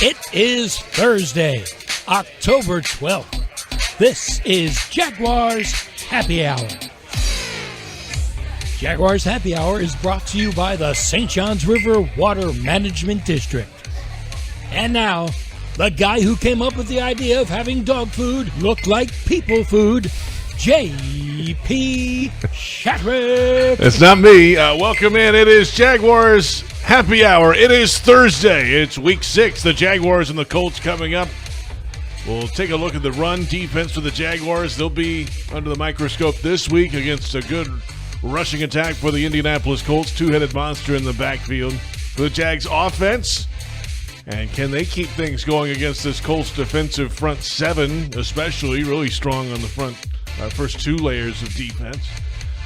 It is Thursday, October 12th. This is Jaguars Happy Hour. Jaguars Happy Hour is brought to you by the St. Johns River Water Management District. And now, the guy who came up with the idea of having dog food look like people food, J.P. Shadrick. It's not me. Welcome in. It is Jaguars Happy Hour. It is Thursday. It's week 6. The Jaguars and the Colts coming up. We'll take a look at the run defense for the Jaguars. They'll be under the microscope this week against a good rushing attack for the Indianapolis Colts. Two-headed monster in the backfield for the Jags offense. And can they keep things going against this Colts defensive front seven, especially really strong on the front first two layers of defense?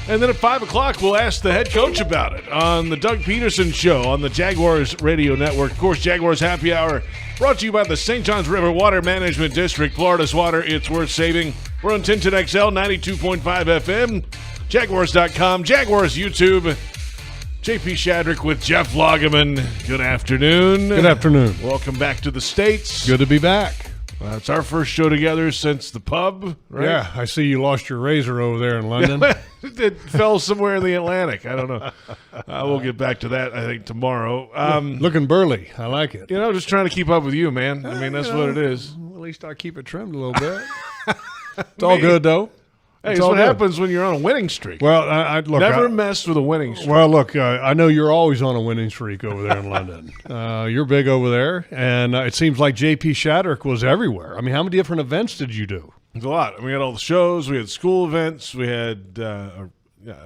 And then at 5 o'clock, we'll ask the head coach about it on the Doug Pederson Show on the Jaguars Radio Network. Of course, Jaguars Happy Hour brought to you by the St. Johns River Water Management District. Florida's water, it's worth saving. We're on 1010XL, 92.5 FM, Jaguars.com, Jaguars YouTube. J.P. Shadrick with Jeff Lageman. Good afternoon. Good afternoon. Welcome back to the States. Good to be back. It's our first show together since the pub, right? Yeah, I see you lost your razor over there in London. It fell somewhere in the Atlantic. I don't know. We'll get back to that, I think, tomorrow. Looking burly. I like it. Just trying to keep up with you, man. I mean, that's what it is. At least I keep it trimmed a little bit. It's all good, though. Hey, it's what happens when you're on a winning streak. Well, I look. Never mess with a winning streak. Well, look, I know you're always on a winning streak over there in London. You're big over there, and it seems like J.P. Shadrick was everywhere. I mean, how many different events did you do? It's a lot. We had all the shows. We had school events. We had I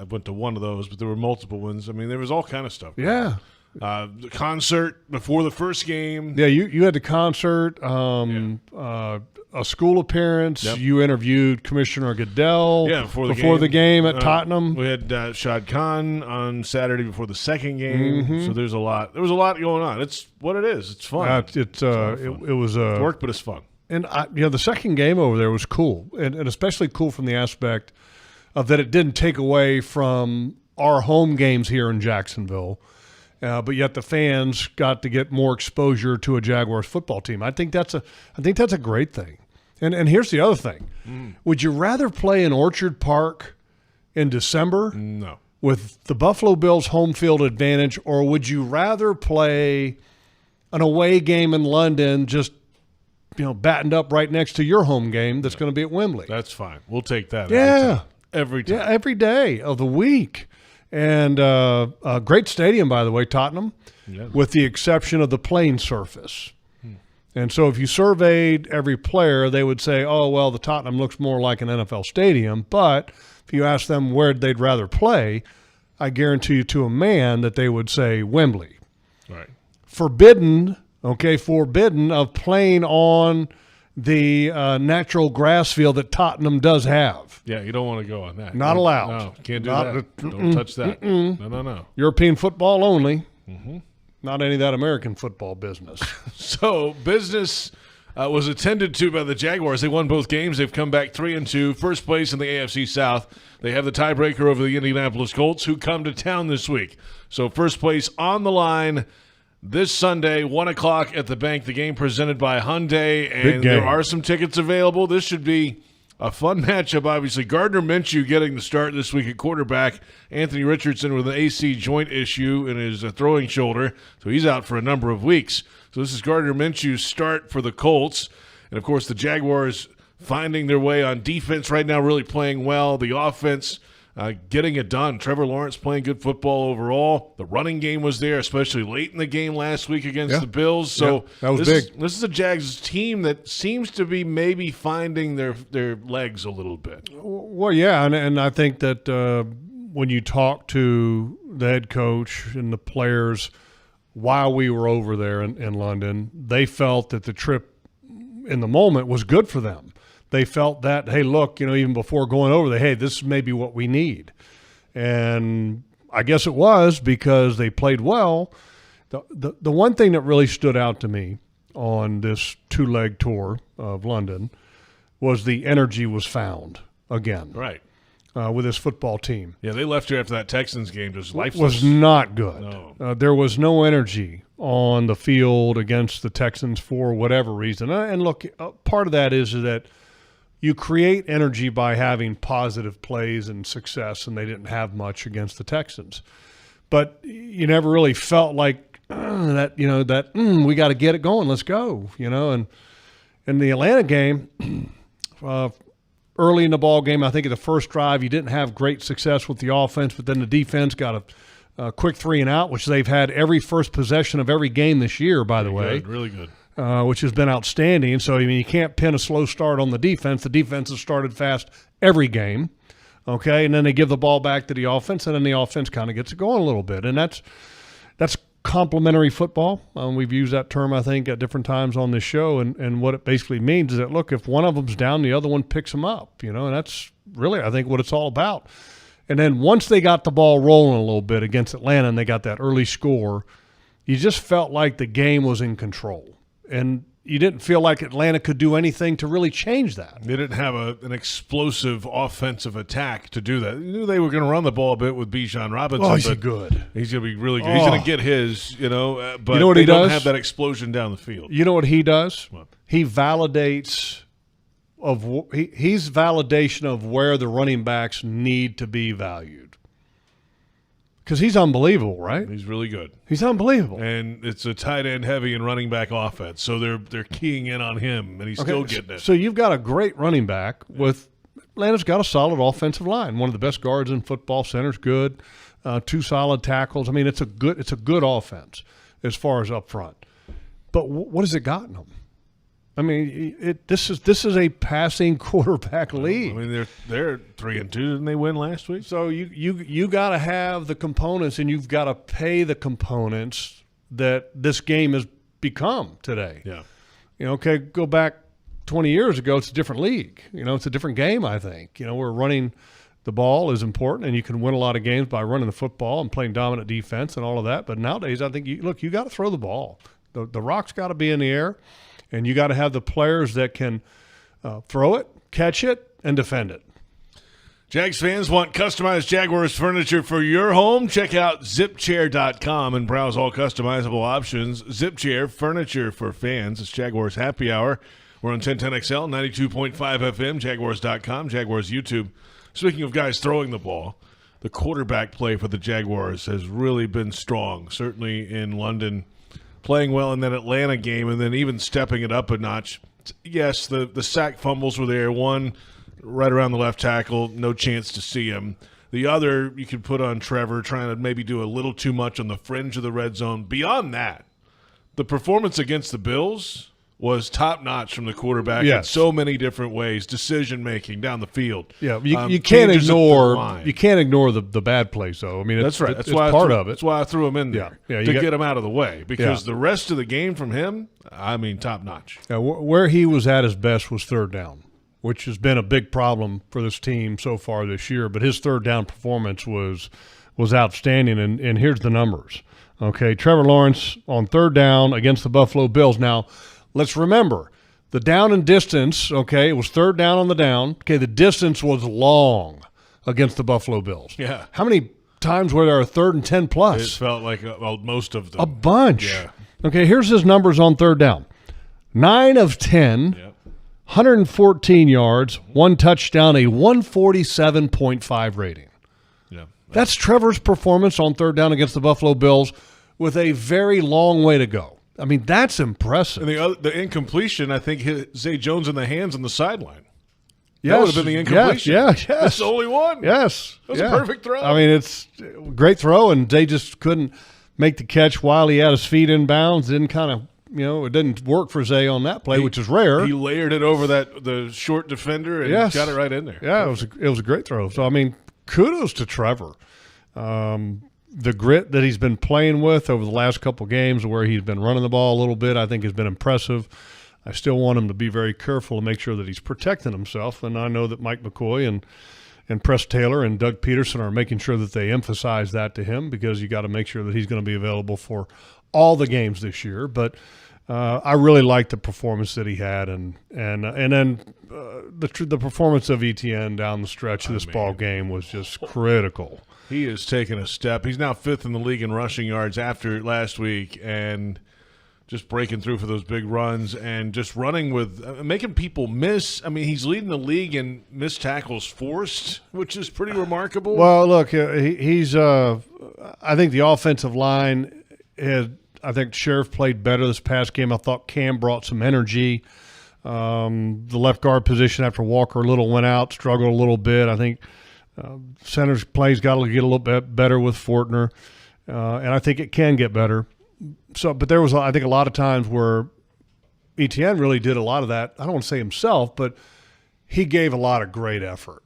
went to one of those, but there were multiple ones. I mean, there was all kind of stuff. Yeah. The concert before the first game. Yeah, you had the concert, a school appearance. Yep. You interviewed Commissioner Goodell before the game at Tottenham. We had Shad Khan on Saturday before the second game. Mm-hmm. So there's a lot. There was a lot going on. It's what it is. It's fun. It was work, but it's fun. And the second game over there was cool, and especially cool from the aspect of that it didn't take away from our home games here in Jacksonville. But yet the fans got to get more exposure to a Jaguars football team. I think that's a great thing. And here's the other thing. Would you rather play in Orchard Park in December? No. With the Buffalo Bills home field advantage, or would you rather play an away game in London just battened up right next to your home game that's going to be at Wembley? That's fine. We'll take that. Every time. Yeah, every day of the week. And a great stadium, by the way, Tottenham, with the exception of the playing surface. And so if you surveyed every player, they would say, oh, well, the Tottenham looks more like an NFL stadium. But if you ask them where they'd rather play, I guarantee you to a man that they would say Wembley. Right. Forbidden of playing on the natural grass field that Tottenham does have. Yeah, you don't want to go on that. Not allowed. No, can't do that. Don't touch that. No. European football only. Mm-hmm. Not any of that American football business. So business was attended to by the Jaguars. They won both games. They've come back 3-2, first place in the AFC South. They have the tiebreaker over the Indianapolis Colts, who come to town this week. So first place on the line this Sunday, 1 o'clock at the bank. The game presented by Hyundai, and there are some tickets available. This should be a fun matchup, obviously. Gardner Minshew getting the start this week at quarterback. Anthony Richardson with an AC joint issue in his throwing shoulder, so he's out for a number of weeks. So this is Gardner Minshew's start for the Colts. And, of course, the Jaguars finding their way on defense right now, really playing well. The offense getting it done. Trevor Lawrence playing good football overall. The running game was there, especially late in the game last week against the Bills. So that was big. This is a Jags team that seems to be maybe finding their legs a little bit. Well, yeah, and I think that when you talk to the head coach and the players while we were over there in London, they felt that the trip in the moment was good for them. They felt that, hey, look, even before going over there, hey, this is maybe what we need. And I guess it was because they played well. The one thing that really stood out to me on this two-leg tour of London was the energy was found again. Right. With this football team. Yeah, they left here after that Texans game just lifeless. Was not good. No. There was no energy on the field against the Texans for whatever reason. And look, part of that is that you create energy by having positive plays and success, and they didn't have much against the Texans. But you never really felt like we got to get it going. Let's go, And in the Atlanta game, early in the ball game, I think in the first drive, you didn't have great success with the offense, but then the defense got a quick 3-and-out, which they've had every first possession of every game this year, by the way. Really good. Which has been outstanding. So, you can't pin a slow start on the defense. The defense has started fast every game, okay? And then they give the ball back to the offense, and then the offense kind of gets it going a little bit. And that's complementary football. We've used that term, I think, at different times on this show. And what it basically means is that, look, if one of them's down, the other one picks them up, and that's really, I think, what it's all about. And then once they got the ball rolling a little bit against Atlanta and they got that early score, you just felt like the game was in control. And you didn't feel like Atlanta could do anything to really change that. They didn't have an explosive offensive attack to do that. You knew they were going to run the ball a bit with Bijan Robinson. Oh, he's good. He's going to be really good. He's going to get his, but you know what they he don't does? have that explosion down the field. You know what he does? What? He validates he's validation of where the running backs need to be valued. Because he's unbelievable, right? He's really good. He's unbelievable. And it's a tight end heavy and running back offense, so they're keying in on him, and he's still getting it. So you've got a great running back with Atlanta's got a solid offensive line. One of the best guards in football. Center's good. 2 solid tackles. I mean, it's a good offense as far as up front. But what has it gotten them? I mean, this is a passing quarterback league. I mean, they're 3-2. Didn't they win last week? So you got to have the components, and you've got to pay the components that this game has become today. Yeah. Okay, go back 20 years ago, it's a different league. It's a different game, I think. Where running the ball is important, and you can win a lot of games by running the football and playing dominant defense and all of that. But nowadays, I think, you got to throw the ball. The rock's got to be in the air. And you got to have the players that can throw it, catch it, and defend it. Jags fans want customized Jaguars furniture for your home? Check out zipchair.com and browse all customizable options. Zipchair, furniture for fans. It's Jaguars Happy Hour. We're on 1010XL, 92.5 FM, Jaguars.com, Jaguars YouTube. Speaking of guys throwing the ball, the quarterback play for the Jaguars has really been strong, certainly in London. Playing well in that Atlanta game and then even stepping it up a notch. Yes, the sack fumbles were there. One right around the left tackle, no chance to see him. The other you could put on Trevor, trying to maybe do a little too much on the fringe of the red zone. Beyond that, the performance against the Bills was top-notch from the quarterback in so many different ways, decision-making down the field. Yeah, you can't ignore the bad plays, though. I mean, that's right. That's it's why part of it. That's why I threw him in there to get him out of the way, because the rest of the game from him, I mean, top-notch. Yeah, where he was at his best was third down, which has been a big problem for this team so far this year. But his third down performance was outstanding, and here's the numbers. Okay, Trevor Lawrence on third down against the Buffalo Bills. Now, let's remember, the down and distance, okay, it was third down on the down. Okay, the distance was long against the Buffalo Bills. Yeah. How many times were there a 3rd and 10 plus? It felt like most of them. A bunch. Yeah. Okay, here's his numbers on third down. 9 of 10, 114 yards, 1 touchdown, a 147.5 rating. Yeah. That's Trevor's performance on third down against the Buffalo Bills with a very long way to go. I mean, that's impressive. And the incompletion, I think, hit Zay Jones in the hands on the sideline. Yes. That would have been the incompletion. Yes. That's the only one. Yes. That was a perfect throw. I mean, it's a great throw, and Zay just couldn't make the catch while he had his feet in bounds. Didn't kind of, it didn't work for Zay on that play, which is rare. He layered it over the short defender and got it right in there. Yeah, it was a great throw. So, I mean, kudos to Trevor. The grit that he's been playing with over the last couple of games where he's been running the ball a little bit, I think has been impressive. I still want him to be very careful to make sure that he's protecting himself. And I know that Mike McCoy and Press Taylor and Doug Pederson are making sure that they emphasize that to him, because you got to make sure that he's going to be available for all the games this year. But I really liked the performance that he had, and then the performance of Etienne down the stretch of this ball game was just critical. He has taken a step. He's now 5th in the league in rushing yards after last week, and just breaking through for those big runs and just running with making people miss. I mean, he's leading the league in missed tackles forced, which is pretty remarkable. Well, look, he's I think the offensive line had. I think Sheriff played better this past game. I thought Cam brought some energy. The left guard position after Walker Little went out struggled a little bit. I think center's plays got to get a little bit better with Fortner, and I think it can get better. So, but there was, I think, a lot of times where Etienne really did a lot of that. I don't want to say himself, but he gave a lot of great effort.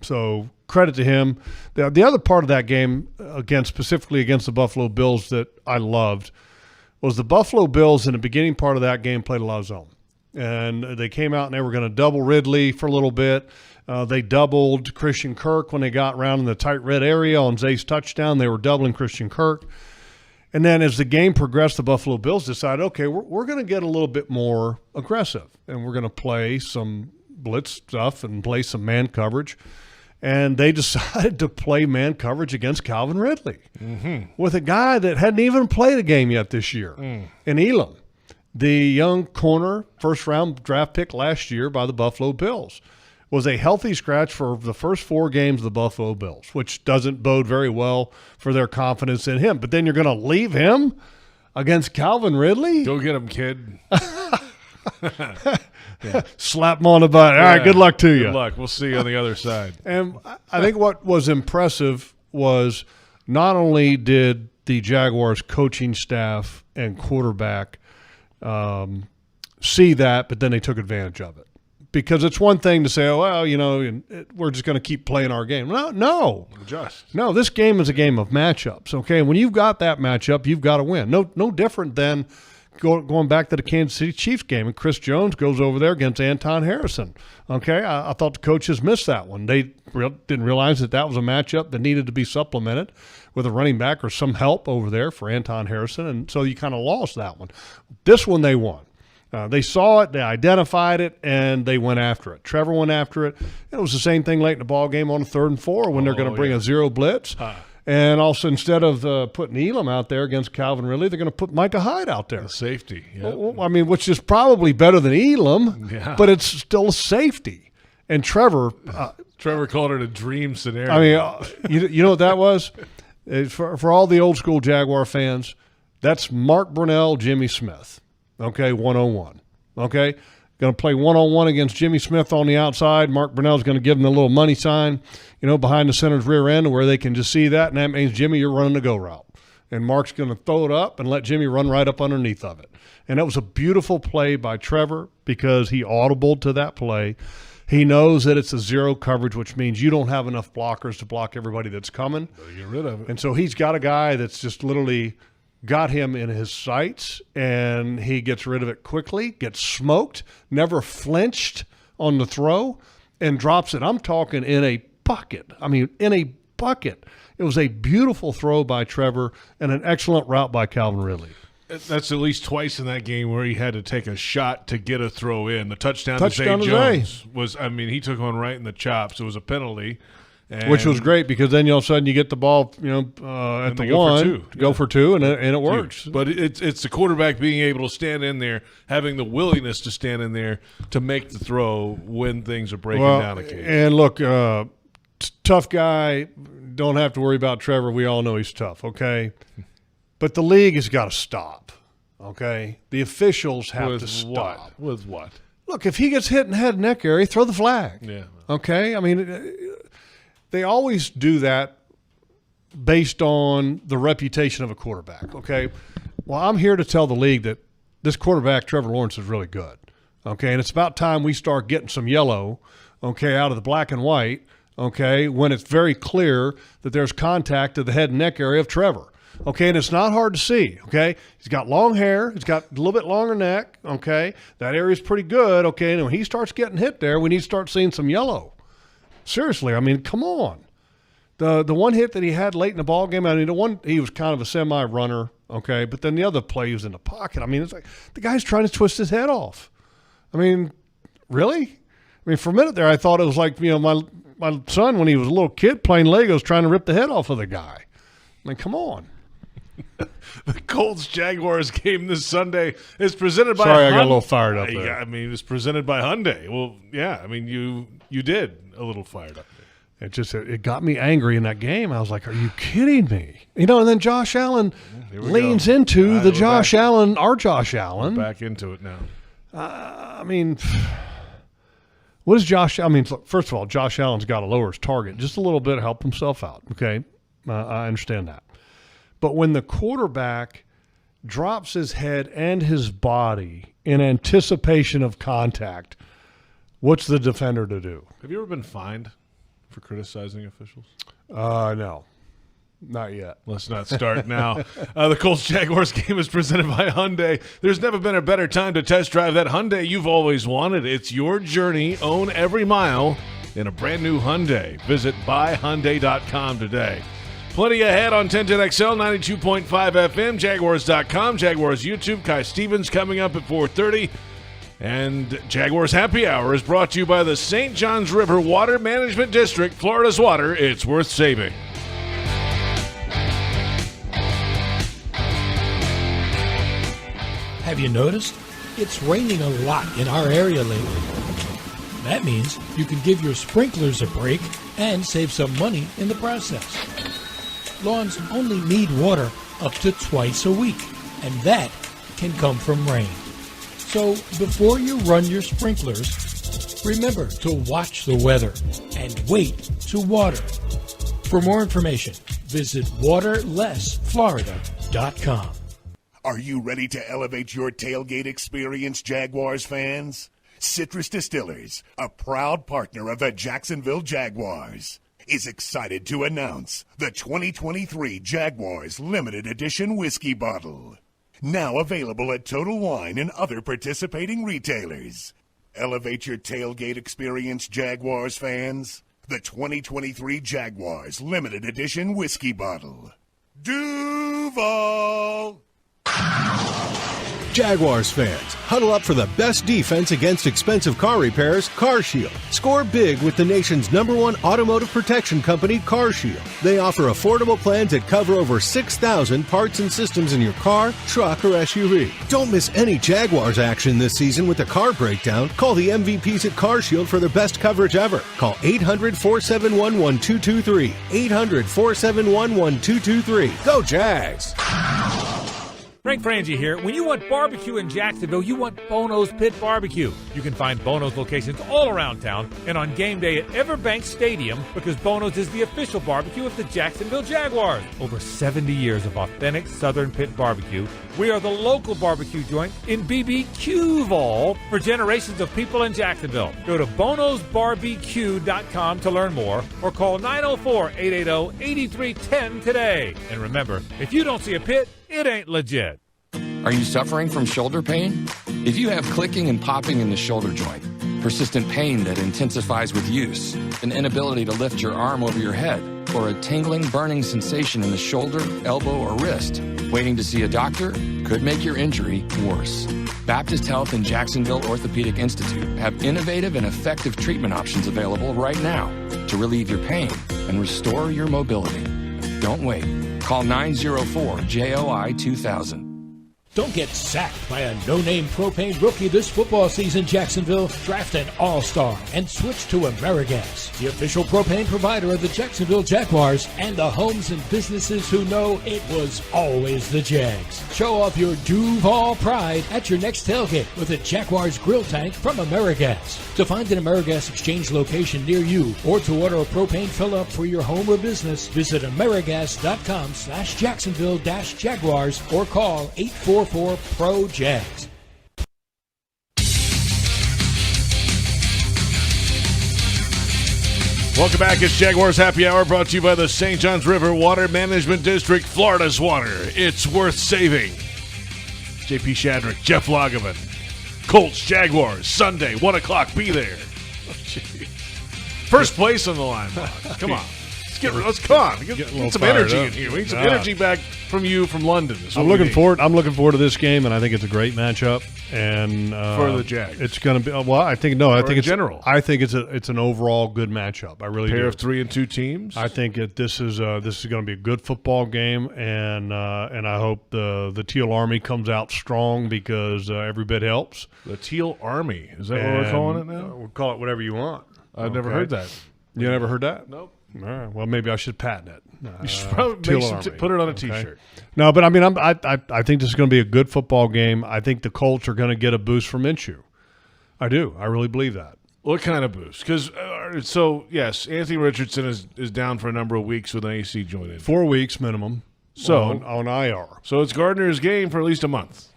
So credit to him. The other part of that game, specifically against the Buffalo Bills, that I loved was the Buffalo Bills in the beginning part of that game played a lot of zone. And they came out and they were going to double Ridley for a little bit. They doubled Christian Kirk when they got around in the tight red area on Zay's touchdown. They were doubling Christian Kirk. And then as the game progressed, the Buffalo Bills decided, okay, we're going to get a little bit more aggressive, and we're going to play some blitz stuff and play some man coverage. And they decided to play man coverage against Calvin Ridley with a guy that hadn't even played a game yet this year in Elam, the young corner, first-round draft pick last year by the Buffalo Bills. Was a healthy scratch for the first 4 games of the Buffalo Bills, which doesn't bode very well for their confidence in him. But then you're going to leave him against Calvin Ridley? Go get him, kid. Slap him on the butt. All right, good luck to you. Good luck. We'll see you on the other side. And I think what was impressive was not only did the Jaguars coaching staff and quarterback see that, but then they took advantage of it. Because it's one thing to say, oh, well, we're just going to keep playing our game. No. No, this game is a game of matchups, okay? When you've got that matchup, you've got to win. No different than going back to the Kansas City Chiefs game, and Chris Jones goes over there against Anton Harrison, okay? I thought the coaches missed that one. They didn't realize that was a matchup that needed to be supplemented with a running back or some help over there for Anton Harrison, and so you kind of lost that one. This one they won. They saw it, they identified it, and they went after it. Trevor went after it. It was the same thing late in the ball game on a 3rd and 4 when they're going to bring a zero blitz. And also instead of putting Elam out there against Calvin Ridley, they're going to put Micah Hyde out there. Safety. Yep. Well, I mean, which is probably better than Elam, but it's still a safety. And Trevor called it a dream scenario. I mean, you know what that was? For all the old school Jaguar fans, that's Mark Brunell, Jimmy Smith. Okay, 101. Okay, going to play one-on-one against Jimmy Smith on the outside. Mark Brunell's going to give him the little money sign, behind the center's rear end where they can just see that, and that means, Jimmy, you're running the go route. And Mark's going to throw it up and let Jimmy run right up underneath of it. And that was a beautiful play by Trevor because he audibled to that play. He knows that it's a zero coverage, which means you don't have enough blockers to block everybody that's coming. Better get rid of it. And so he's got a guy that's just literally – got him in his sights, and he gets rid of it quickly, gets smoked, never flinched on the throw, and drops it. I'm talking in a bucket. I mean, in a bucket. It was a beautiful throw by Trevor and an excellent route by Calvin Ridley. That's at least twice in that game where he had to take a shot to get a throw in. The touchdown to Zay Jones was, he took one right in the chops. It was a penalty. Which was great because then all of a sudden you get the ball, at the one, go for two, and it works. But it's the quarterback being able to stand in there, having the willingness to stand in there to make the throw when things are breaking down occasionally. And look, tough guy, don't have to worry about Trevor. We all know he's tough, okay? But the league has got to stop, okay? The officials have to stop. With what? Look, if he gets hit in the head and neck area, throw the flag. Yeah. Okay? I mean, they always do that based on the reputation of a quarterback, okay? Well, I'm here to tell the league that this quarterback, Trevor Lawrence, is really good, okay? And it's about time we start getting some yellow, okay, out of the black and white, okay, when it's very clear that there's contact to the head and neck area of Trevor, okay? And it's not hard to see, okay? He's got long hair. He's got a little bit longer neck, okay? That area's pretty good, okay? And when he starts getting hit there, we need to start seeing some yellow. Seriously, I mean, come on. The one hit that he had late in the ball game, I mean, the one he was kind of a semi-runner, okay, but then the other play he was in the pocket. I mean, it's like the guy's trying to twist his head off. I mean, really? I mean, for a minute there, I thought it was like, my son when he was a little kid playing Legos trying to rip the head off of the guy. I mean, come on. The Colts-Jaguars game this Sunday is presented by Sorry, I got a little fired up there. Yeah, I mean, it's presented by Hyundai. Well, yeah, I mean, you did a little fired up there. It got me angry in that game. I was like, are you kidding me? And then Josh Allen leans into the Josh Allen, our Josh Allen. We're back into it now. I mean, what is Josh? I mean, first of all, Josh Allen's got to lower his target just a little bit to help himself out, okay? I understand that. But when the quarterback drops his head and his body in anticipation of contact, what's the defender to do? Have you ever been fined for criticizing officials? No, not yet. Let's not start now. The Colts-Jaguars game is presented by Hyundai. There's never been a better time to test drive that Hyundai you've always wanted. It's your journey. Own every mile in a brand new Hyundai. Visit buyhyundai.com today. Plenty ahead on 1010XL, 92.5 FM, Jaguars.com, Jaguars YouTube. Kai Stevens coming up at 4:30. And Jaguars Happy Hour is brought to you by the St. Johns River Water Management District. Florida's water, it's worth saving. Have you noticed? It's raining a lot in our area lately. That means you can give your sprinklers a break and save some money in the process. Lawns only need water up to twice a week, and that can come from rain. So before you run your sprinklers, remember to watch the weather and wait to water. For more information, visit waterlessflorida.com. Are you ready to elevate your tailgate experience, Jaguars fans? Citrus Distillers, a proud partner of the Jacksonville Jaguars, is excited to announce the 2023 Jaguars Limited Edition Whiskey Bottle. Now available at Total Wine and other participating retailers. Elevate your tailgate experience, Jaguars fans. The 2023 Jaguars Limited Edition Whiskey Bottle. Duval! Jaguars fans, huddle up for the best defense against expensive car repairs, CarShield. Score big with the nation's #1 automotive protection company, CarShield. They offer affordable plans that cover over 6,000 parts and systems in your car, truck, or SUV. Don't miss any Jaguars action this season with a car breakdown. Call the MVPs at CarShield for the best coverage ever. Call 800-471-1223. 800-471-1223. Go Jags! Frank Frangie here. When you want barbecue in Jacksonville, you want Bono's Pit Barbecue. You can find Bono's locations all around town and on game day at Everbank Stadium because Bono's is the official barbecue of the Jacksonville Jaguars. Over 70 years of authentic Southern Pit Barbecue. We are the local barbecue joint in BBQval for generations of people in Jacksonville. Go to bonosbarbecue.com to learn more or call 904-880-8310 today. And remember, if you don't see a pit, it ain't legit. Are you suffering from shoulder pain? If you have clicking and popping in the shoulder joint, persistent pain that intensifies with use, an inability to lift your arm over your head, or a tingling, burning sensation in the shoulder, elbow, or wrist, waiting to see a doctor could make your injury worse. Baptist Health and Jacksonville Orthopedic Institute have innovative and effective treatment options available right now to relieve your pain and restore your mobility. Don't wait. Call 904-JOI-2000. Don't get sacked by a no-name propane rookie this football season, Jacksonville. Draft an all-star and switch to AmeriGas, the official propane provider of the Jacksonville Jaguars and the homes and businesses who know it was always the Jags. Show off your Duval pride at your next tailgate with a Jaguars grill tank from AmeriGas. To find an AmeriGas Exchange location near you or to order a propane fill-up for your home or business, visit AmeriGas.com/Jacksonville-Jaguars or call 844-PRO-JAGS. Welcome back. It's Jaguars Happy Hour brought to you by the St. Johns River Water Management District, Florida's water. It's worth saving. JP Shadrick, Jeff Lageman. Colts, Jaguars, Sunday, 1 o'clock. Be there. Oh, first place on the line, boss. Come on. Let's come on. Get some energy up. in here. We need some energy back from you from London. I'm looking forward to this game, and I think it's a great matchup. And for the Jags, it's going to be. Well, I think it's general. I think it's an overall good matchup. I really do. Pair of 3-2 teams. I think this is going to be a good football game, and I hope the Teal Army comes out strong because every bit helps. The Teal Army, is that what we're calling it now? We'll call it whatever you want. I've never heard that. You never heard that? Nope. All right. Well, maybe I should patent it. You should probably put it on a T-shirt. No, but I mean, I think this is going to be a good football game. I think the Colts are going to get a boost from Minshew. I do. I really believe that. What kind of boost? Because yes, Anthony Richardson is down for a number of weeks with an AC joint. 4 weeks minimum. So on IR. So it's Gardner's game for at least a month.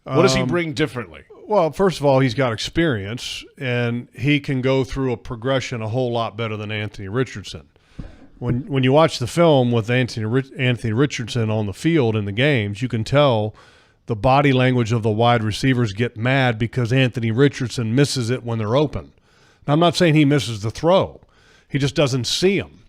What does he bring differently? Well, first of all, he's got experience, and he can go through a progression a whole lot better than Anthony Richardson. When you watch the film with Anthony Richardson on the field in the games, you can tell the body language of the wide receivers get mad because Anthony Richardson misses it when they're open. Now, I'm not saying he misses the throw. He just doesn't see them.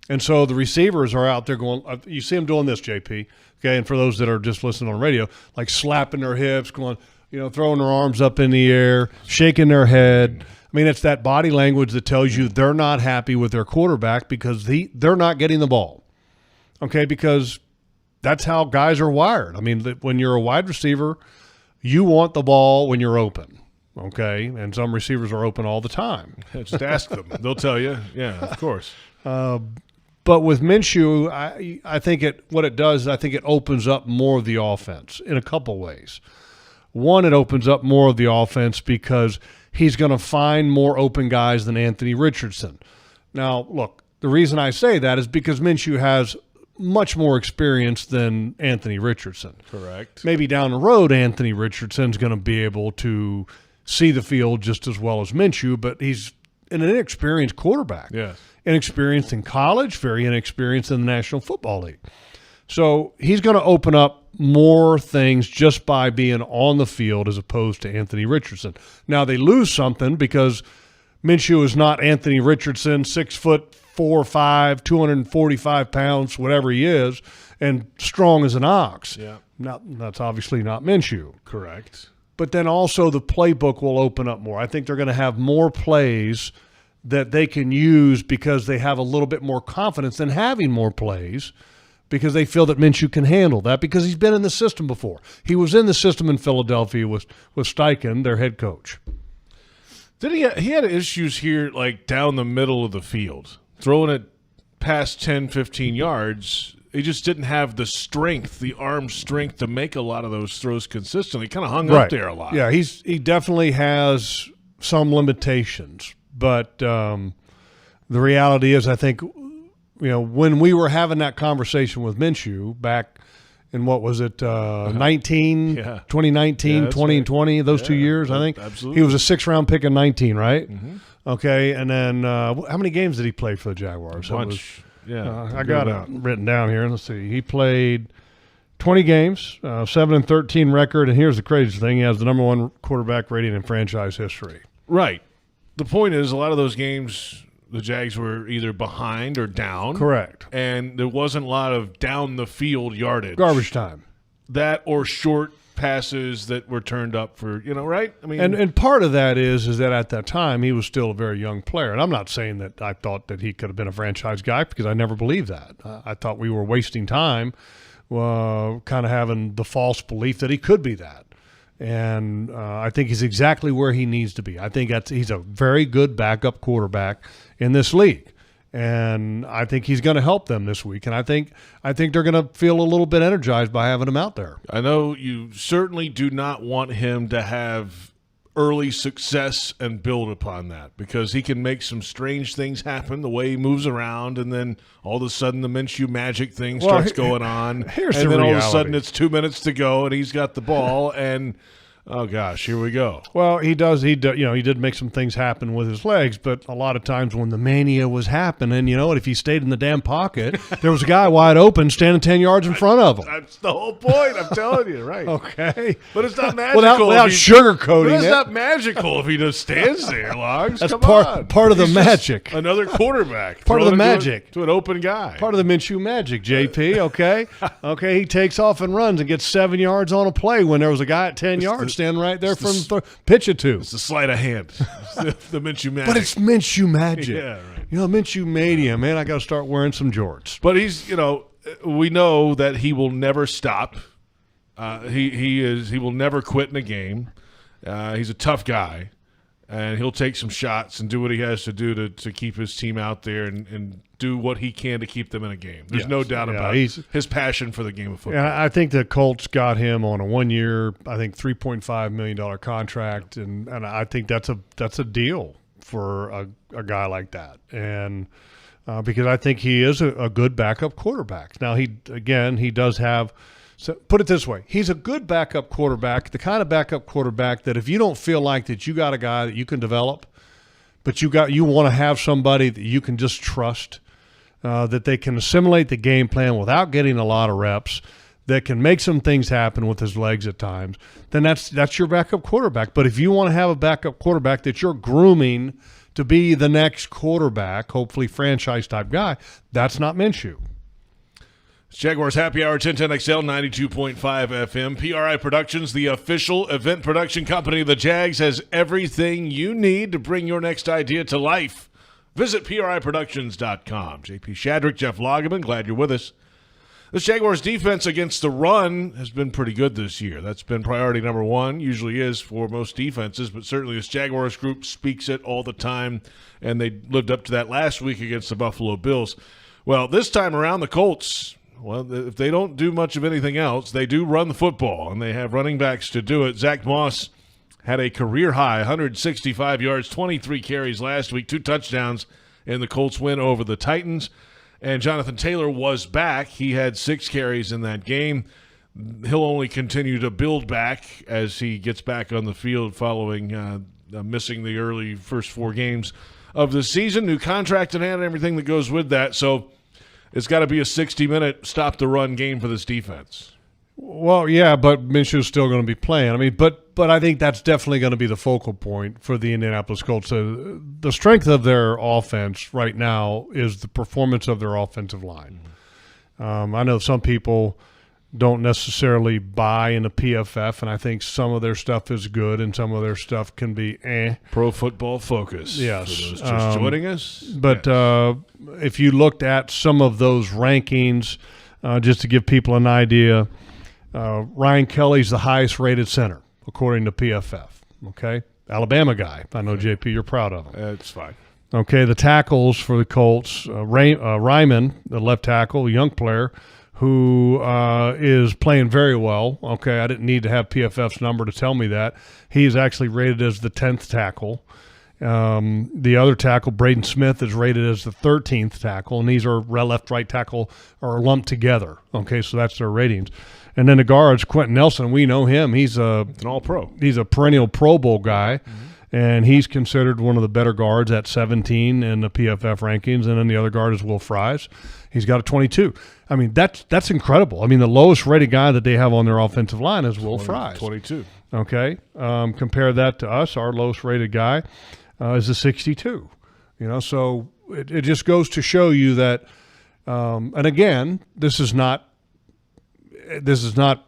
And so the receivers are out there going – you see them doing this, JP, okay, and for those that are just listening on radio, like slapping their hips, going – throwing their arms up in the air, shaking their head. I mean, it's that body language that tells you they're not happy with their quarterback because they're not getting the ball, okay, because that's how guys are wired. I mean, when you're a wide receiver, you want the ball when you're open, okay, and some receivers are open all the time. Just ask them. They'll tell you. Yeah, of course. But with Minshew, I think what it does is I think it opens up more of the offense in a couple ways. One, it opens up more of the offense because he's going to find more open guys than Anthony Richardson. Now, look, the reason I say that is because Minshew has much more experience than Anthony Richardson. Correct. Maybe down the road, Anthony Richardson's going to be able to see the field just as well as Minshew, but he's an inexperienced quarterback. Yes. Inexperienced in college, very inexperienced in the National Football League. So he's going to open up more things just by being on the field as opposed to Anthony Richardson. Now they lose something because Minshew is not Anthony Richardson, 6'4", 245 pounds, whatever he is, and strong as an ox. Yeah. Now, that's obviously not Minshew. Correct. But then also the playbook will open up more. I think they're going to have more plays that they can use because they have a little bit more confidence in having more plays, because they feel that Minshew can handle that because he's been in the system before. He was in the system in Philadelphia with Steichen, their head coach. He had issues here like down the middle of the field, throwing it past 10, 15 yards. He just didn't have the strength, the arm strength to make a lot of those throws consistently. Kind of hung up there a lot. Yeah, he definitely has some limitations. But the reality is I think – when we were having that conversation with Minshew back in, what was it, 2019, 2020, those 2 years, I think. Absolutely. He was a 6th-round pick in 19, right? Mm-hmm. Okay, and then how many games did he play for the Jaguars? A bunch. I got it written down here. Let's see. He played 20 games, 7-13 record, and here's the crazy thing. He has the number 1 quarterback rating in franchise history. Right. The point is a lot of those games – the Jags were either behind or down. Correct. And there wasn't a lot of down-the-field yardage. Garbage time. That or short passes that were turned up for, right? I mean, and part of that is that at that time he was still a very young player. And I'm not saying that I thought that he could have been a franchise guy because I never believed that. I thought we were wasting time kind of having the false belief that he could be that. And I think he's exactly where he needs to be. I think he's a very good backup quarterback in this league, and I think he's going to help them this week. And I think they're going to feel a little bit energized by having him out there. I know you certainly do not want him to have early success and build upon that because he can make some strange things happen the way he moves around, and then all of a sudden the Minshew magic thing starts going on. Here's and the then reality. All of a sudden it's 2 minutes to go and he's got the ball and Oh gosh, here we go. Well, he did make some things happen with his legs, but a lot of times when the mania was happening, if he stayed in the damn pocket, there was a guy wide open standing 10 yards in front of him. That's the whole point. I'm telling you, right? Okay, but it's not magical without sugarcoating but it's it. not magical if he just stands there, Logs. That's Come part on. of the He's magic. Another quarterback. Part of the Throw it magic. to an open guy. Part of the Minshew magic, JP. Okay, okay. He takes off and runs and gets 7 yards on a play when there was a guy at 10 yards standing right there from pitch it to. It's the sleight of hand. It's the Minshew magic. But it's Minshew magic. Yeah, right. Minshew mania, man. I got to start wearing some jorts. But he's, we know that he will never stop. He will never quit in a game. He's a tough guy, and he'll take some shots and do what he has to do to keep his team out there and do what he can to keep them in a game. There's no doubt about his passion for the game of football. And I think the Colts got him on a 1 year, I think $3.5 million contract, and I think that's a deal for a guy like that. And because I think he is a good backup quarterback. Now he does have. So put it this way, he's a good backup quarterback, the kind of backup quarterback that if you don't feel like that you got a guy that you can develop, but you want to have somebody that you can just trust, that they can assimilate the game plan without getting a lot of reps, that can make some things happen with his legs at times, then that's your backup quarterback. But if you want to have a backup quarterback that you're grooming to be the next quarterback, hopefully franchise-type guy, that's not Minshew. Jaguars Happy Hour, 1010XL, 92.5 FM. PRI Productions, the official event production company of the Jags, has everything you need to bring your next idea to life. Visit PRIProductions.com. JP Shadrick, Jeff Lageman, glad you're with us. The Jaguars defense against the run has been pretty good this year. That's been priority number one, usually is for most defenses, but certainly this Jaguars group speaks it all the time, and they lived up to that last week against the Buffalo Bills. Well, this time around, the Colts, well, if they don't do much of anything else, they do run the football, and they have running backs to do it. Zach Moss had a career-high 165 yards, 23 carries last week, 2 touchdowns in the Colts win over the Titans. And Jonathan Taylor was back. He had 6 carries in that game. He'll only continue to build back as he gets back on the field following missing the early first 4 games of the season. New contract in hand and everything that goes with that. So it's got to be a 60-minute stop-the-run game for this defense. Well, yeah, but Minshew's still going to be playing. I mean, but I think that's definitely going to be the focal point for the Indianapolis Colts. The strength of their offense right now is the performance of their offensive line. I know some people don't necessarily buy into PFF, and I think some of their stuff is good and some of their stuff can be Pro Football Focus. Yes. For those just joining us. But yes. If you looked at some of those rankings, just to give people an idea, Ryan Kelly's the highest-rated center, according to PFF, okay? Alabama guy. I know, JP, you're proud of him. That's fine. Okay, the tackles for the Colts, Ryman, the left tackle, a young player, who is playing very well. Okay, I didn't need to have PFF's number to tell me that. He is actually rated as the 10th tackle. The other tackle, Braden Smith, is rated as the 13th tackle, and these are left, right tackle are lumped together. Okay, so that's their ratings. And then the guards, Quentin Nelson, we know him. He's an all-pro. He's a perennial Pro Bowl guy, and he's considered one of the better guards at 17 in the PFF rankings. And then the other guard is Will Fries. He's got a 22. I mean, that's incredible. I mean, the lowest-rated guy that they have on their offensive line is Will Fries. 22. Okay, compare that to us. Our lowest-rated guy is a 62. So it just goes to show you that. And again, this is not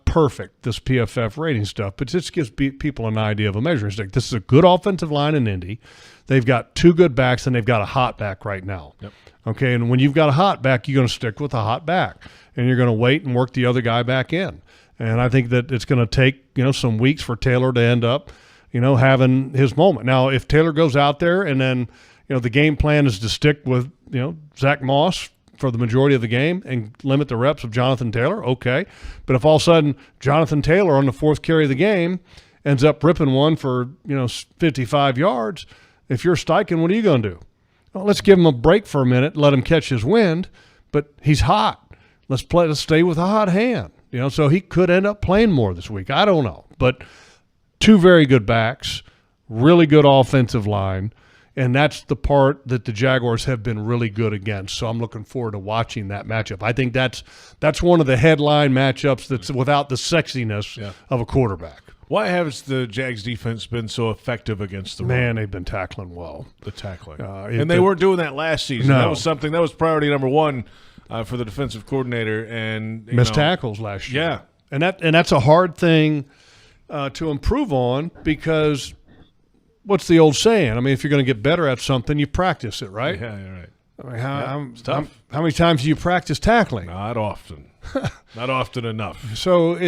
perfect, this PFF rating stuff, but this gives people an idea of a measuring stick. This is a good offensive line in Indy. They've got 2 good backs, and they've got a hot back right now. Yep. Okay, and when you've got a hot back, you're going to stick with a hot back, and you're going to wait and work the other guy back in. And I think that it's going to take some weeks for Taylor to end up having his moment. Now, if Taylor goes out there and then the game plan is to stick with Zach Moss for the majority of the game and limit the reps of Jonathan Taylor, okay. But if all of a sudden Jonathan Taylor on the 4th carry of the game ends up ripping one for 55 yards, if you're Steichen, what are you going to do? Well, let's give him a break for a minute, let him catch his wind, but he's hot. Let's stay with a hot hand. So he could end up playing more this week. I don't know. But two very good backs, really good offensive line, and that's the part that the Jaguars have been really good against. So I'm looking forward to watching that matchup. I think that's one of the headline matchups that's without the sexiness of a quarterback. Why has the Jags defense been so effective against the run? Man, they've been tackling well. The tackling. And they weren't doing that last season. No. That was priority number one for the defensive coordinator. And missed tackles last year. Yeah. And that's a hard thing to improve on, because what's the old saying? I mean, if you're going to get better at something, you practice it, right? Yeah, you're right. I mean, it's tough. How many times do you practice tackling? Not often. Not often enough. So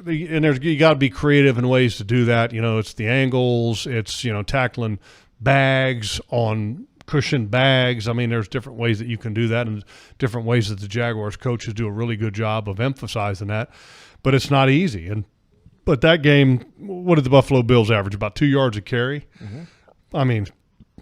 you got to be creative in ways to do that. It's the angles. It's tackling bags on cushion bags. I mean, there's different ways that you can do that, and different ways that the Jaguars coaches do a really good job of emphasizing that. But it's not easy. But that game, what did the Buffalo Bills average? About 2 yards a carry? Mm-hmm. I mean,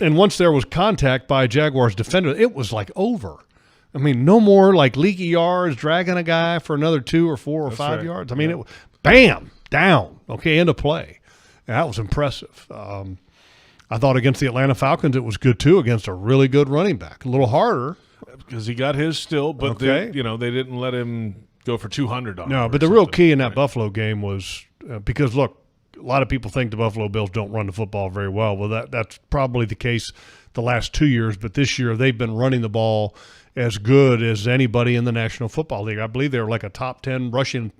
and once there was contact by a Jaguars defender, it was like over. I mean, no more like leaky yards, dragging a guy for another 2 or 4 or 5 yards. I mean, it was bam, down, okay, end of play. And that was impressive. I thought against the Atlanta Falcons it was good too, against a really good running back. A little harder. Because he got his still, but they didn't let him go for 200 on him. No, but the real key in that Buffalo game was because, look, a lot of people think the Buffalo Bills don't run the football very well. Well, that's probably the case the last 2 years, but this year they've been running the ball as good as anybody in the National Football League. I believe they were like a top 10 rushing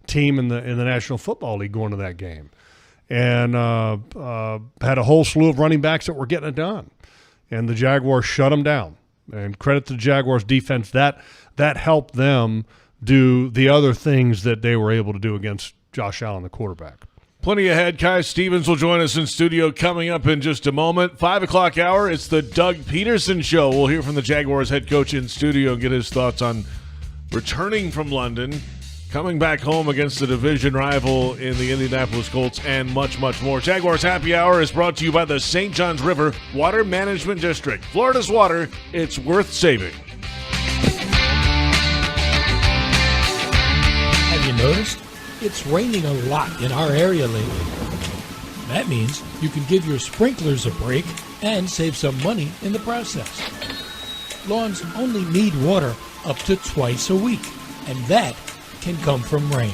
team in the National Football League going to that game, and had a whole slew of running backs that were getting it done, and the Jaguars shut them down. And credit to the Jaguars defense, that helped them do the other things that they were able to do against Josh Allen, the quarterback. Plenty ahead. Kai Stevens will join us in studio coming up in just a moment. 5 o'clock hour, it's the Doug Pederson Show. We'll hear from the Jaguars head coach in studio and get his thoughts on returning from London, coming back home against the division rival in the Indianapolis Colts, and much, much more. Jaguars Happy Hour is brought to you by the St. Johns River Water Management District. Florida's water, it's worth saving. Have you noticed? It's raining a lot in our area lately. That means you can give your sprinklers a break and save some money in the process. Lawns only need water up to twice a week, and that can come from rain.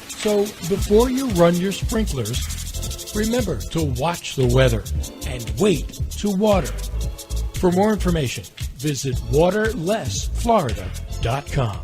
So before you run your sprinklers, remember to watch the weather and wait to water. For more information, visit waterlessflorida.com.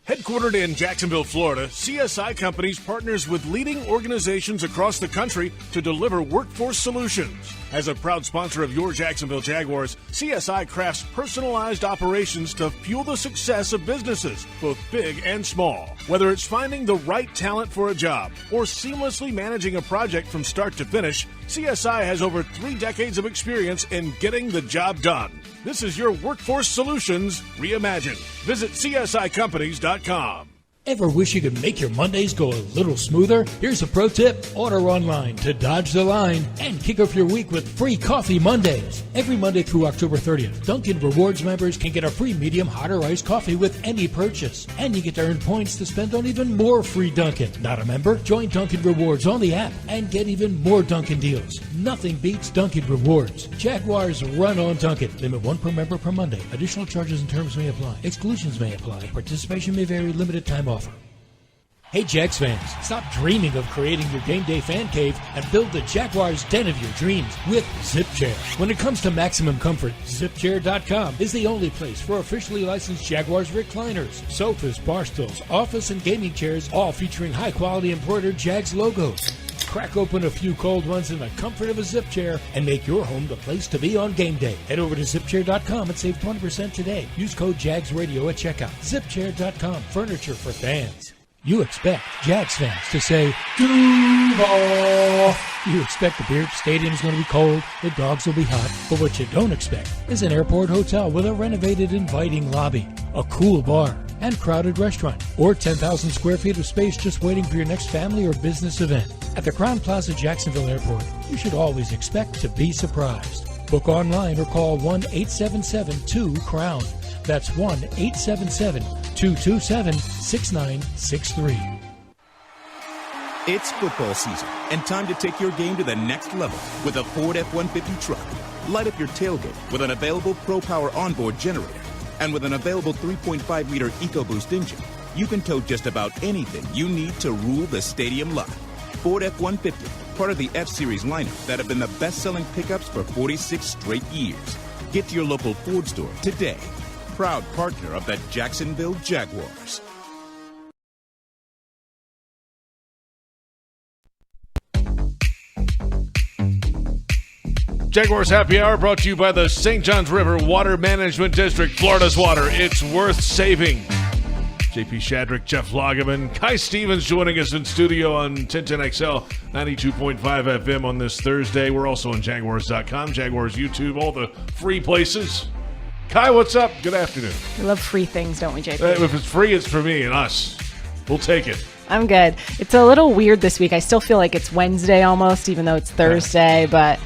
Headquartered in Jacksonville, Florida, CSI Companies partners with leading organizations across the country to deliver workforce solutions. As a proud sponsor of your Jacksonville Jaguars, CSI crafts personalized operations to fuel the success of businesses, both big and small. Whether it's finding the right talent for a job or seamlessly managing a project from start to finish, CSI has over 3 decades of experience in getting the job done. This is your workforce solutions reimagined. Visit CSICompanies.com. Ever wish you could make your Mondays go a little smoother? Here's a pro tip. Order online to dodge the line and kick off your week with free Coffee Mondays. Every Monday through October 30th, Dunkin' Rewards members can get a free medium hot or iced coffee with any purchase. And you get to earn points to spend on even more free Dunkin'. Not a member? Join Dunkin' Rewards on the app and get even more Dunkin' deals. Nothing beats Dunkin' Rewards. Jaguars run on Dunkin'. Limit 1 per member per Monday. Additional charges and terms may apply. Exclusions may apply. Participation may vary. Limited time offer. Hey Jags fans, stop dreaming of creating your game day fan cave and build the Jaguars den of your dreams with ZipChair. When it comes to maximum comfort, ZipChair.com is the only place for officially licensed Jaguars recliners, sofas, bar stools, office and gaming chairs, all featuring high-quality embroidered Jags logos. Crack open a few cold ones in the comfort of a ZipChair and make your home the place to be on game day. Head over to ZipChair.com and save 20% today. Use code JagsRadio at checkout. ZipChair.com, furniture for fans. You expect Jags fans to say, Duval. You expect the Beard Stadium is going to be cold, the dogs will be hot, but what you don't expect is an airport hotel with a renovated, inviting lobby, a cool bar, and crowded restaurant, or 10,000 square feet of space just waiting for your next family or business event. At the Crowne Plaza Jacksonville Airport, you should always expect to be surprised. Book online or call 1-877-2-CROWN. That's 1-877-227-6963. It's football season, and time to take your game to the next level with a Ford F-150 truck. Light up your tailgate with an available Pro Power onboard generator. And with an available 3.5-liter EcoBoost engine, you can tow just about anything you need to rule the stadium lot. Ford F-150, part of the F-Series lineup that have been the best-selling pickups for 46 straight years. Get to your local Ford store today. Proud partner of the Jacksonville Jaguars. Jaguars Happy Hour brought to you by the St. Johns River Water Management District. Florida's water, it's worth saving. JP Shadrick, Jeff Lageman, Kai Stevens joining us in studio on 1010XL 92.5 FM on this Thursday. We're also on Jaguars.com, Jaguars YouTube, all the free places. Kai, what's up? Good afternoon. We love free things, don't we, JP? If it's free, it's for me and us. We'll take it. I'm good. It's a little weird this week. I still feel like it's Wednesday almost, even though it's Thursday, but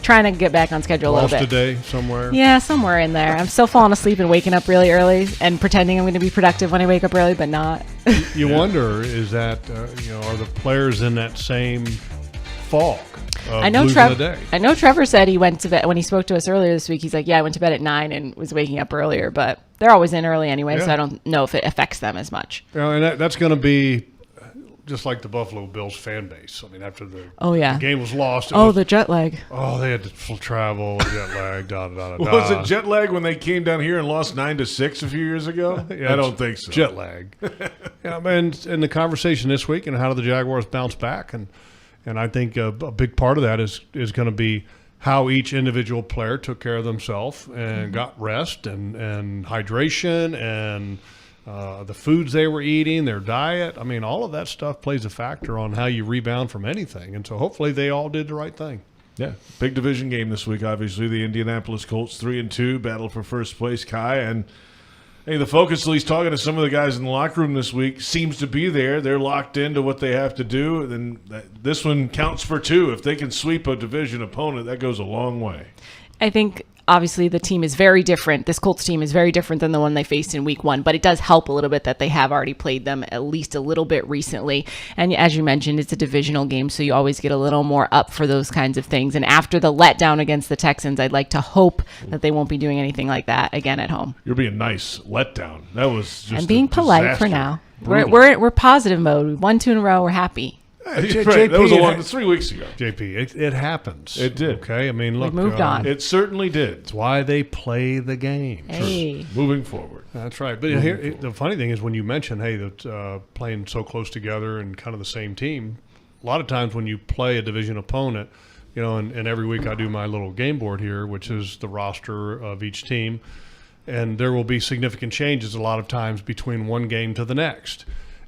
trying to get back on schedule a little bit. Lost a day somewhere? Yeah, somewhere in there. I'm still falling asleep and waking up really early and pretending I'm going to be productive when I wake up early, but not. You wonder, is that, are the players in that same fog? I know Trevor said he went to bed when he spoke to us earlier this week. He's like, yeah, I went to bed at 9 and was waking up earlier, but they're always in early anyway, so I don't know if it affects them as much. And that's going to be just like the Buffalo Bills fan base. I mean, after the game was lost. The jet lag. Oh, they had to travel, jet lag, Was it jet lag when they came down here and lost 9-6 a few years ago? I don't think so. Jet lag. And the conversation this week, and how do the Jaguars bounce back? And I think a big part of that is going to be how each individual player took care of themselves and got rest and hydration and the foods they were eating, their diet. I mean, all of that stuff plays a factor on how you rebound from anything. And so hopefully they all did the right thing. Yeah, big division game this week, obviously. The Indianapolis Colts 3-2, battle for first place, Kai. And, hey, the focus, at least talking to some of the guys in the locker room this week, seems to be there. They're locked into what they have to do. Then this one counts for two. If they can sweep a division opponent, that goes a long way. I think obviously the team is very different. This Colts team is very different than the one they faced in week 1, but it does help a little bit that they have already played them at least a little bit recently. And as you mentioned, it's a divisional game, so you always get a little more up for those kinds of things. And after the letdown against the Texans, I'd like to hope that they won't be doing anything like that again at home. You're being nice. Letdown. That was just I'm being polite for now. We're positive mode. 1-2 in a row. We're happy. JP, that was 3 weeks ago. JP, it happens. It did. Okay, I mean, look. We've moved on. It certainly did. It's why they play the game. Hey. Moving forward. That's right. But here, the funny thing is when you mention, that playing so close together and kind of the same team, a lot of times when you play a division opponent, and every week I do my little game board here, which is the roster of each team, and there will be significant changes a lot of times between one game to the next.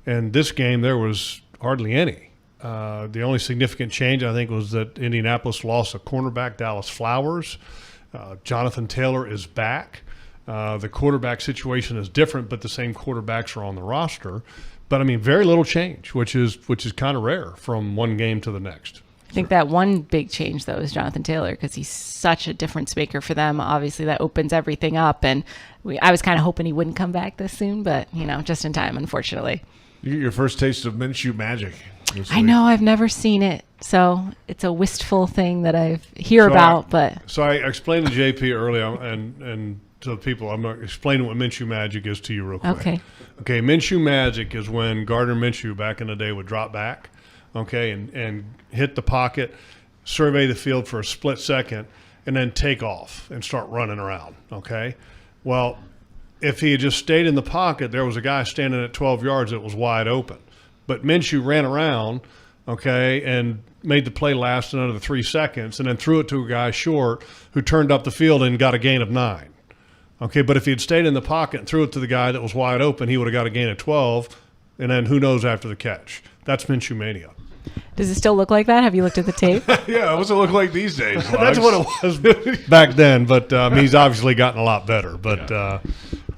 And this game, there was hardly any. The only significant change, I think, was that Indianapolis lost a cornerback, Dallas Flowers. Jonathan Taylor is back. The quarterback situation is different, but the same quarterbacks are on the roster. But, I mean, very little change, which is kind of rare from one game to the next. I think that one big change, though, is Jonathan Taylor because he's such a difference maker for them. Obviously, that opens everything up. And I was kind of hoping he wouldn't come back this soon, but, just in time, unfortunately. You get your first taste of Minshew magic. I know. I've never seen it. So it's a wistful thing that I hear about. So I explained to JP earlier and to the people, I'm going to explain what Minshew magic is to you real quick. Okay, Minshew magic is when Gardner Minshew back in the day would drop back, and hit the pocket, survey the field for a split second, and then take off and start running around, okay? Well, if he had just stayed in the pocket, there was a guy standing at 12 yards that was wide open. But Minshew ran around, and made the play last another 3 seconds and then threw it to a guy short who turned up the field and got a gain of 9. Okay, but if he had stayed in the pocket and threw it to the guy that was wide open, he would have got a gain of 12, and then who knows after the catch. That's Minshew mania. Does it still look like that? Have you looked at the tape? Yeah, what's it look like these days? That's what it was back then, but he's obviously gotten a lot better. But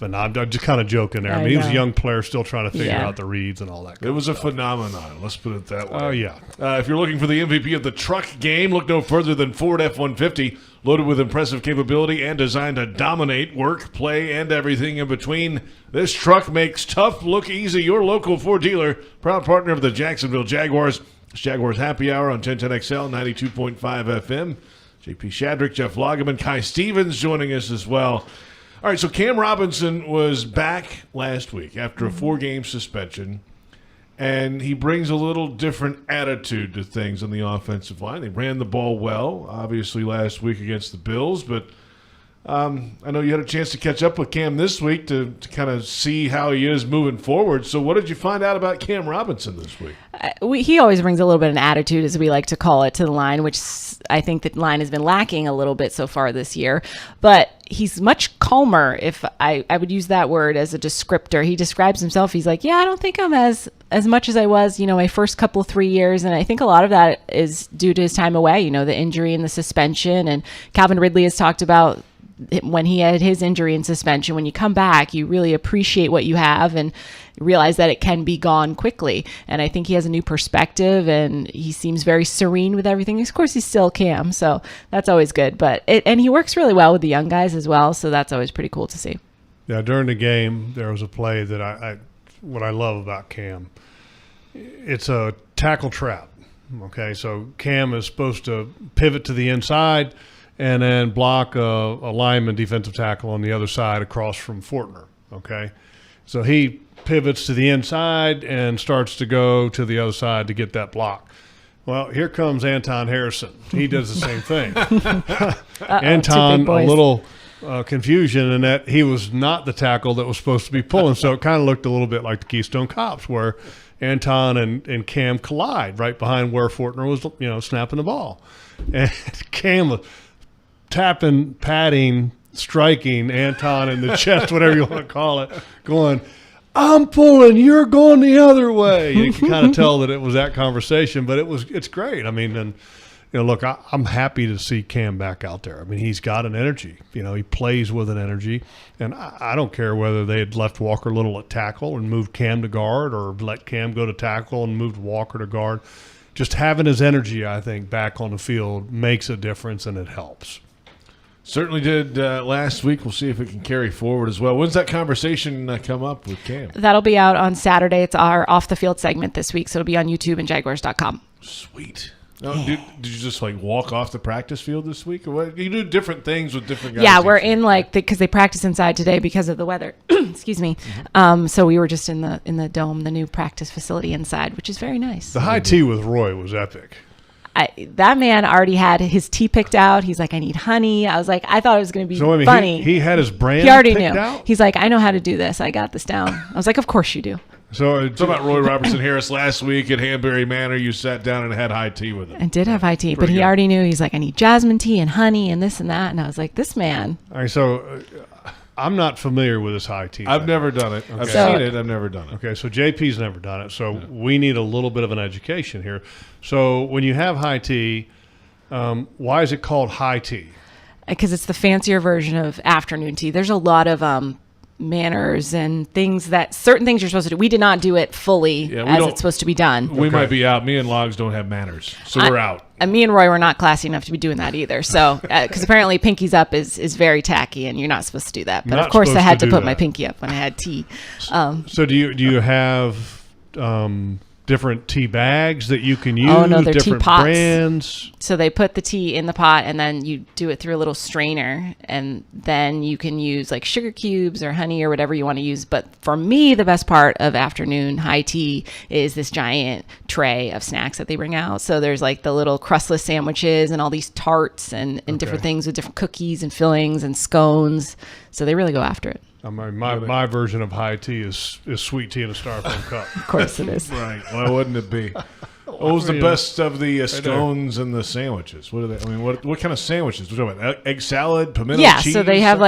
But no, I'm just kind of joking there. I mean, he was a young player still trying to figure out the reads and all that. It was a phenomenon. Let's put it that way. Oh, yeah. If you're looking for the MVP of the truck game, look no further than Ford F-150, loaded with impressive capability and designed to dominate work, play, and everything in between. This truck makes tough look easy. Your local Ford dealer, proud partner of the Jacksonville Jaguars. It's Jaguars Happy Hour on 1010XL, 92.5 FM. JP Shadrick, Jeff Lageman, Kai Stevens joining us as well. All right, so Cam Robinson was back last week after a 4-game suspension, and he brings a little different attitude to things on the offensive line. They ran the ball well, obviously, last week against the Bills, but I know you had a chance to catch up with Cam this week to kind of see how he is moving forward. So what did you find out about Cam Robinson this week? He always brings a little bit of an attitude, as we like to call it, to the line, which I think the line has been lacking a little bit so far this year. But he's much calmer, if I would use that word as a descriptor. He describes himself. He's like, I don't think I'm as much as I was, my first couple 3 years. And I think a lot of that is due to his time away, the injury and the suspension. And Calvin Ridley has talked about when he had his injury and suspension, when you come back, you really appreciate what you have and realize that it can be gone quickly. And I think he has a new perspective, and he seems very serene with everything. Of course, he's still Cam, so that's always good. And he works really well with the young guys as well, so that's always pretty cool to see. Yeah, during the game, there was a play that what I love about Cam. It's a tackle trap. Okay, so Cam is supposed to pivot to the inside and then block a lineman defensive tackle on the other side across from Fortner, okay? So he pivots to the inside and starts to go to the other side to get that block. Well, here comes Anton Harrison. He does the same thing. Anton, a little confusion in that he was not the tackle that was supposed to be pulling, so it kind of looked a little bit like the Keystone Cops, where Anton and Cam collide right behind where Fortner was, snapping the ball. And Cam was tapping, patting, striking Anton in the chest, whatever you want to call it, going, I'm pulling, you're going the other way. You can kind of tell that it was that conversation, but it's great. I mean, and look, I'm happy to see Cam back out there. I mean, he's got an energy. He plays with an energy, and I don't care whether they had left Walker Little at tackle and moved Cam to guard, or let Cam go to tackle and moved Walker to guard. Just having his energy, I think, back on the field makes a difference, and it helps. Certainly did last week. We'll see if it can carry forward as well. When's that conversation come up with Cam? That'll be out on Saturday. It's our off-the-field segment this week, so it'll be on YouTube and Jaguars.com. Sweet. Now, did you just walk off the practice field this week, or what? You do different things with different guys? Yeah, we're in because they practice inside today because of the weather. Excuse me. So we were just in the dome, the new practice facility inside, which is very nice. The high tea with Roy was epic. That man already had his tea picked out. He's like, I need honey. I was like, I thought it was going to be funny. He had his brand. He already picked knew. Out? He's like, I know how to do this. I got this down. I was like, of course you do. So about Roy Robertson Harris last week at Hanbury Manor. You sat down and had high tea with him. I did have high tea, but he already knew. He's like, I need jasmine tea and honey and this and that. And I was like, this man. All right, so I'm not familiar with this high tea. I've never done it. Okay. I've seen it. I've never done it. Okay, so JP's never done it. So we need a little bit of an education here. So when you have high tea, why is it called high tea? Because it's the fancier version of afternoon tea. There's a lot of manners and certain things you're supposed to do. We did not do it fully as it's supposed to be done. We might be out. Me and Logs don't have manners, so we're out. And me and Roy were not classy enough to be doing that either. So, because apparently pinkies up is very tacky, and you're not supposed to do that. But of course, I had to put my pinky up when I had tea. So do you have different tea bags that you can use? Oh no, they're different tea pots. Brands. So they put the tea in the pot, and then you do it through a little strainer, and then you can use like sugar cubes or honey or whatever you want to use. But for me, the best part of afternoon high tea is this giant tray of snacks that they bring out. So there's like the little crustless sandwiches and all these tarts and different things with different cookies and fillings and scones. So they really go after it. My version of high tea is sweet tea in a styrofoam cup. Of course it is. Right. Why wouldn't it be? What was the best of the scones and the sandwiches? What are they? I mean, what kind of sandwiches? We're talking about egg salad, pimento cheese. So they have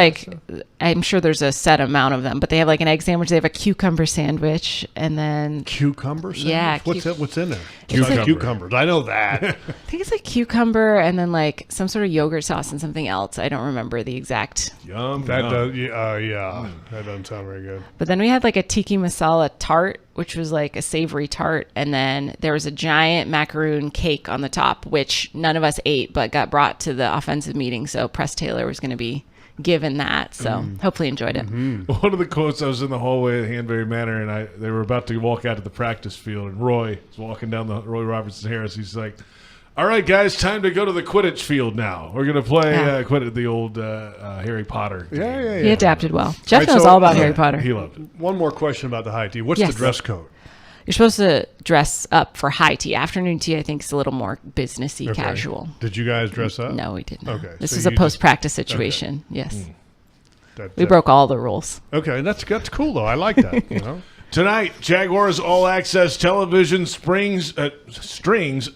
I'm sure there's a set amount of them, but they have like an egg sandwich. They have a cucumber sandwich, and then cucumber sandwich. Yeah, what's in there? Cucumbers. I know that. I think it's like cucumber, and then like some sort of yogurt sauce and something else. I don't remember the exact. Yum. That does. That doesn't sound very good. But then we had like a tiki masala tart, which was like a savory tart, and then there was a giant macaroon cake on the top, which none of us ate, but got brought to the offensive meeting. So Press Taylor was going to be given that. So hopefully enjoyed it. One of the quotes, I was in the hallway at Hanbury Manor, and they were about to walk out to the practice field, and Roy was walking down Roy Robertson Harris. He's like, "All right, guys, time to go to the Quidditch field now. We're going to play Quidditch, the old Harry Potter game." Yeah. He adapted well. Jeff knows all about Harry Potter. He loved it. One more question about the high tea. What's the dress code? You're supposed to dress up for high tea. Afternoon tea, I think, is a little more businessy, casual. Did you guys dress up? No, we didn't. Okay. This is a post-practice situation. Okay. Yes. We broke all the rules. Okay, that's cool, though. I like that, Tonight, Jaguars All Access Television Strings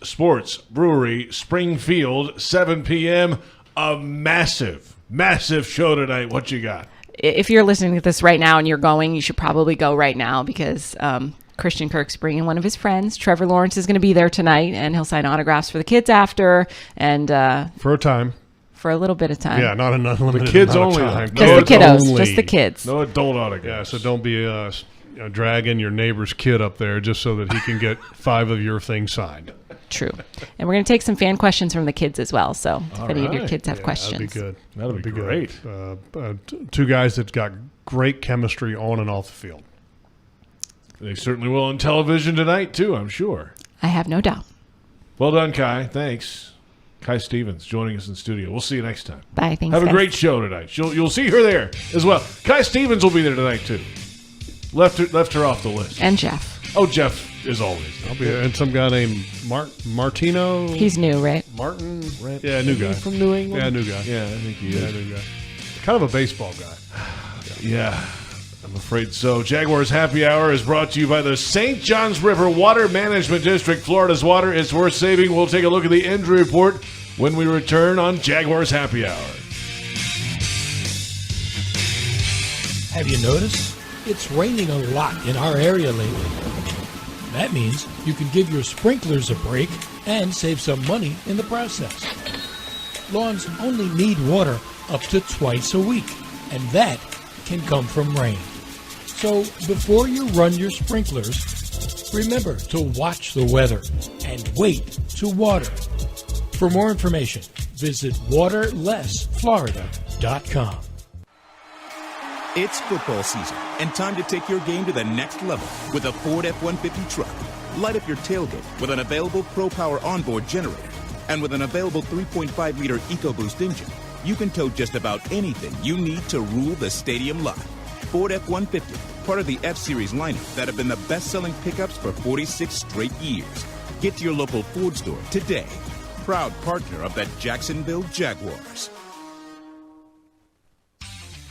Sports Brewery, Springfield, 7 p.m. A massive show tonight. What you got? If you're listening to this right now and you're going, you should probably go right now because Christian Kirk's bringing one of his friends. Trevor Lawrence is going to be there tonight, and he'll sign autographs for the kids after. And for a time. For a little bit of time. Yeah, not an unlimited the kids amount only. of time. Just the kiddos. Just the kids. No adult autographs. Yeah, so don't be dragging your neighbor's kid up there just so that he can get 5 of your things signed. True. And we're going to take some fan questions from the kids as well. So if any of your kids have questions. That'd be good. That'd be great. Two guys that got great chemistry on and off the field. They certainly will on television tonight, too, I'm sure. I have no doubt. Well done, Kai. Thanks. Kai Stevens joining us in studio. We'll see you next time. Bye. Thanks, Have a guys. great show tonight. You'll see her there as well. Kai Stevens will be there tonight, too. Left her off the list. And Jeff. Oh, Jeff is always there. I'll be there. And some guy named Martino. He's new, right? Martin. Yeah, new guy. From New England? Yeah, new guy. Yeah, I think he is. Yeah, new guy. Kind of a baseball guy. Yeah, I'm afraid so. Jaguars Happy Hour is brought to you by the St. Johns River Water Management District. Florida's water is worth saving. We'll take a look at the injury report when we return on Jaguars Happy Hour. Have you noticed? It's raining a lot in our area lately. That means you can give your sprinklers a break and save some money in the process. Lawns only need water up to twice a week, and that can come from rain. So before you run your sprinklers, remember to watch the weather and wait to water. For more information, visit waterlessflorida.com. It's football season, and time to take your game to the next level with a Ford F-150 truck. Light up your tailgate with an available Pro Power onboard generator. And with an available 3.5-liter EcoBoost engine, you can tow just about anything you need to rule the stadium lot. Ford F-150, part of the F-Series lineup that have been the best-selling pickups for 46 straight years. Get to your local Ford store today. Proud partner of the Jacksonville Jaguars.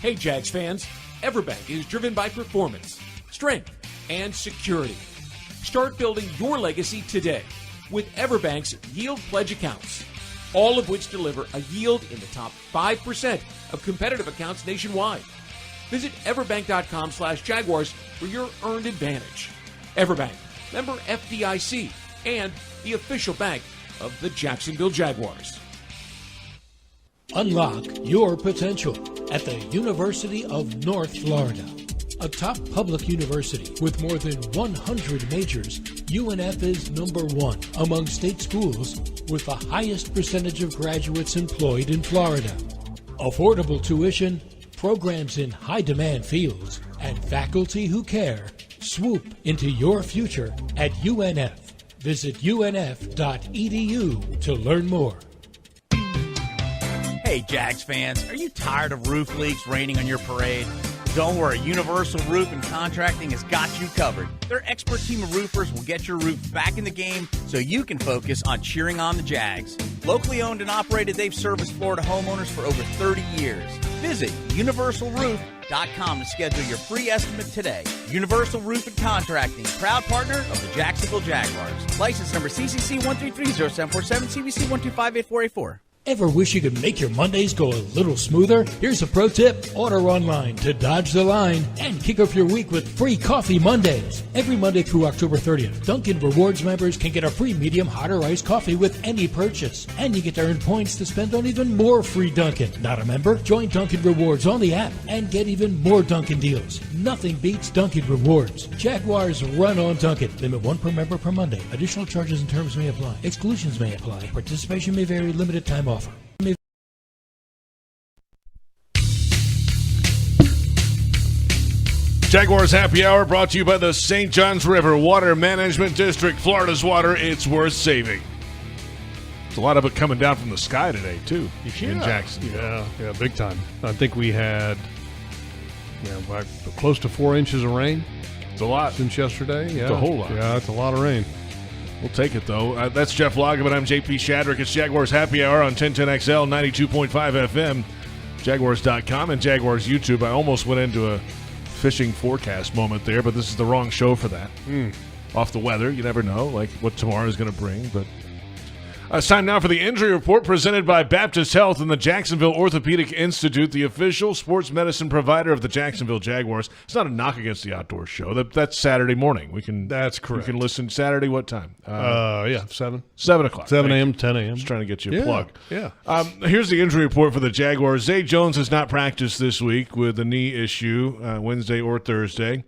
Hey, Jags fans, Everbank is driven by performance, strength, and security. Start building your legacy today with Everbank's Yield Pledge accounts, all of which deliver a yield in the top 5% of competitive accounts nationwide. Visit everbank.com/Jaguars for your earned advantage. Everbank, member FDIC, and the official bank of the Jacksonville Jaguars. Unlock your potential at the University of North Florida. A top public university with more than 100 majors, UNF is #1 among state schools with the highest percentage of graduates employed in Florida. Affordable tuition, programs in high-demand fields, and faculty who care. Swoop into your future at UNF. Visit unf.edu to learn more. Hey, Jags fans, are you tired of roof leaks raining on your parade? Don't worry, Universal Roof and Contracting has got you covered. Their expert team of roofers will get your roof back in the game so you can focus on cheering on the Jags. Locally owned and operated, they've serviced Florida homeowners for over 30 years. Visit Universal Roof UniversalRoofing.com to schedule your free estimate today. Universal Roof and Contracting, proud partner of the Jacksonville Jaguars. License number CCC 1330747, CBC 1258484. Ever wish you could make your Mondays go a little smoother? Here's a pro tip. Order online to dodge the line and kick off your week with free coffee Mondays. Every Monday through October 30th, Dunkin' Rewards members can get a free medium hot or iced coffee with any purchase. And you get to earn points to spend on even more free Dunkin'. Not a member? Join Dunkin' Rewards on the app and get even more Dunkin' deals. Nothing beats Dunkin' Rewards. Jaguars run on Dunkin'. Limit 1 per member per Monday. Additional charges and terms may apply. Exclusions may apply. Participation may vary. Limited time offer. Jaguars Happy Hour brought to you by the St. Johns River Water Management District. Florida's water, it's worth saving. There's a lot of it coming down from the sky today, too, in Jacksonville. Yeah, big time. I think we had like close to 4 inches of rain. It's a lot. Since yesterday. Yeah, it's a whole lot. Yeah, it's a lot of rain. We'll take it, though. That's Jeff Lageman. I'm JP Shadrick. It's Jaguars Happy Hour on 1010XL, 92.5 FM, Jaguars.com, and Jaguars YouTube. I almost went into a fishing forecast moment there, but this is the wrong show for that. Off the weather, you never know, like what tomorrow is going to bring. But it's time now for the injury report presented by Baptist Health and the Jacksonville Orthopedic Institute, the official sports medicine provider of the Jacksonville Jaguars. It's not a knock against the outdoor show. That's Saturday morning. That's correct. We can listen Saturday. What time? 7 o'clock. 7 a.m. 10 a.m. Just trying to get you a plug. Yeah. Here's the injury report for the Jaguars. Zay Jones has not practiced this week with a knee issue, Wednesday or Thursday.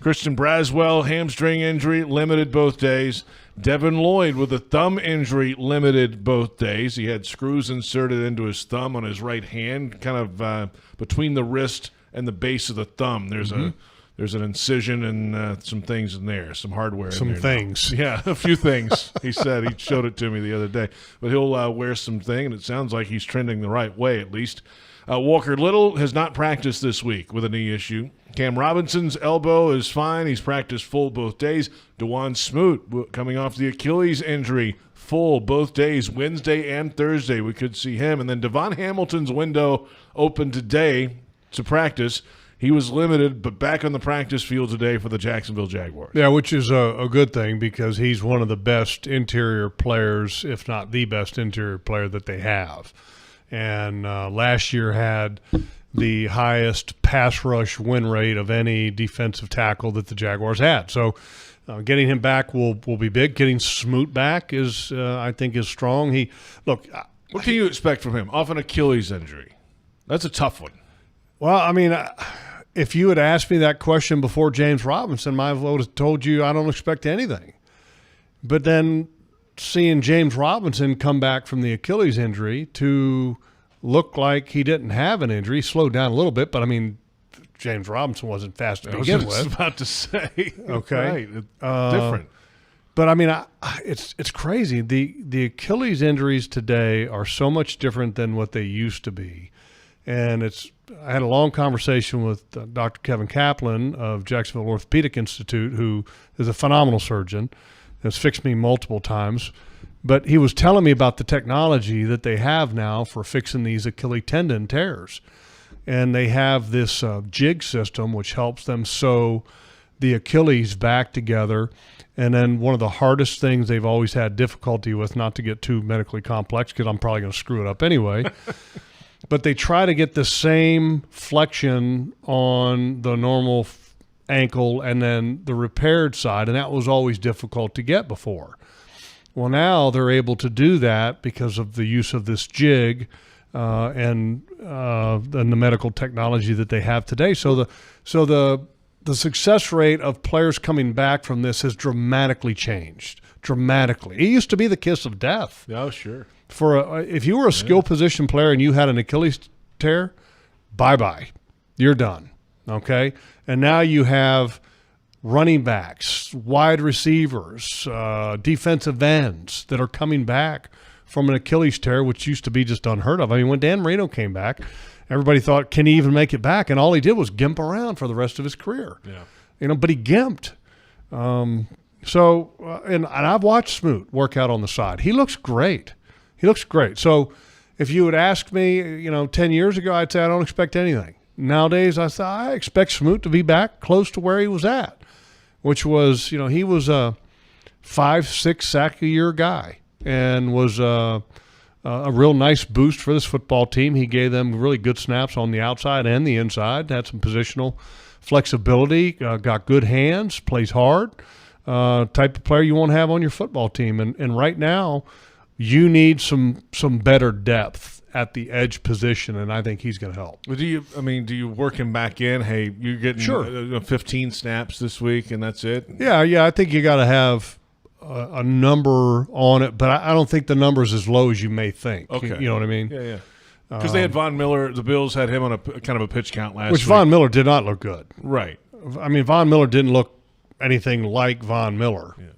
Christian Braswell, hamstring injury, limited both days. Devin Lloyd with a thumb injury, limited both days. He had screws inserted into his thumb on his right hand, kind of between the wrist and the base of the thumb. There's an incision and some things in there, some hardware in there. Some things. Yeah, a few things, he said. He showed it to me the other day. But he'll wear something, and it sounds like he's trending the right way at least. Walker Little has not practiced this week with a knee issue. Cam Robinson's elbow is fine. He's practiced full both days. DeJuan Smoot coming off the Achilles injury, full both days, Wednesday and Thursday. We could see him. And then Devon Hamilton's window opened today to practice. He was limited, but back on the practice field today for the Jacksonville Jaguars. Yeah, which is a good thing because he's one of the best interior players, if not the best interior player that they have. And last year had the highest pass rush win rate of any defensive tackle that the Jaguars had. So getting him back will be big. Getting Smoot back is, I think, is strong. What can you expect from him off an Achilles injury? That's a tough one. Well, I mean, if you had asked me that question before James Robinson, I would have told you I don't expect anything. But then seeing James Robinson come back from the Achilles injury to look like he didn't have an injury, slowed down a little bit, but I mean, James Robinson wasn't fast to begin with. I was about to say. Okay. Right. Different. But I mean, it's crazy. The Achilles injuries today are so much different than what they used to be. And I had a long conversation with Dr. Kevin Kaplan of Jacksonville Orthopedic Institute, who is a phenomenal surgeon, has fixed me multiple times. But he was telling me about the technology that they have now for fixing these Achilles tendon tears. And they have this jig system which helps them sew the Achilles back together. And then one of the hardest things they've always had difficulty with, not to get too medically complex because I'm probably going to screw it up anyway, but they try to get the same flexion on the normal ankle and then the repaired side, and that was always difficult to get before. Well, now they're able to do that because of the use of this jig and the medical technology that they have today. So the success rate of players coming back from this has dramatically changed. Dramatically. It used to be the kiss of death. Oh, sure. If you were a skill position player and you had an Achilles tear, bye-bye. You're done. Okay? And now you have running backs, wide receivers, defensive ends that are coming back from an Achilles tear, which used to be just unheard of. I mean, when Dan Marino came back, everybody thought, can he even make it back? And all he did was gimp around for the rest of his career. Yeah. But he gimped. And I've watched Smoot work out on the side. He looks great. So if you would ask me, 10 years ago, I'd say I don't expect anything. Nowadays, I expect Smoot to be back close to where he was at, which was, he was a 5-6 sack a year guy and was a real nice boost for this football team. He gave them really good snaps on the outside and the inside, had some positional flexibility, got good hands, plays hard, type of player you want to have on your football team. And right now, you need some better depth at the edge position, and I think he's going to help. Do you work him back in? Hey, you're getting 15 snaps this week, and that's it? Yeah, I think you got to have a number on it, but I don't think the number is as low as you may think. Okay. You know what I mean? Yeah. Because they had Von Miller. The Bills had him on a kind of a pitch count last week. Which Von Miller did not look good. Right. I mean, Von Miller didn't look anything like Von Miller. Yeah.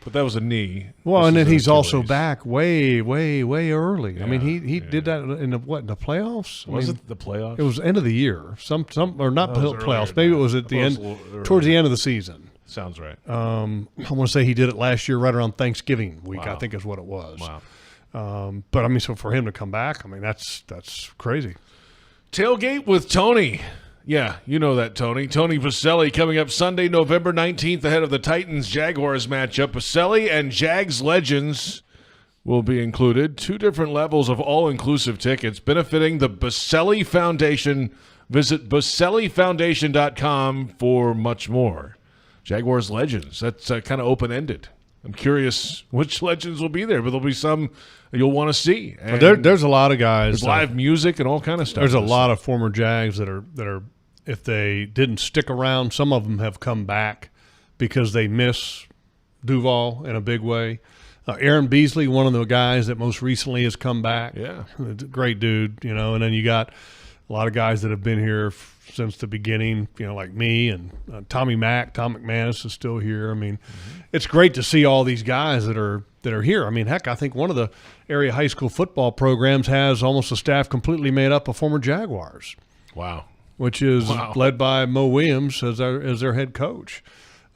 But that was a knee. Well, and then he's also back way, way, way early. Yeah, I mean, he did that in the playoffs? Was it the playoffs? It was end of the year. Some or not playoffs. Maybe it was at the end, towards the end of the season. Sounds right. I want to say he did it last year, right around Thanksgiving week. Wow. I think is what it was. Wow. But I mean, so for him to come back, I mean, that's crazy. Tailgate with Tony. Yeah, you know that, Tony. Tony Baselli coming up Sunday, November 19th, ahead of the Titans-Jaguars matchup. Baselli and Jags Legends will be included. 2 different levels of all-inclusive tickets benefiting the Baselli Foundation. Visit BaselliFoundation.com for much more. Jaguars Legends, that's kind of open-ended. I'm curious which legends will be there, but there'll be some you'll want to see. And there's a lot of guys. There's live music and all kind of stuff. There's a lot of former Jags that are if they didn't stick around, some of them have come back because they miss Duval in a big way. Aaron Beasley, one of the guys that most recently has come back. Yeah. Great dude, and then you got a lot of guys that have been here since the beginning, like me and Tommy Mack. Tom McManus is still here. I mean, It's great to see all these guys that are here. I mean, heck, I think one of the area high school football programs has almost a staff completely made up of former Jaguars. Wow. Which is led by Mo Williams as their head coach.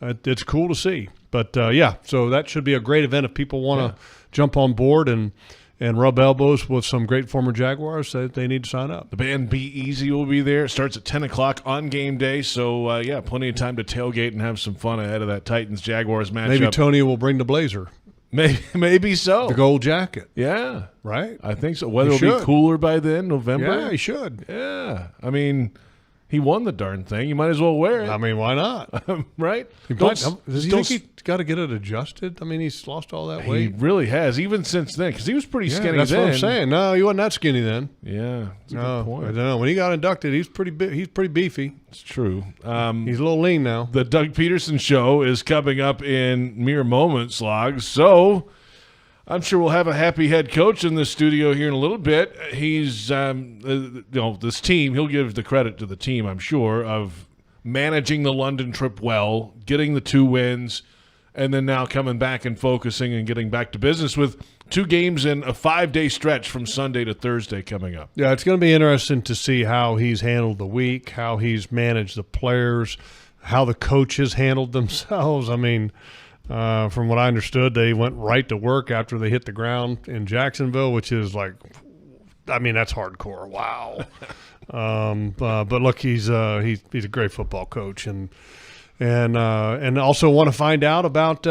It's cool to see. But, so that should be a great event if people want to jump on board and rub elbows with some great former Jaguars. They need to sign up. The band Be Easy will be there. It starts at 10 o'clock on game day. So, plenty of time to tailgate and have some fun ahead of that Titans-Jaguars matchup. Maybe Tony will bring the blazer. Maybe so. The gold jacket. Yeah. Right? I think so. Weather will be cooler by then, November. Yeah, he should. Yeah. I mean, he won the darn thing. You might as well wear it. I mean, why not? Right? Does he think he's got to get it adjusted? I mean, he's lost all that weight. He really has, even since then, because he was pretty skinny that's then. That's what I'm saying. No, he wasn't that skinny then. Yeah. That's a good point. I don't know. When he got inducted, he's pretty beefy. It's true. He's a little lean now. The Doug Pederson Show is coming up in mere moments, Logs. So I'm sure we'll have a happy head coach in the studio here in a little bit. He's, this team, he'll give the credit to the team, I'm sure, of managing the London trip well, getting the 2 wins, and then now coming back and focusing and getting back to business with 2 games in a 5-day stretch from Sunday to Thursday coming up. Yeah, it's going to be interesting to see how he's handled the week, how he's managed the players, how the coaches handled themselves. I mean, from what I understood, they went right to work after they hit the ground in Jacksonville, which is like, I mean, that's hardcore. Wow. But look, he's a great football coach, and also want to find out about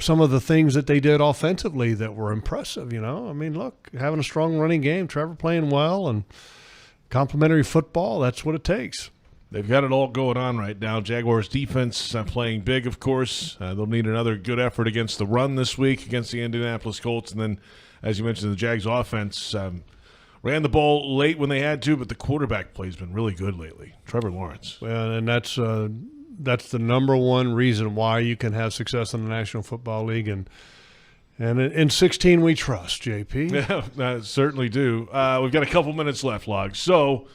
some of the things that they did offensively that were impressive. I mean, look, having a strong running game, Trevor playing well, and complimentary football. That's what it takes. They've got it all going on right now. Jaguars defense playing big, of course. They'll need another good effort against the run this week against the Indianapolis Colts. And then, as you mentioned, the Jags offense ran the ball late when they had to, but the quarterback play has been really good lately. Trevor Lawrence. Well, and that's the number one reason why you can have success in the National Football League. And in 16 we trust, JP. Yeah, I certainly do. We've got a couple minutes left, Log. So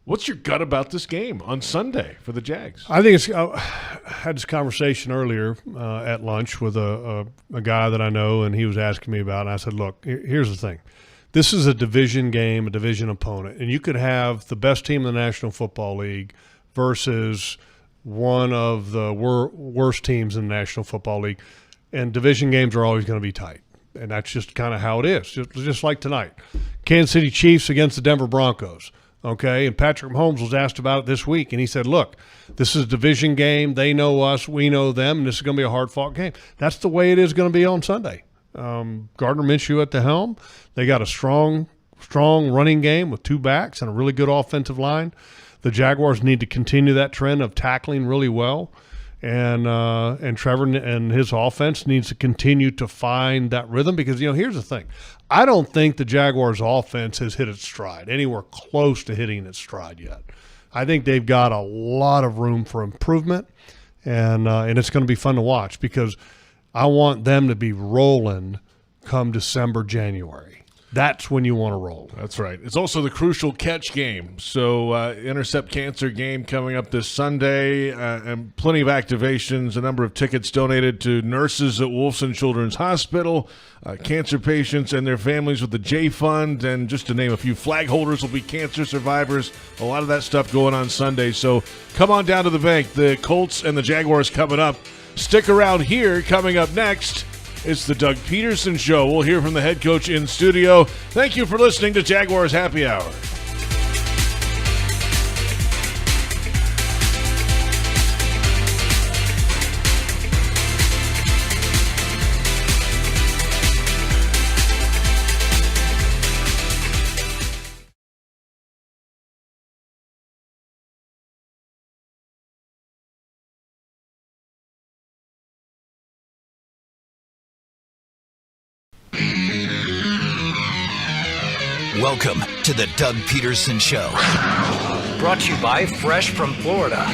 what's your gut about this game on Sunday for the Jags? I think I had this conversation earlier at lunch with a guy that I know, and he was asking me about it. And I said, look, here's the thing. This is a division game, a division opponent, and you could have the best team in the National Football League versus one of the worst teams in the National Football League, and division games are always going to be tight, and that's just kind of how it is, just like tonight. Kansas City Chiefs against the Denver Broncos. okay? And Patrick Mahomes was asked about it this week, and he said, look, this is a division game. They know us. We know them, and this is going to be a hard-fought game. That's the way it is going to be on Sunday. Gardner Minshew at the helm. They got a strong running game with two backs and a really good offensive line. The Jaguars need to continue that trend of tackling really well. And Trevor and his offense needs to continue to find that rhythm because, here's the thing. I don't think the Jaguars' offense has hit its stride, anywhere close to hitting its stride yet. I think they've got a lot of room for improvement, and it's going to be fun to watch because I want them to be rolling come December, January. That's when you want to roll. That's right. It's also the crucial catch game. So Intercept Cancer game coming up this Sunday, and plenty of activations, a number of tickets donated to nurses at Wolfson Children's Hospital, cancer patients and their families with the J Fund, and just to name a few, flag holders will be cancer survivors. A lot of that stuff going on Sunday. So come on down to the bank. The Colts and the Jaguars coming up. Stick around here. Coming up next, it's the Doug Pederson Show. We'll hear from the head coach in studio. Thank you for listening to Jaguars Happy Hour. Welcome to the Doug Pederson Show. Brought to you by Fresh from Florida.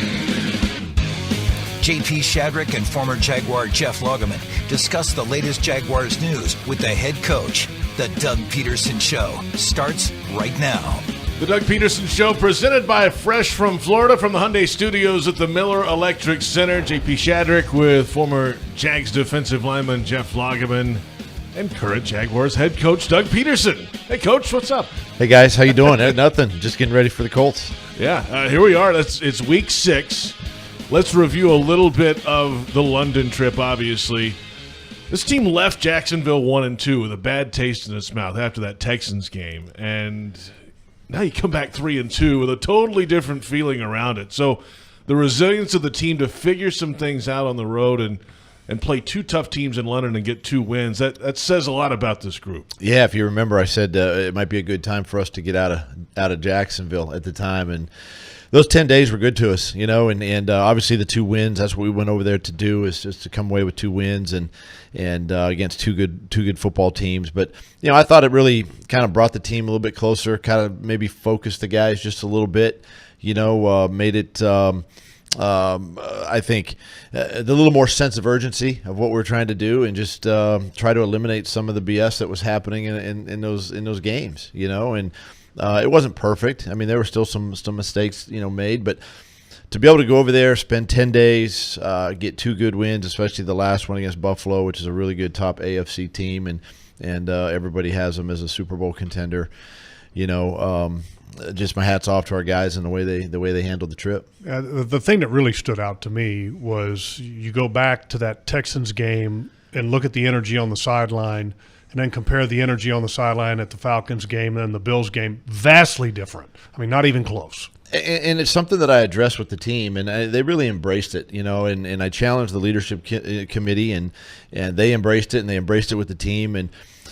JP Shadrick and former Jaguar Jeff Lageman discuss the latest Jaguars news with the head coach. The Doug Pederson Show starts right now. The Doug Pederson Show presented by Fresh from Florida from the Hyundai Studios at the Miller Electric Center. JP Shadrick with former Jags defensive lineman Jeff Lageman and current Jaguars head coach Doug Pederson. Hey, Coach, what's up? Hey, guys, how you doing? Nothing. Just getting ready for the Colts. Yeah, here we are. It's week 6. Let's review a little bit of the London trip, obviously. This team left Jacksonville 1-2 with a bad taste in its mouth after that Texans game. And now you come back 3-2 with a totally different feeling around it. So the resilience of the team to figure some things out on the road and play 2 tough teams in London and get 2 wins, that says a lot about this group. Yeah, if you remember, I said it might be a good time for us to get out of Jacksonville at the time, and those 10 days were good to us, and obviously the 2 wins, that's what we went over there to do, is just to come away with 2 wins and against two good football teams. But I thought it really kind of brought the team a little bit closer, kind of maybe focused the guys just a little bit, made it I think the little more sense of urgency of what we're trying to do, and just try to eliminate some of the BS that was happening in those games, and it wasn't perfect. I mean, there were still some mistakes made, but to be able to go over there, spend 10 days, get 2 good wins, especially the last one against Buffalo, which is a really good top AFC team, and everybody has them as a Super Bowl contender. Just my hat's off to our guys and the way they handled the trip. The thing that really stood out to me was you go back to that Texans game and look at the energy on the sideline, and then compare the energy on the sideline at the Falcons game and the Bills game. Vastly different. I mean, not even close. And it's something that I addressed with the team, and they really embraced it, and I challenged the leadership committee, and they embraced it, and they embraced it with the team, and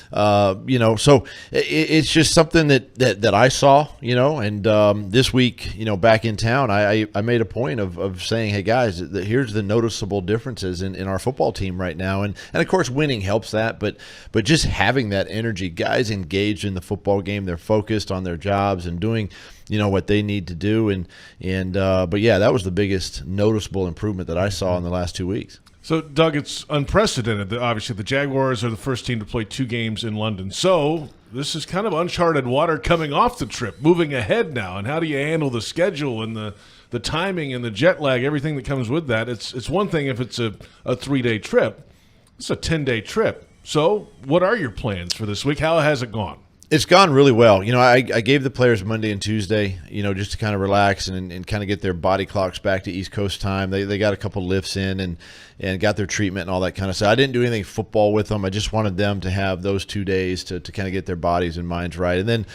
so it's just something that I saw, and this week, back in town, I made a point of saying, hey, guys, here's the noticeable differences in our football team right now. And of course, winning helps that, but just having that energy, guys engaged in the football game, they're focused on their jobs and doing what they need to do. But yeah, that was the biggest noticeable improvement that I saw in the last 2 weeks. So, Doug, it's unprecedented. Obviously, the Jaguars are the first team to play 2 games in London. So this is kind of uncharted water coming off the trip, moving ahead now. And how do you handle the schedule and the timing and the jet lag, everything that comes with that? It's one thing if it's a 3-day trip. It's a 10-day trip. So what are your plans for this week? How has it gone? It's gone really well. I gave the players Monday and Tuesday, just to kind of relax and kind of get their body clocks back to East Coast time. They got a couple lifts in and got their treatment and all that kind of stuff. I didn't do anything football with them. I just wanted them to have those 2 days to kind of get their bodies and minds right. And then,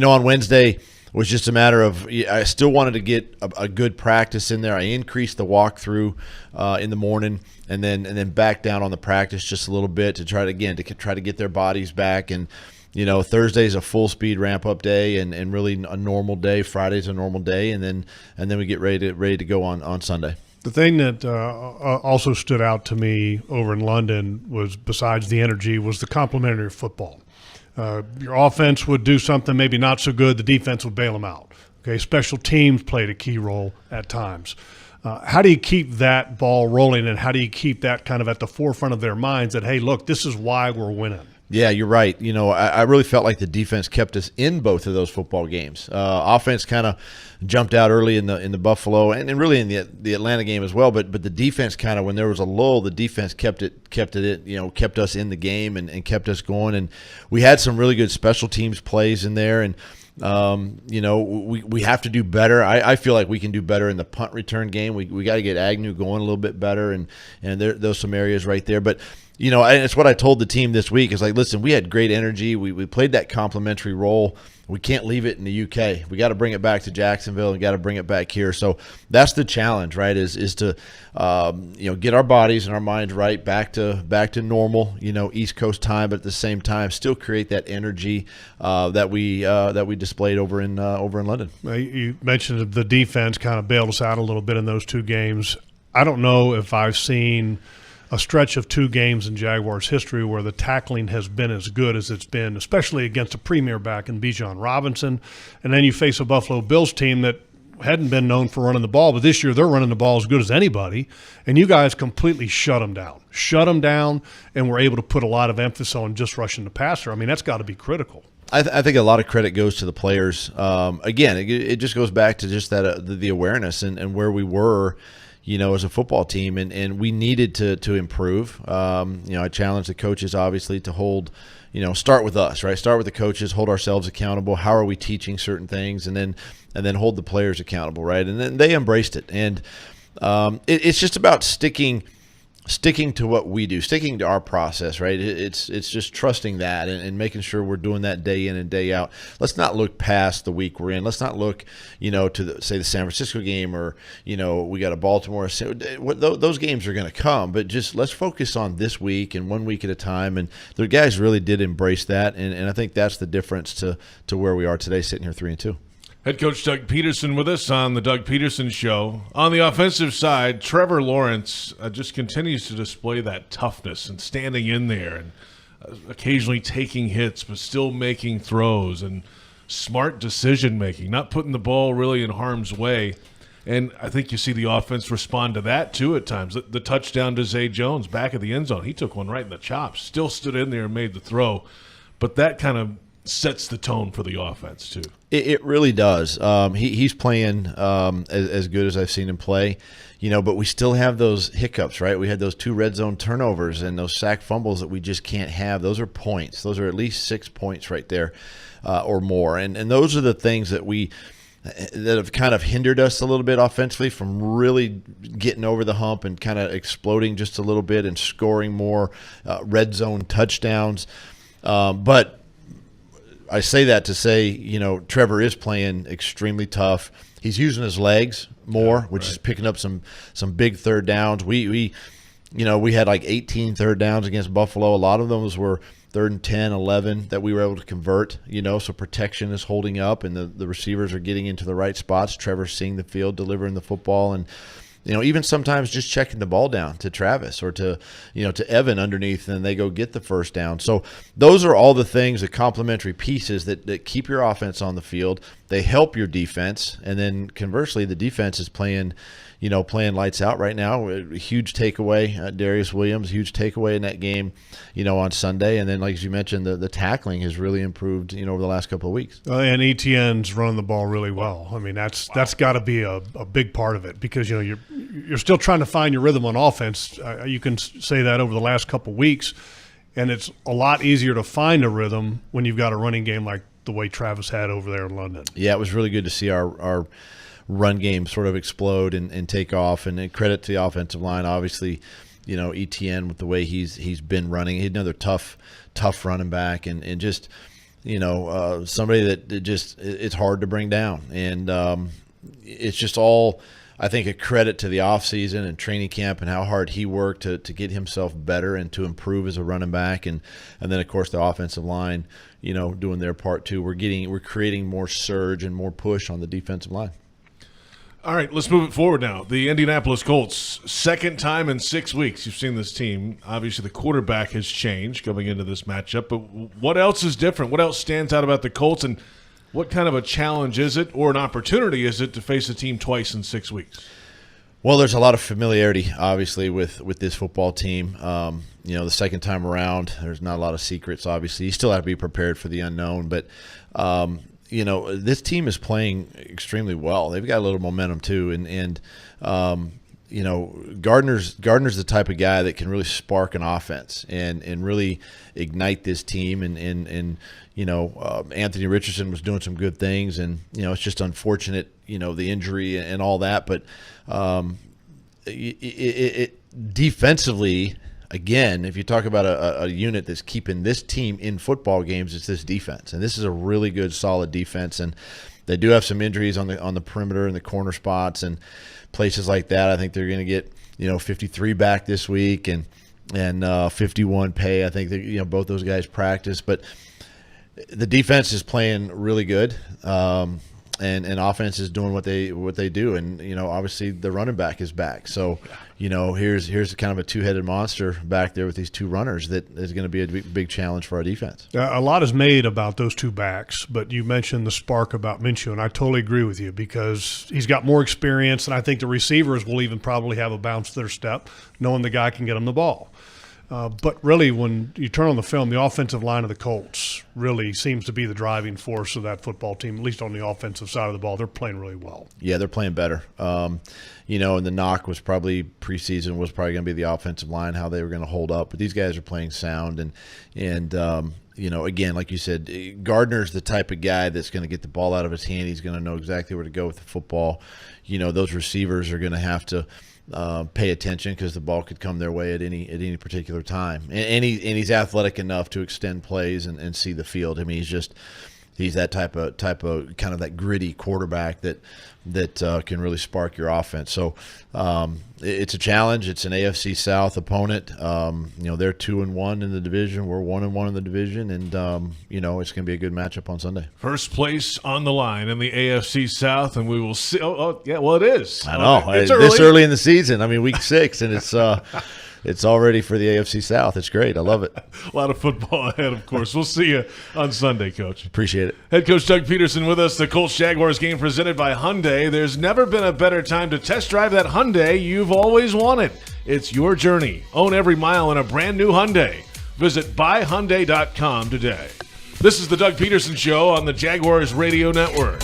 on Wednesday, was just a matter of I still wanted to get a good practice in there. I increased the walkthrough in the morning, and then back down on the practice just a little bit to try to get their bodies back. And Thursday's a full speed ramp up day, and really a normal day. Friday's a normal day, and then we get ready to go on Sunday. The thing that also stood out to me over in London was, besides the energy, was the complementary football. Your offense would do something maybe not so good, the defense would bail them out. Okay, special teams played a key role at times. How do you keep that ball rolling, and how do you keep that kind of at the forefront of their minds that, hey, look, this is why we're winning? Yeah, you're right. I really felt like the defense kept us in both of those football games. Offense kind of jumped out early in the Buffalo and really in the Atlanta game as well. But the defense kind of, when there was a lull, the defense kept us in the game and kept us going. And we had some really good special teams plays in there. And we have to do better. I feel like we can do better in the punt return game. We got to get Agnew going a little bit better, and there's some areas right there. But and it's what I told the team this week is like, listen, we had great energy. We played that complimentary role. We can't leave it in the UK. We got to bring it back to Jacksonville and got to bring it back here. So that's the challenge, right? Is to get our bodies and our minds right back to normal, East Coast time, but at the same time still create that energy that we displayed over in London. You mentioned the defense kind of bailed us out a little bit in those two games. I don't know if I've seen a stretch of two games in Jaguars history where the tackling has been as good as it's been, especially against a premier back in Bijan Robinson. And then you face a Buffalo Bills team that hadn't been known for running the ball, but this year they're running the ball as good as anybody, and you guys completely shut them down, and were able to put a lot of emphasis on just rushing the passer. I mean, that's got to be critical. I think a lot of credit goes to the players. Again, it just goes back to just that the awareness and where we were, as a football team, and we needed to improve. I challenged the coaches, obviously, to hold, start with us, right? Start with the coaches, hold ourselves accountable. How are we teaching certain things, and then hold the players accountable, right? And then they embraced it, and it's just about sticking to what we do, sticking to our process, right? It's just trusting that and making sure we're doing that day in and day out. Let's not look past the week we're in. Let's not look, to the San Francisco game, or, we got a Baltimore. Those games are going to come, but just let's focus on this week and 1 week at a time. And the guys really did embrace that, and I think that's the difference to where we are today, sitting here 3-2. Head coach Doug Pederson with us on the Doug Pederson Show. On the offensive side, Trevor Lawrence just continues to display that toughness and standing in there and occasionally taking hits but still making throws and smart decision-making, not putting the ball really in harm's way. And I think you see the offense respond to that, too, at times. The touchdown to Zay Jones back at the end zone, he took one right in the chops, still stood in there and made the throw. But that kind of sets the tone for the offense, too. It really does. He's playing as good as I've seen him play, but we still have those hiccups, right? We had those 2 red zone turnovers and those sack fumbles that we just can't have. Those are points. Those are at least 6 points right there or more. And those are the things that have kind of hindered us a little bit offensively from really getting over the hump and kind of exploding just a little bit and scoring more red zone touchdowns. But I say that to say, Trevor is playing extremely tough. He's using his legs more, which is picking up some big third downs. We had like 18 third downs against Buffalo. A lot of those were 3rd and 10, 11 that we were able to convert, so protection is holding up and the receivers are getting into the right spots. Trevor's seeing the field, delivering the football, and even sometimes just checking the ball down to Travis or to Evan underneath, and they go get the first down. So those are all the things, the complementary pieces that keep your offense on the field. They help your defense, and then conversely, the defense is playing lights out right now. A huge takeaway, Darius Williams, huge takeaway in that game, on Sunday. And then, like as you mentioned, the tackling has really improved, over the last couple of weeks. And ETN's running the ball really well. I mean, that's got to be a big part of it because, you're still trying to find your rhythm on offense. You can say that over the last couple of weeks, and it's a lot easier to find a rhythm when you've got a running game like the way Travis had over there in London. Yeah, it was really good to see our run game sort of explode and take off, and credit to the offensive line. Obviously, ETN with the way he's been running. He's another tough running back, and just somebody that just it's hard to bring down. And it's just all, I think, a credit to the offseason and training camp and how hard he worked to get himself better and to improve as a running back. And then, of course, the offensive line, doing their part too. We're creating more surge and more push on the defensive line. All right, let's move it forward now. The Indianapolis Colts, second time in 6 weeks you've seen this team. Obviously, the quarterback has changed coming into this matchup, but what else is different? What else stands out about the Colts, and what kind of a challenge is it or an opportunity is it to face a team twice in 6 weeks? Well, there's a lot of familiarity, obviously, with this football team. The second time around, there's not a lot of secrets, obviously. You still have to be prepared for the unknown, but this team is playing extremely well. They've got a little momentum too, and Gardner's the type of guy that can really spark an offense and really ignite this team. And Anthony Richardson was doing some good things, and it's just unfortunate, the injury and all that. But it defensively. Again, if you talk about a unit that's keeping this team in football games, it's this defense. And this is a really good, solid defense. And they do have some injuries on the perimeter and the corner spots and places like that. I think they're going to get 53 back this week and 51 Pay. I think that both those guys practice. But the defense is playing really good. And offense is doing what they do, and obviously the running back is back. So here's kind of a two-headed monster back there with these two runners that is going to be a big challenge for our defense. A lot is made about those two backs, but you mentioned the spark about Minshew, and I totally agree with you because he's got more experience, and I think the receivers will even probably have a bounce to their step, knowing the guy can get them the ball. But really, when you turn on the film, the offensive line of the Colts really seems to be the driving force of that football team, at least on the offensive side of the ball. They're playing really well. Yeah, they're playing better. And the knock was probably preseason was probably going to be the offensive line, how they were going to hold up. But these guys are playing sound. And again, like you said, Gardner's the type of guy that's going to get the ball out of his hand. He's going to know exactly where to go with the football. Those receivers are going to have to pay attention because the ball could come their way at any particular time. And he's athletic enough to extend plays and see the field. I mean, he's that type of kind of that gritty quarterback that can really spark your offense. So it's a challenge. It's an AFC South opponent. They're 2-1 in the division. We're 1-1 in the division, and it's going to be a good matchup on Sunday. First place on the line in the AFC South, and we will see. Oh yeah, well it is. I know it's this early in the season. I mean, week 6, and it's already for the AFC South. It's great. I love it. A lot of football ahead, of course. We'll see you on Sunday, Coach. Appreciate it. Head Coach Doug Pederson with us. The Colts-Jaguars game presented by Hyundai. There's never been a better time to test drive that Hyundai you've always wanted. It's your journey. Own every mile in a brand new Hyundai. Visit buyhyundai.com today. This is the Doug Pederson Show on the Jaguars Radio Network.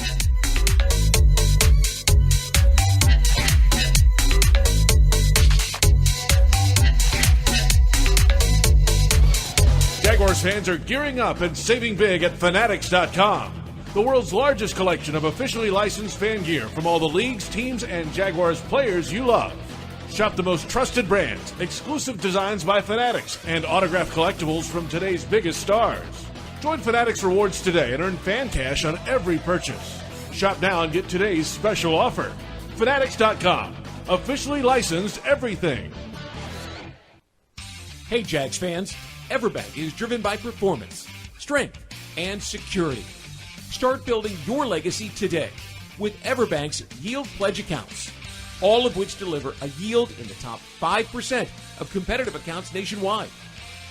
Jaguars fans are gearing up and saving big at Fanatics.com, the world's largest collection of officially licensed fan gear from all the leagues, teams, and Jaguars players you love. Shop the most trusted brands, exclusive designs by Fanatics, and autographed collectibles from today's biggest stars. Join Fanatics Rewards today and earn fan cash on every purchase. Shop now and get today's special offer. Fanatics.com, officially licensed everything. Hey, Jags fans. Everbank is driven by performance, strength, and security. Start building your legacy today with Everbank's Yield Pledge accounts, all of which deliver a yield in the top 5% of competitive accounts nationwide.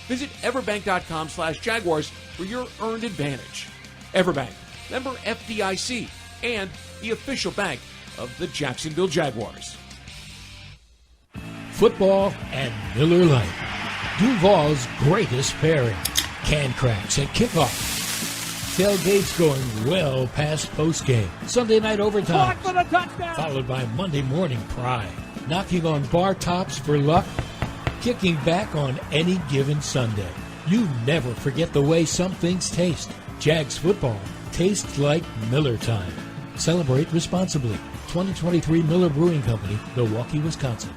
Visit everbank.com/Jaguars for your earned advantage. Everbank, member FDIC, and the official bank of the Jacksonville Jaguars. Football and Miller Lite. Duval's greatest pairing. Can cracks at kickoff. Tailgates going well past postgame. Sunday night overtime. Followed by Monday morning pride. Knocking on bar tops for luck. Kicking back on any given Sunday. You never forget the way some things taste. Jags football tastes like Miller time. Celebrate responsibly. 2023 Miller Brewing Company, Milwaukee, Wisconsin.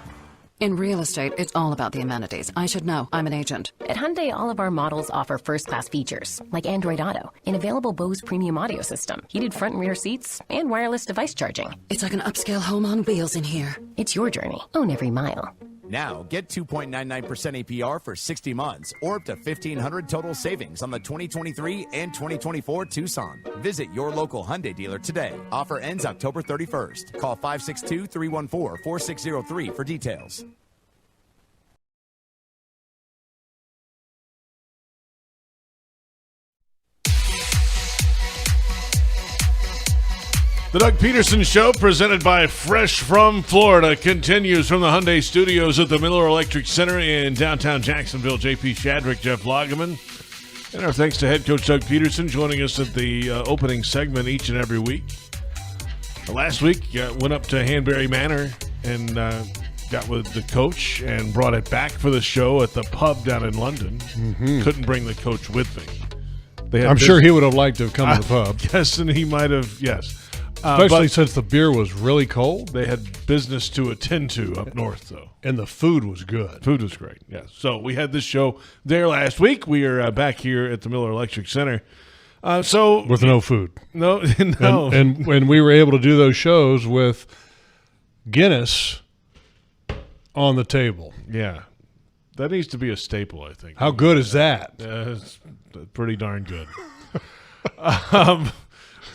In real estate, it's all about the amenities. I should know. I'm an agent. At Hyundai, all of our models offer first-class features, like Android Auto, an available Bose premium audio system, heated front and rear seats, and wireless device charging. It's like an upscale home on wheels in here. It's your journey. Own every mile. Now, get 2.99% APR for 60 months or up to $1,500 total savings on the 2023 and 2024 Tucson. Visit your local Hyundai dealer today. Offer ends October 31st. Call 562-314-4603 for details. The Doug Pederson Show, presented by Fresh from Florida, continues from the Hyundai Studios at the Miller Electric Center in downtown Jacksonville. JP Shadrick, Jeff Lageman. And our thanks to head coach Doug Pederson joining us at the opening segment each and every week. Last week, went up to Hanbury Manor and got with the coach and brought it back for the show at the pub down in London. Mm-hmm. Couldn't bring the coach with me. I'm sure he would have liked to have come to the pub. Yes, and he might have, yes. Especially since the beer was really cold. They had business to attend to up north, though. And the food was good. Food was great, yes. So we had this show there last week. We are back here at the Miller Electric Center. With no food. No. And when we were able to do those shows with Guinness on the table. Yeah. That needs to be a staple, I think. How good is that? It's pretty darn good.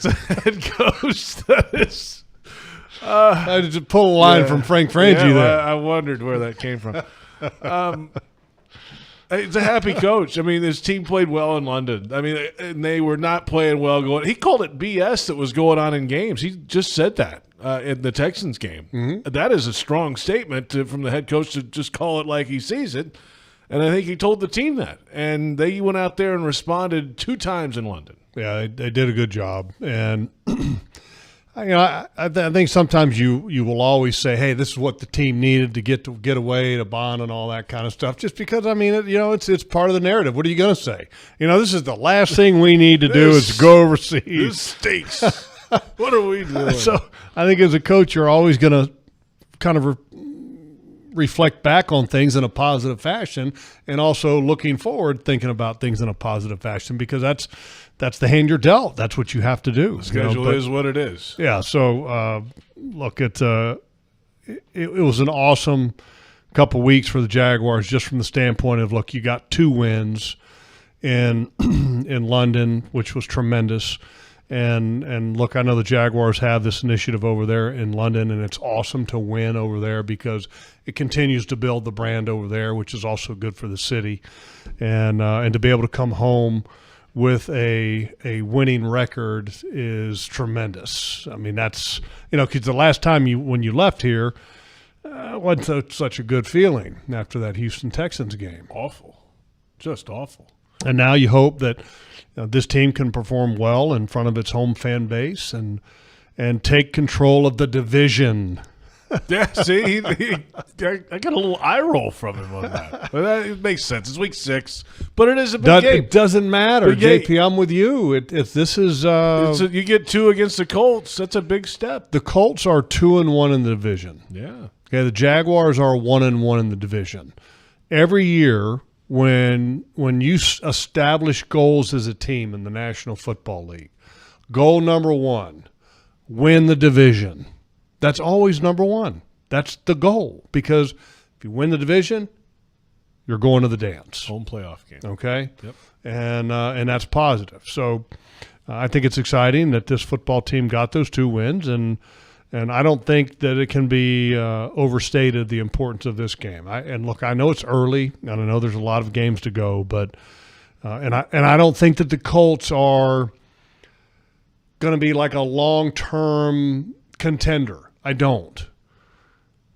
Head coach, that is. I just pull a line from Frank Frangie there. I wondered where that came from. He's a happy coach. I mean, his team played well in London. I mean, and they were not playing well going. He called it BS that was going on in games. He just said that in the Texans game. Mm-hmm. That is a strong statement from the head coach to just call it like he sees it. And I think he told the team that. And they went out there and responded 2 times in London. Yeah, they did a good job. And, I think sometimes you will always say, hey, this is what the team needed to get away, to bond and all that kind of stuff. Just because, I mean, it's part of the narrative. What are you going to say? This is the last thing we need to do is go overseas. This stinks. What are we doing? So I think as a coach, you're always going to kind of reflect back on things in a positive fashion, and also looking forward, thinking about things in a positive fashion, because that's the hand you're dealt. That's what you have to do. The schedule is what it is. Yeah. So look, it was an awesome couple weeks for the Jaguars, just from the standpoint of, look, you got 2 wins in London, which was tremendous. And look, I know the Jaguars have this initiative over there in London, and it's awesome to win over there because it continues to build the brand over there, which is also good for the city. And to be able to come home with a winning record is tremendous. I mean, that's, because the last time when you left here, wasn't such a good feeling after that Houston Texans game. Awful. Just awful. And now you hope that this team can perform well in front of its home fan base and take control of the division. Yeah, see, I got a little eye roll from him on that. But it makes sense. It's week 6, but it is a big game. It doesn't matter, JP. I'm with you. This is you get 2 against the Colts. That's a big step. The Colts are 2-1 in the division. Yeah. Okay. The Jaguars are 1-1 in the division. Every year, when you establish goals as a team in the National Football League, goal number 1, win the division. That's always number 1. That's the goal, because if you win the division, you're going to the dance. Home playoff game. Okay? Yep. And that's positive. So I think it's exciting that this football team got those 2 wins, and I don't think that it can be overstated, the importance of this game. And look, I know it's early, and I know there's a lot of games to go, but and I don't think that the Colts are going to be like a long-term contender. I don't.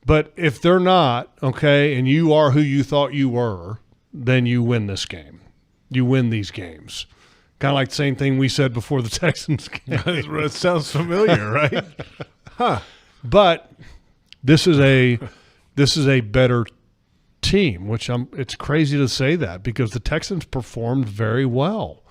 But if they're not, okay, and you are who you thought you were, then you win this game. You win these games. Kind of like the same thing we said before the Texans game. It sounds familiar, right? Huh. But this is a better team, which it's crazy to say that, because the Texans performed very well.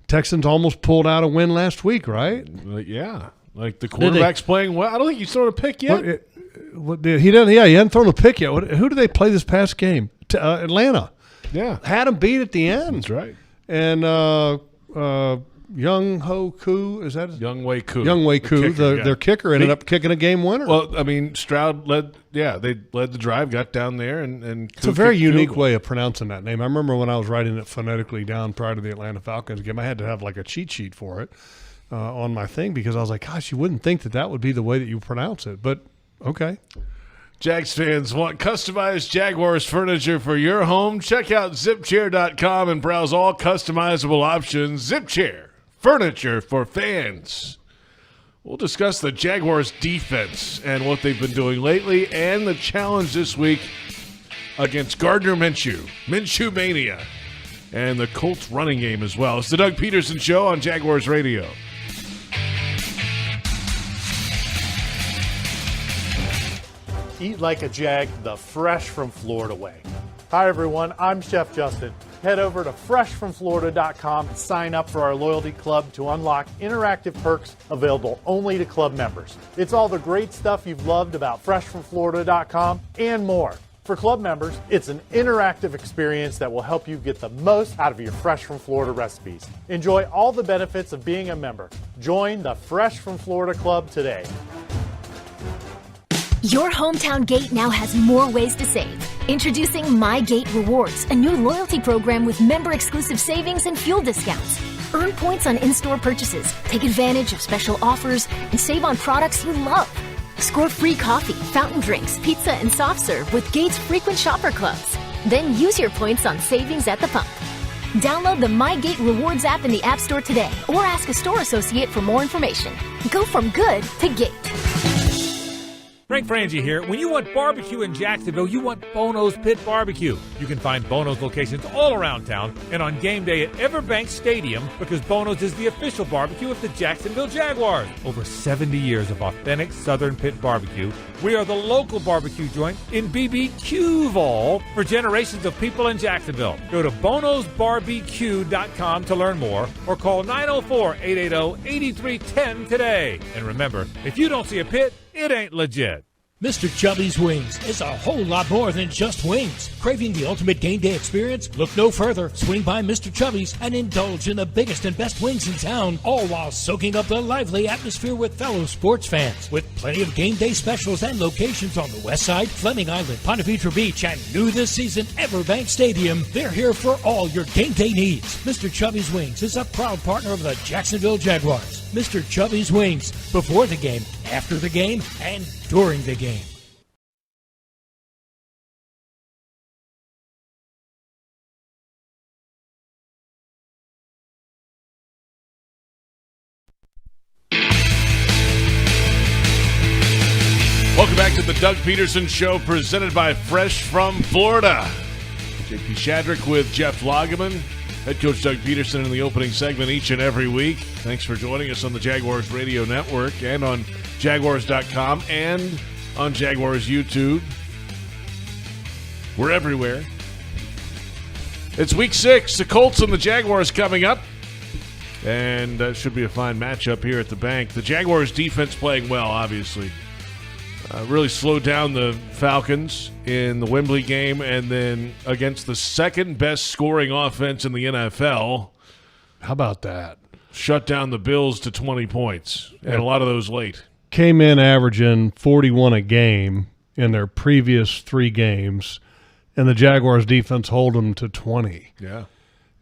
Texans almost pulled out a win last week, right? Yeah. Like the quarterback's playing well. I don't think you thrown a pick yet. He hadn't thrown a pick yet. Who did they play this past game? Atlanta. Yeah. Had him beat at the end. That's right. And Young Ho Koo, is that Young Wei Koo? Young Wei Koo, their kicker, ended up kicking a game winner. Well, I mean, Stroud led the drive, got down there, and it's a very unique way of pronouncing that name. I remember when I was writing it phonetically down prior to the Atlanta Falcons game, I had to have like a cheat sheet for it on my thing because I was like, gosh, you wouldn't think that would be the way that you pronounce it, but okay. Jags fans want customized Jaguars furniture for your home? Check out zipchair.com and browse all customizable options. ZipChair, furniture for fans. We'll discuss the Jaguars defense and what they've been doing lately and the challenge this week against Gardner Minshew Mania, and the Colts running game as well. It's the Doug Pederson Show on Jaguars Radio. Eat like a Jag, the fresh from Florida way. Hi everyone, I'm Chef Justin. Head over to freshfromflorida.com and sign up for our loyalty club to unlock interactive perks available only to club members. It's all the great stuff you've loved about freshfromflorida.com and more. For club members, it's an interactive experience that will help you get the most out of your Fresh from Florida recipes. Enjoy all the benefits of being a member. Join the Fresh from Florida Club today. Your hometown gate now has more ways to save. Introducing My Gate Rewards, a new loyalty program with member-exclusive savings and fuel discounts. Earn points on in-store purchases, take advantage of special offers, and save on products you love. Score free coffee, fountain drinks, pizza, and soft serve with Gates frequent shopper clubs. Then use your points on savings at the pump. Download the My Gate Rewards app in the App Store today or ask a store associate for more information. Go from good to Gate. Frank Frangie here. When you want barbecue in Jacksonville, you want Bono's Pit Barbecue. You can find Bono's locations all around town and on game day at Everbank Stadium because Bono's is the official barbecue of the Jacksonville Jaguars. Over 70 years of authentic Southern Pit Barbecue. We are the local barbecue joint in BBQval for generations of people in Jacksonville. Go to bonosbarbecue.com to learn more or call 904-880-8310 today. And remember, if you don't see a pit, it ain't legit. Mr. Chubby's Wings is a whole lot more than just wings. Craving the ultimate game day experience? Look no further. Swing by Mr. Chubby's and indulge in the biggest and best wings in town, all while soaking up the lively atmosphere with fellow sports fans. With plenty of game day specials and locations on the West Side, Fleming Island, Ponte Vedra Beach, and new this season, Everbank Stadium, they're here for all your game day needs. Mr. Chubby's Wings is a proud partner of the Jacksonville Jaguars. Mr. Chubby's Wings, before the game, after the game, and during the game. Welcome back to the Doug Pederson Show, presented by Fresh from Florida. JP Shadrick with Jeff Lageman. Head coach Doug Pederson in the opening segment each and every week. Thanks for joining us on the Jaguars Radio Network and on Jaguars.com and on Jaguars YouTube. We're everywhere. It's week 6. The Colts and the Jaguars coming up. And that should be a fine matchup here at the bank. The Jaguars defense playing well, obviously. Really slowed down the Falcons in the Wembley game, and then against the second best scoring offense in the NFL. How about that? Shut down the Bills to 20 points, and a lot of those late. Came in averaging 41 a game in their previous 3 games, and the Jaguars defense hold them to 20. Yeah.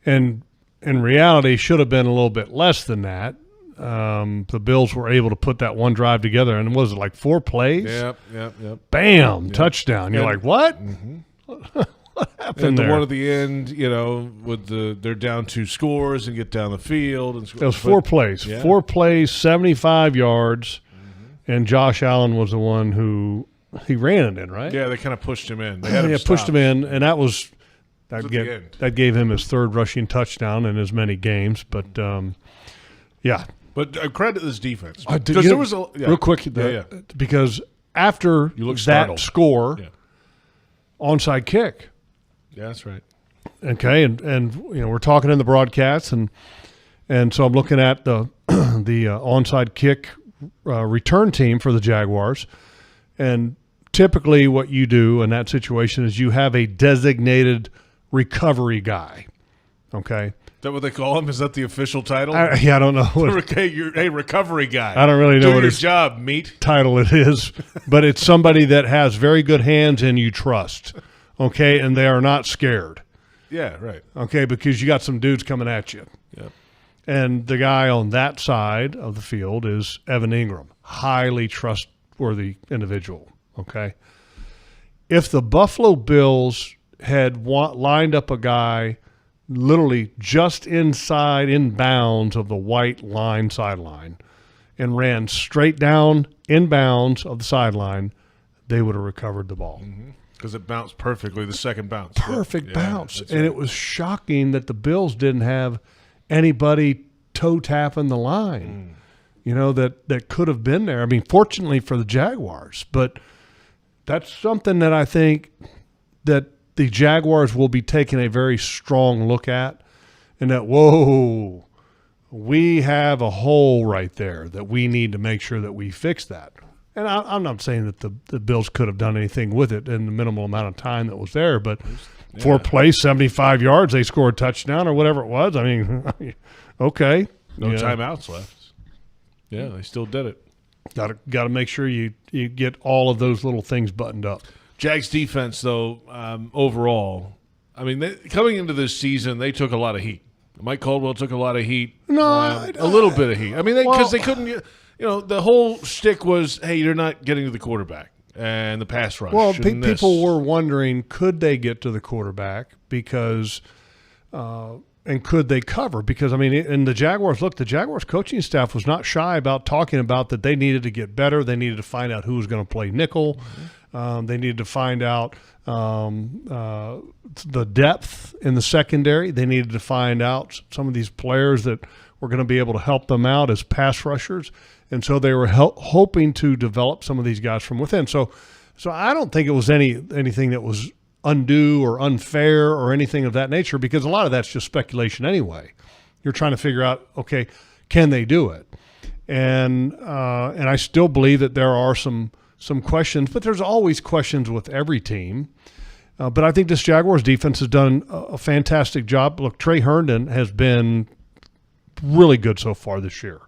And in reality, should have been a little bit less than that. The Bills were able to put that one drive together, and was it like 4 plays? Yep. Bam, touchdown. You're like, what? Mm-hmm. What happened and there? The one at the end, with they're down 2 scores and get down the field. And it was 4 plays. Yeah. 4 plays, 75 yards, and Josh Allen was the one who he ran it in, right? Yeah, they kind of pushed him in. They had him pushed him in, and that gave him his 3rd rushing touchdown in as many games. But yeah. But credit this defense. Because there was real quick, because after that score, onside kick. Yeah, that's right. Okay, and we're talking in the broadcast, and so I'm looking at the onside kick return team for the Jaguars, and typically what you do in that situation is you have a designated recovery guy, okay? Is that what they call him? Is that the official title? I don't know. Hey, recovery guy. I don't really know what his job, meat. title it is, but it's somebody that has very good hands and you trust, okay? And they are not scared. Yeah, right. Okay, because you got some dudes coming at you. Yep. And the guy on that side of the field is Evan Ingram, highly trustworthy individual, okay? If the Buffalo Bills had lined up a guy literally just in bounds of the white line sideline and ran straight down in bounds of the sideline, they would have recovered the ball. Because it bounced perfectly, the second bounce. Perfect bounce. And right. It was shocking that the Bills didn't have anybody toe-tapping the line, that could have been there. I mean, fortunately for the Jaguars, but that's something that I think that the Jaguars will be taking a very strong look at, and that, we have a hole right there that we need to make sure that we fix that. And I'm not saying that the Bills could have done anything with it in the minimal amount of time that was there, but 4 plays, 75 yards, they scored a touchdown or whatever it was. I mean, okay. No timeouts left. Yeah, they still did it. Got to make sure you get all of those little things buttoned up. Jags defense, though, overall, I mean, coming into this season, they took a lot of heat. Mike Caldwell took a lot of heat. No, a little bit of heat. I mean, because they couldn't get – the whole shtick was, hey, you're not getting to the quarterback and the pass rush. Well, people were wondering, could they get to the quarterback because and could they cover? Because, I mean, and the Jaguars coaching staff was not shy about talking about that they needed to get better. They needed to find out who was going to play nickel. They needed to find out the depth in the secondary. They needed to find out some of these players that were going to be able to help them out as pass rushers. And so they were hoping to develop some of these guys from within. So I don't think it was anything that was undue or unfair or anything of that nature, because a lot of that's just speculation anyway. You're trying to figure out, okay, can they do it? And I still believe that there are some questions, but there's always questions with every team. But I think this Jaguars defense has done a fantastic job. Look, Trey Herndon has been really good so far this year.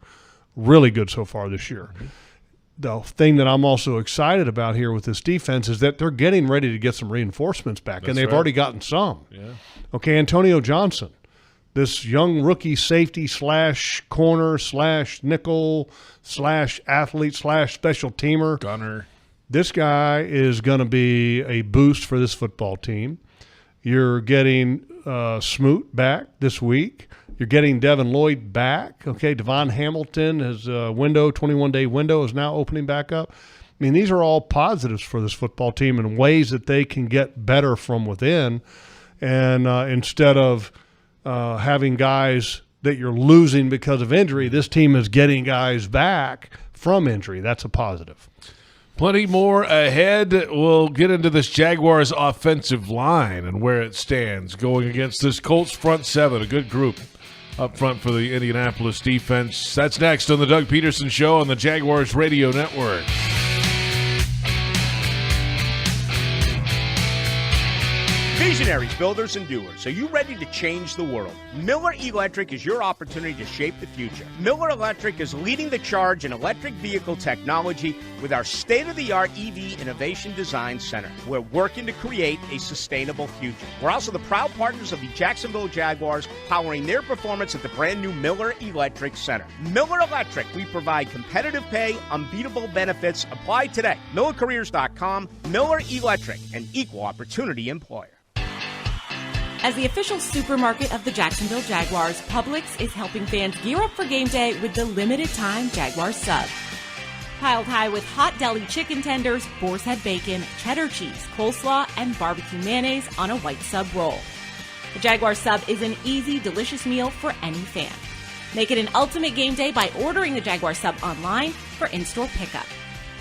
The thing that I'm also excited about here with this defense is that they're getting ready to get some reinforcements back, and they've already gotten some. Yeah. Okay, Antonio Johnson, this young rookie safety / corner / nickel / athlete / special teamer. Gunner. This guy is going to be a boost for this football team. You're getting Smoot back this week. You're getting Devin Lloyd back. Okay, Devon Hamilton, his 21-day window is now opening back up. I mean, these are all positives for this football team in ways that they can get better from within. And instead of having guys that you're losing because of injury, this team is getting guys back from injury. That's a positive. Plenty more ahead. We'll get into this Jaguars offensive line and where it stands going against this Colts front seven, a good group up front for the Indianapolis defense. That's next on the Doug Pederson Show on the Jaguars Radio Network. Visionaries, builders, and doers, are you ready to change the world? Miller Electric is your opportunity to shape the future. Miller Electric is leading the charge in electric vehicle technology with our state-of-the-art EV Innovation Design Center. We're working to create a sustainable future. We're also the proud partners of the Jacksonville Jaguars, powering their performance at the brand-new Miller Electric Center. Miller Electric, we provide competitive pay, unbeatable benefits. Apply today. MillerCareers.com. Miller Electric, an equal opportunity employer. As the official supermarket of the Jacksonville Jaguars, Publix is helping fans gear up for game day with the limited-time Jaguars sub. Piled high with hot deli chicken tenders, boar's head bacon, cheddar cheese, coleslaw, and barbecue mayonnaise on a white sub roll. The Jaguars sub is an easy, delicious meal for any fan. Make it an ultimate game day by ordering the Jaguars sub online for in-store pickup.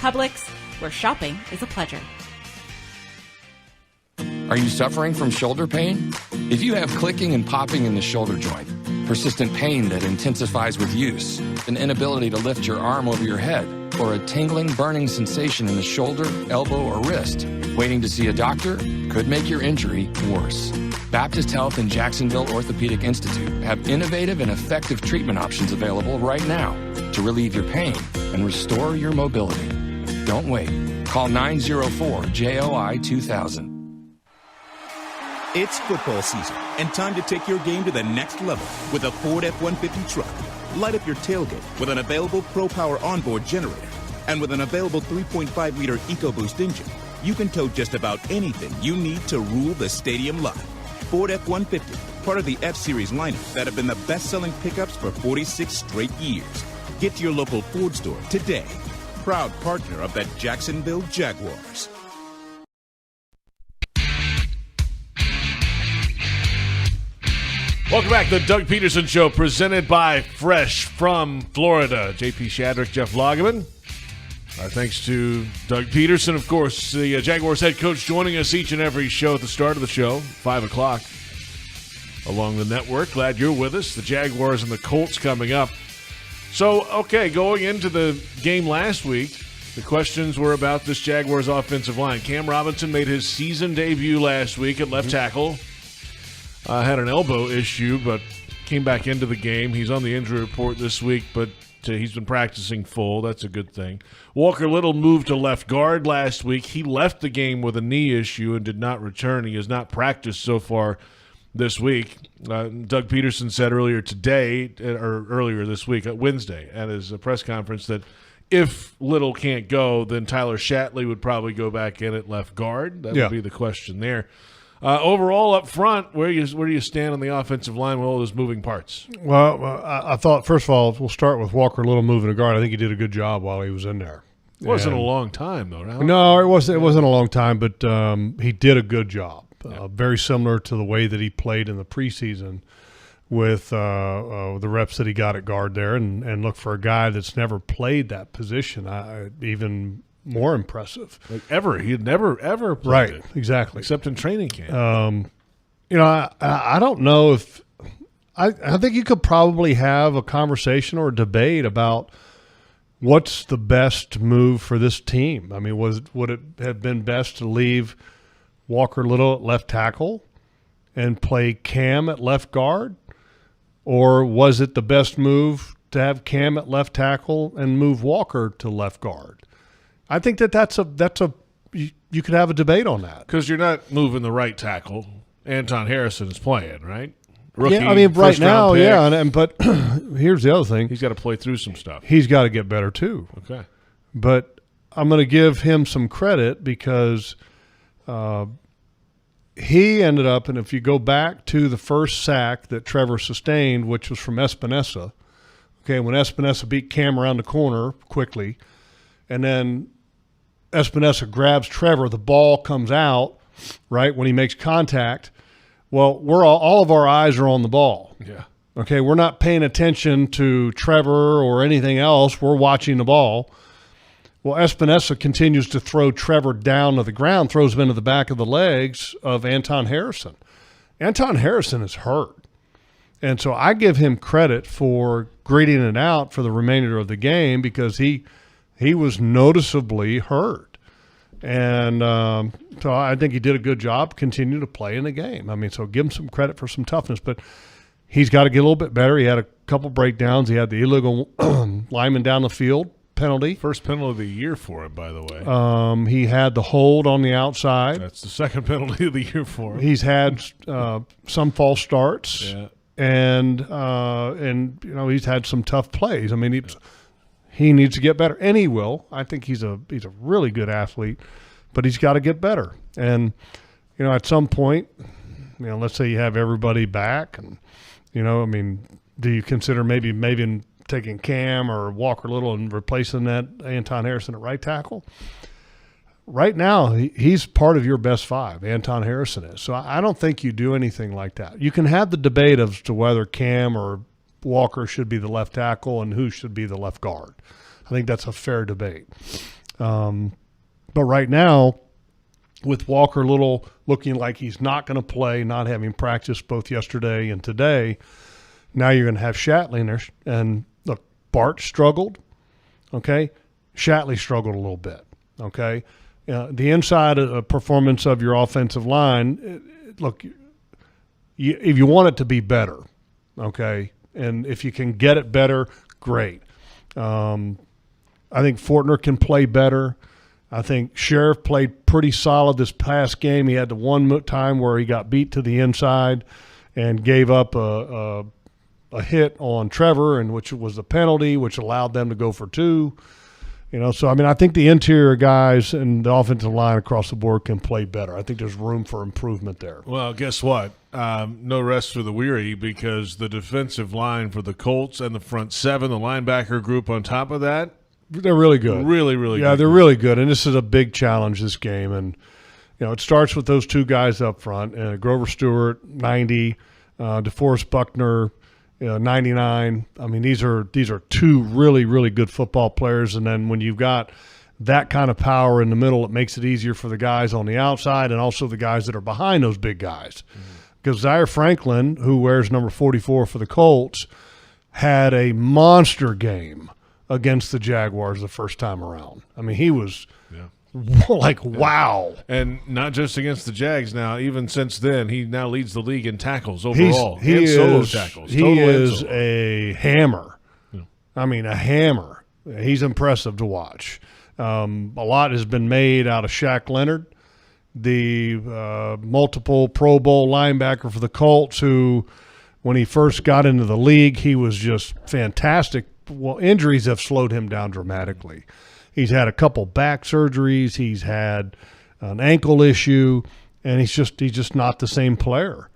Publix, where shopping is a pleasure. Are you suffering from shoulder pain? If you have clicking and popping in the shoulder joint, persistent pain that intensifies with use, an inability to lift your arm over your head, or a tingling, burning sensation in the shoulder, elbow, or wrist. Waiting to see a doctor could make your injury worse. Baptist Health and Jacksonville Orthopedic Institute have innovative and effective treatment options available right now to relieve your pain and restore your mobility. Don't wait. Call 904-JOI-2000. It's football season and time to take your game to the next level with a Ford F-150 truck. Light up your tailgate with an available Pro Power onboard generator. And with an available 3.5-liter EcoBoost engine, you can tow just about anything you need to rule the stadium lot. Ford F-150, part of the F-Series lineup that have been the best-selling pickups for 46 straight years. Get to your local Ford store today. Proud partner of the Jacksonville Jaguars. Welcome back to the Doug Pederson Show, presented by Fresh from Florida. JP Shadrick, Jeff Lageman. Our thanks to Doug Pederson, of course, the Jaguars head coach, joining us each and every show at the start of the show, 5 o'clock, along the network. Glad you're with us. The Jaguars and the Colts coming up. So, okay, going into the game last week, the questions were about this Jaguars offensive line. Cam Robinson made his season debut last week at left tackle. Had an elbow issue, but came back into the game. He's on the injury report this week, but he's been practicing full. That's a good thing. Walker Little moved to left guard last week. He left the game with a knee issue and did not return. He has not practiced so far this week. Doug Pederson said earlier this week, Wednesday, at his press conference, that if Little can't go, then Tyler Shatley would probably go back in at left guard. That would be the question there. Overall, up front, where do you stand on the offensive line with all those moving parts? Well, I thought, first of all, we'll start with Walker Little moving to guard. I think he did a good job while he was in there. It wasn't a long time, though, right? No, it wasn't a long time, but he did a good job. Very similar to the way that he played in the preseason with the reps that he got at guard there. And look, for a guy that's never played that position, even more impressive. Like ever. He had never, ever played right, it. Exactly. Except in training camp. I don't know if – I think you could probably have a conversation or a debate about what's the best move for this team. I mean, would it have been best to leave Walker Little at left tackle and play Cam at left guard? Or was it the best move to have Cam at left tackle and move Walker to left guard? I think that's you could have a debate on that. Because you're not moving the right tackle. Anton Harrison is playing, right? Rookie, yeah, I mean, right now, pick. yeah. But here's the other thing. He's got to play through some stuff. He's got to get better too. Okay. But I'm going to give him some credit because he ended up, and if you go back to the first sack that Trevor sustained, which was from Espinosa, okay, when Espinosa beat Cam around the corner quickly, and then Espinosa grabs Trevor, the ball comes out, right, when he makes contact. Well, all of our eyes are on the ball. Yeah. Okay, we're not paying attention to Trevor or anything else. We're watching the ball. Well, Espinosa continues to throw Trevor down to the ground, throws him into the back of the legs of Anton Harrison. Anton Harrison is hurt. And so I give him credit for gritting it out for the remainder of the game because he was noticeably hurt. And so I think he did a good job continuing to play in the game. I mean, so give him some credit for some toughness. But he's got to get a little bit better. He had a couple breakdowns. He had the illegal lineman down the field penalty. First penalty of the year for him, by the way. He had the hold on the outside. That's the second penalty of the year for him. He's had some false starts. Yeah. And he's had some tough plays. I mean, he needs to get better, and he will. I think he's a really good athlete, but he's got to get better. And at some point, let's say you have everybody back, and do you consider maybe taking Cam or Walker Little and replacing that Anton Harrison at right tackle? Right now, he's part of your best five. Anton Harrison is. So I don't think you do anything like that. You can have the debate as to whether Cam or Walker should be the left tackle and who should be the left guard. I think that's a fair debate. But right now, with Walker Little looking like he's not going to play, not having practiced both yesterday and today, now you're going to have Shatley in there. And look, Bart struggled, okay? Shatley struggled a little bit, okay? The inside performance of your offensive line, look, if you want it to be better, okay, and if you can get it better, great. I think Fortner can play better. I think Sheriff played pretty solid this past game. He had the one time where he got beat to the inside and gave up a hit on Trevor, and which was a penalty, which allowed them to go for 2. So I think the interior guys and the offensive line across the board can play better. I think there's room for improvement there. Well, guess what? No rest for the weary, because the defensive line for the Colts and the front 7, the linebacker group on top of that, they're really good. Really, really good. Yeah, they're really good, and this is a big challenge, this game. And, it starts with those 2 guys up front, Grover Stewart, 90, DeForest Buckner, 99. I mean, these are 2 really, really good football players. And then when you've got that kind of power in the middle, it makes it easier for the guys on the outside and also the guys that are behind those big guys. Because Zaire Franklin, who wears number 44 for the Colts, had a monster game against the Jaguars the first time around. I mean, he was wow. And not just against the Jags now, even since then, he now leads the league in tackles overall. Solo tackles. He is a hammer. Yeah. I mean, a hammer. He's impressive to watch. A lot has been made out of Shaq Leonard, the multiple Pro Bowl linebacker for the Colts, who, when he first got into the league, he was just fantastic. Well, injuries have slowed him down dramatically. He's had a couple back surgeries. He's had an ankle issue, and he's just not the same player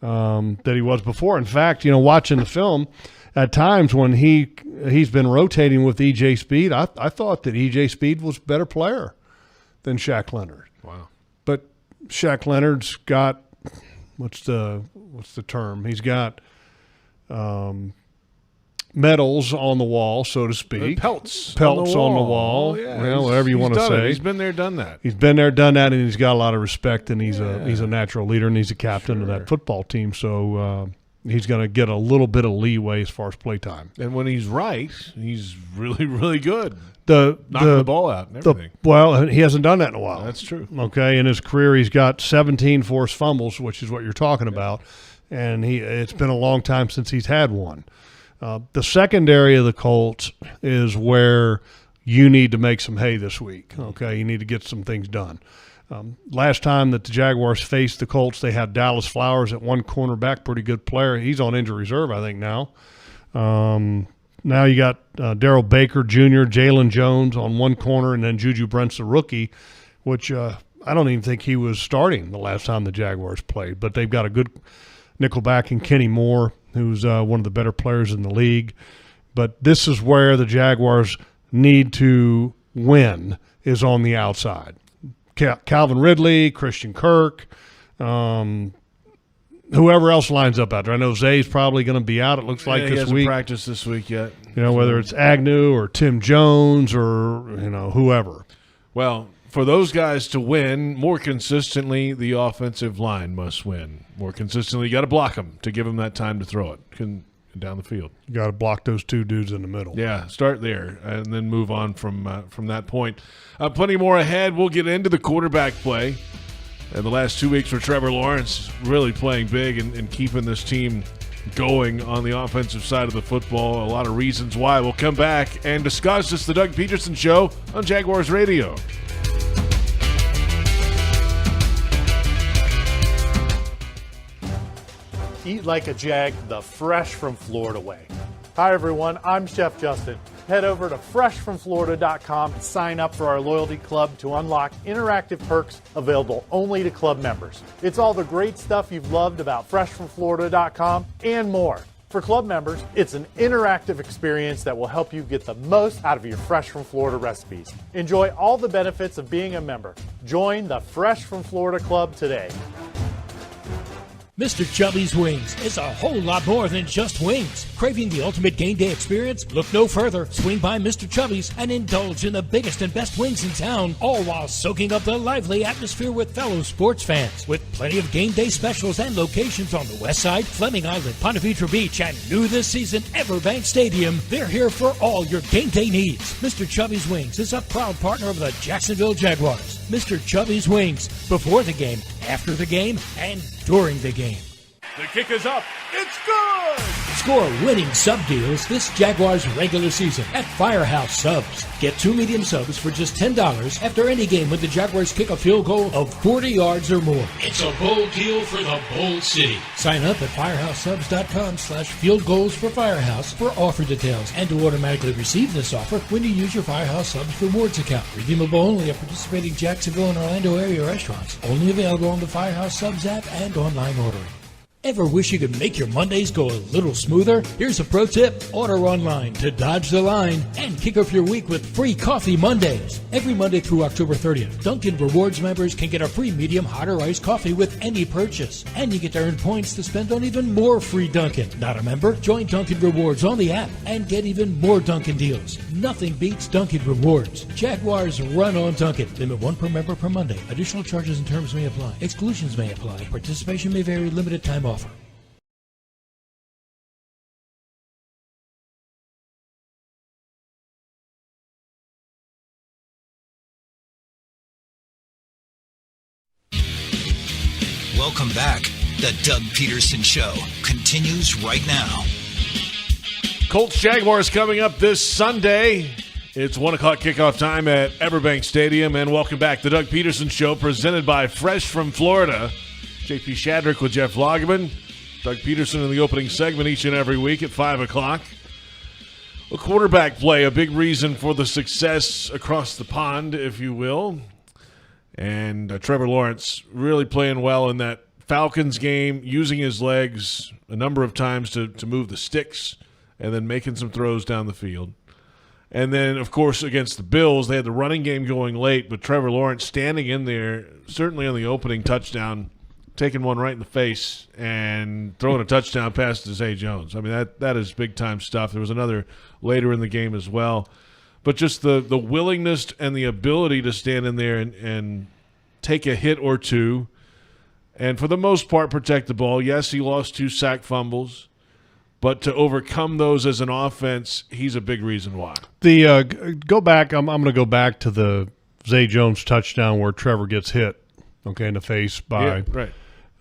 that he was before. In fact, watching the film, at times when he's been rotating with E.J. Speed, I thought that E.J. Speed was a better player than Shaq Leonard. Wow. But Shaq Leonard's got what's the term? He's got medals on the wall, so to speak. Pelts on the wall. Yeah, well, whatever you want to say. He's been there, done that. He's been there, done that, and he's got a lot of respect, and he's a natural leader, and he's a captain of that football team. So he's going to get a little bit of leeway as far as play time. And when he's right, he's really, really good. Knocking the ball out and everything. Well, he hasn't done that in a while. That's true. Okay, in his career, he's got 17 forced fumbles, which is what you're talking about, and it's been a long time since he's had one. The secondary of the Colts is where you need to make some hay this week. Okay, you need to get some things done. Last time that the Jaguars faced the Colts, they had Dallas Flowers at one cornerback, pretty good player. He's on injury reserve, I think, now. Now you got Darrell Baker Jr., Jalen Jones on one corner, and then Juju Brent's the rookie, which I don't even think he was starting the last time the Jaguars played. But they've got a good nickelback in Kenny Moore, who's one of the better players in the league. But this is where the Jaguars need to win, is on the outside. Calvin Ridley, Christian Kirk, whoever else lines up out there. I know Zay's probably going to be out, it looks like, this week. He hasn't practiced this week yet. Whether it's Agnew or Tim Jones or, whoever. Well, for those guys to win more consistently, the offensive line must win. More consistently, you got to block them to give them that time to throw it down the field. You got to block those 2 dudes in the middle. Yeah, start there and then move on from that point. Plenty more ahead. We'll get into the quarterback play. And the last 2 weeks for Trevor Lawrence, really playing big and keeping this team going on the offensive side of the football. A lot of reasons why. We'll come back and discuss. It's the Doug Pederson Show on Jaguars Radio. Eat like a Jag, the fresh from Florida way. Hi everyone, I'm Chef Justin. Head over to freshfromflorida.com and sign up for our loyalty club to unlock interactive perks available only to club members. It's all the great stuff you've loved about freshfromflorida.com and more. For club members, it's an interactive experience that will help you get the most out of your Fresh from Florida recipes. Enjoy all the benefits of being a member. Join the Fresh from Florida Club today. Mr. Chubby's Wings is a whole lot more than just wings. Craving the ultimate game day experience? Look no further. Swing by Mr. Chubby's and indulge in the biggest and best wings in town, all while soaking up the lively atmosphere with fellow sports fans. With plenty of game day specials and locations on the West Side, Fleming Island, Ponte Vedra Beach, and new this season, Everbank Stadium, they're here for all your game day needs. Mr. Chubby's Wings is a proud partner of the Jacksonville Jaguars. Mr. Chubby's Wings, before the game, after the game, and during the game. The kick is up. It's good! Score winning sub deals this Jaguars regular season at Firehouse Subs. Get 2 medium subs for just $10 after any game when the Jaguars kick a field goal of 40 yards or more. It's a bold deal for the bold city. Sign up at firehousesubs.com/field goals for Firehouse for offer details and to automatically receive this offer when you use your Firehouse Subs rewards account. Redeemable only at participating Jacksonville and Orlando area restaurants. Only available on the Firehouse Subs app and online ordering. Ever wish you could make your Mondays go a little smoother? Here's a pro tip. Order online to dodge the line and kick off your week with free coffee Mondays. Every Monday through October 30th, Dunkin' Rewards members can get a free medium hot or iced coffee with any purchase. And you get to earn points to spend on even more free Dunkin'. Not a member? Join Dunkin' Rewards on the app and get even more Dunkin' deals. Nothing beats Dunkin' Rewards. Jaguars run on Dunkin'. Limit 1 per member per Monday. Additional charges and terms may apply. Exclusions may apply. Participation may vary. Limited time offer. Welcome back. The Doug Pederson Show continues right now. Colts Jaguars coming up this Sunday. It's 1 o'clock kickoff time at Everbank Stadium. And welcome back. The Doug Pederson Show presented by Fresh from Florida. JP Shadrick with Jeff Lageman. Doug Pederson in the opening segment each and every week at 5 o'clock. A quarterback play, a big reason for the success across the pond, if you will. And Trevor Lawrence really playing well in that Falcons game, using his legs a number of times to move the sticks and then making some throws down the field. And then, of course, against the Bills, they had the running game going late, but Trevor Lawrence standing in there, certainly on the opening touchdown, taking one right in the face and throwing a touchdown pass to Zay Jones. I mean, that is big-time stuff. There was another later in the game as well. But just the willingness and the ability to stand in there and take a hit or two and, for the most part, protect the ball. Yes, he lost 2 sack fumbles, but to overcome those as an offense, he's a big reason why. Go back. I'm going to go back to the Zay Jones touchdown where Trevor gets hit, in the face by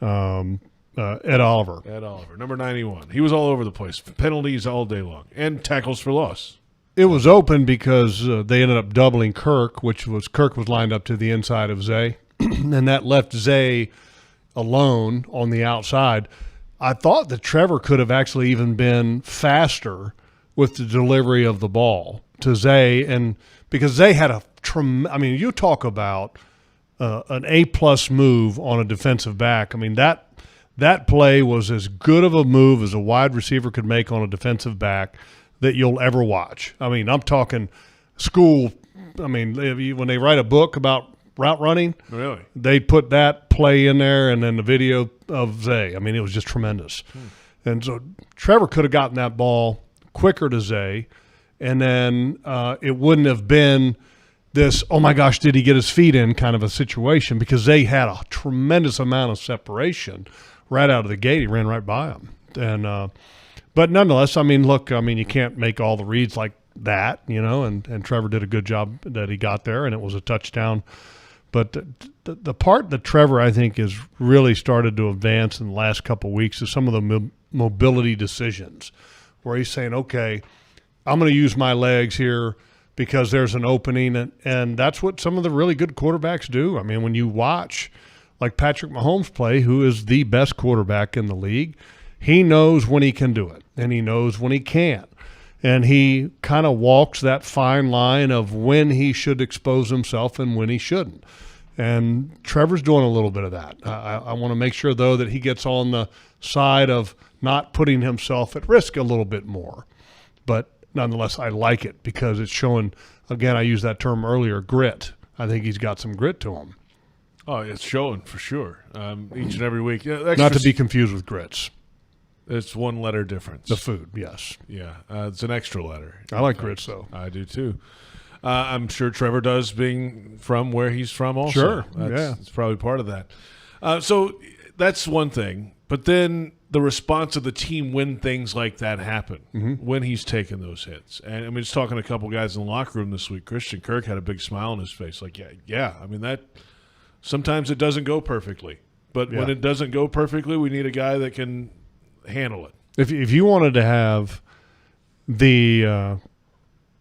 Ed Oliver. Ed Oliver, number 91. He was all over the place. Penalties all day long and tackles for loss. It was open because they ended up doubling Kirk, Kirk was lined up to the inside of Zay, and that left Zay alone on the outside. I thought that Trevor could have actually even been faster with the delivery of the ball to Zay, and because Zay had you talk about an A-plus move on a defensive back. I mean, that play was as good of a move as a wide receiver could make on a defensive back that you'll ever watch. I mean, I'm talking school. I mean, when they write a book about route running, really, they put that play in there and then the video of Zay. I mean, it was just tremendous. And so Trevor could have gotten that ball quicker to Zay, and then it wouldn't have been this, oh my gosh, did he get his feet in kind of a situation, because Zay had a tremendous amount of separation right out of the gate. He ran right by him. And but nonetheless, you can't make all the reads like that, and Trevor did a good job that he got there, and it was a touchdown. But the part that Trevor, I think, has really started to advance in the last couple of weeks is some of the mobility decisions where he's saying, okay, I'm going to use my legs here because there's an opening, and that's what some of the really good quarterbacks do. I mean, when you watch like Patrick Mahomes play, who is the best quarterback in the league, he knows when he can do it, and he knows when he can't. And he kind of walks that fine line of when he should expose himself and when he shouldn't. And Trevor's doing a little bit of that. I want to make sure, though, that he gets on the side of not putting himself at risk a little bit more. But nonetheless, I like it because it's showing, again, I used that term earlier, grit. I think he's got some grit to him. Oh, it's showing for sure. Each and every week. Not to be confused with grits. It's one letter difference. The food, yes. Yeah, it's an extra letter. I like grits, though. I do, too. I'm sure Trevor does, being from where he's from also. Sure, It's probably part of that. So that's one thing. But then the response of the team when things like that happen, when he's taking those hits. And I mean, just talking to a couple guys in the locker room this week, Christian Kirk had a big smile on his face. Like, yeah. I mean, that sometimes it doesn't go perfectly. But when it doesn't go perfectly, we need a guy that can handle it. If you wanted to have the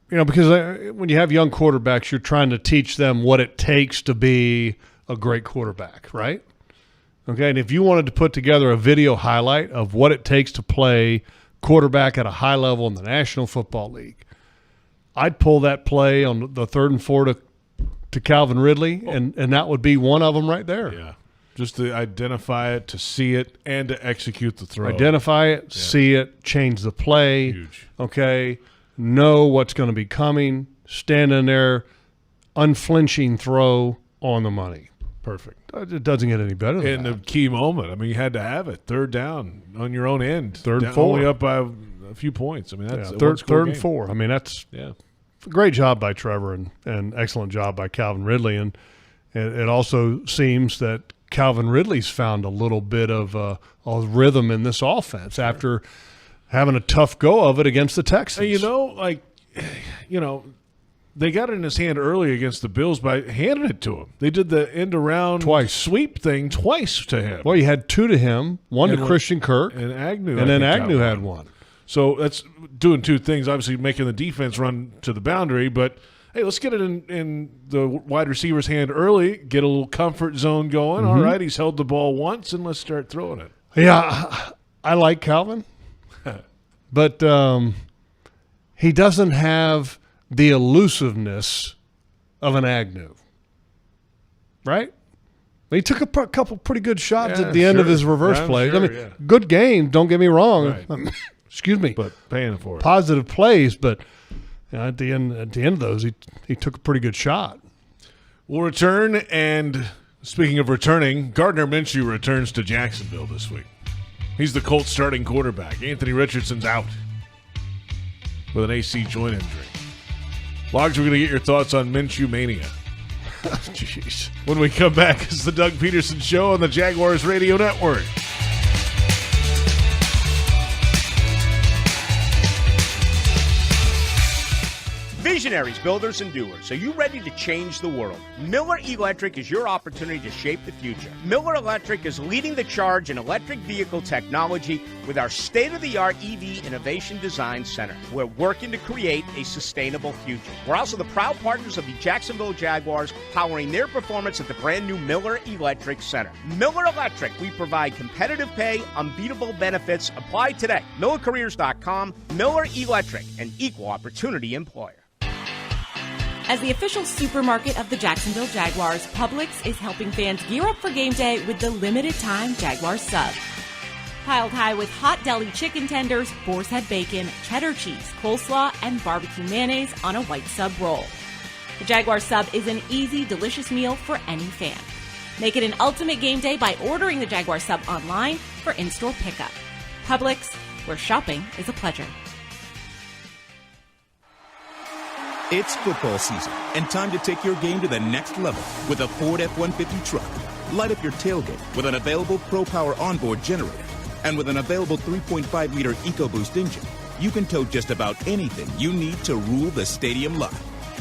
because when you have young quarterbacks, you're trying to teach them what it takes to be a great quarterback, right? Okay, and if you wanted to put together a video highlight of what it takes to play quarterback at a high level in the National Football League, I'd pull that play on the 3rd and 4 to Calvin Ridley, and that would be one of them right there. Yeah. Just to identify it, to see it, and to execute the throw. Identify it, see it, change the play. Huge. Okay, know what's going to be coming, stand in there, unflinching throw on the money. Perfect. It doesn't get any better than that. In the key moment. I mean, you had to have it. 3rd down on your own end. 3rd and 4. Only up by a few points. I mean, that's third and 4. I mean, that's a great job by Trevor and excellent job by Calvin Ridley. And it also seems that Calvin Ridley's found a little bit of a rhythm in this offense after having a tough go of it against the Texans. And they got it in his hand early against the Bills by handing it to him. They did the end-around sweep thing twice to him. Well, you had 2 to him, one to Christian Kirk, and Agnew. And then Agnew had one. So that's doing 2 things, obviously making the defense run to the boundary, but – hey, let's get it in the wide receiver's hand early, get a little comfort zone going. All right, he's held the ball once, and let's start throwing it. Yeah, I like Calvin, but he doesn't have the elusiveness of an Agnew, right? He took a couple pretty good shots at the end of his reverse plays. Good game, don't get me wrong. Right. Excuse me. But paying for it. Positive plays, but – at the end of those, he took a pretty good shot. We'll return, and speaking of returning, Gardner Minshew returns to Jacksonville this week. He's the Colts starting quarterback. Anthony Richardson's out with an AC joint injury. Logs, we're going to get your thoughts on Minshew Mania. Jeez. When we come back, it's the Doug Pederson Show on the Jaguars Radio Network. Visionaries, builders, and doers. Are you ready to change the world? Miller Electric is your opportunity to shape the future. Miller Electric is leading the charge in electric vehicle technology with our state-of-the-art EV Innovation Design Center. We're working to create a sustainable future. We're also the proud partners of the Jacksonville Jaguars, powering their performance at the brand-new Miller Electric Center. Miller Electric, we provide competitive pay, unbeatable benefits. Apply today. MillerCareers.com. Miller Electric, an equal opportunity employer. As the official supermarket of the Jacksonville Jaguars, Publix is helping fans gear up for game day with the limited-time Jaguars sub. Piled high with hot deli chicken tenders, boar's head bacon, cheddar cheese, coleslaw, and barbecue mayonnaise on a white sub roll. The Jaguars sub is an easy, delicious meal for any fan. Make it an ultimate game day by ordering the Jaguars sub online for in-store pickup. Publix, where shopping is a pleasure. It's football season, and time to take your game to the next level with a Ford F-150 truck. Light up your tailgate with an available Pro Power onboard generator. And with an available 3.5-liter EcoBoost engine, you can tow just about anything you need to rule the stadium lot.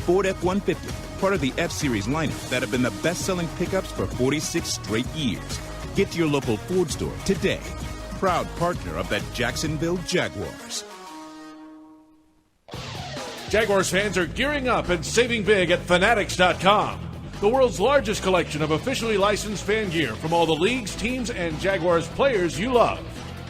Ford F-150, part of the F-Series lineup that have been the best-selling pickups for 46 straight years. Get to your local Ford store today. Proud partner of the Jacksonville Jaguars. Jaguars fans are gearing up and saving big at Fanatics.com. The world's largest collection of officially licensed fan gear from all the leagues, teams, and Jaguars players you love.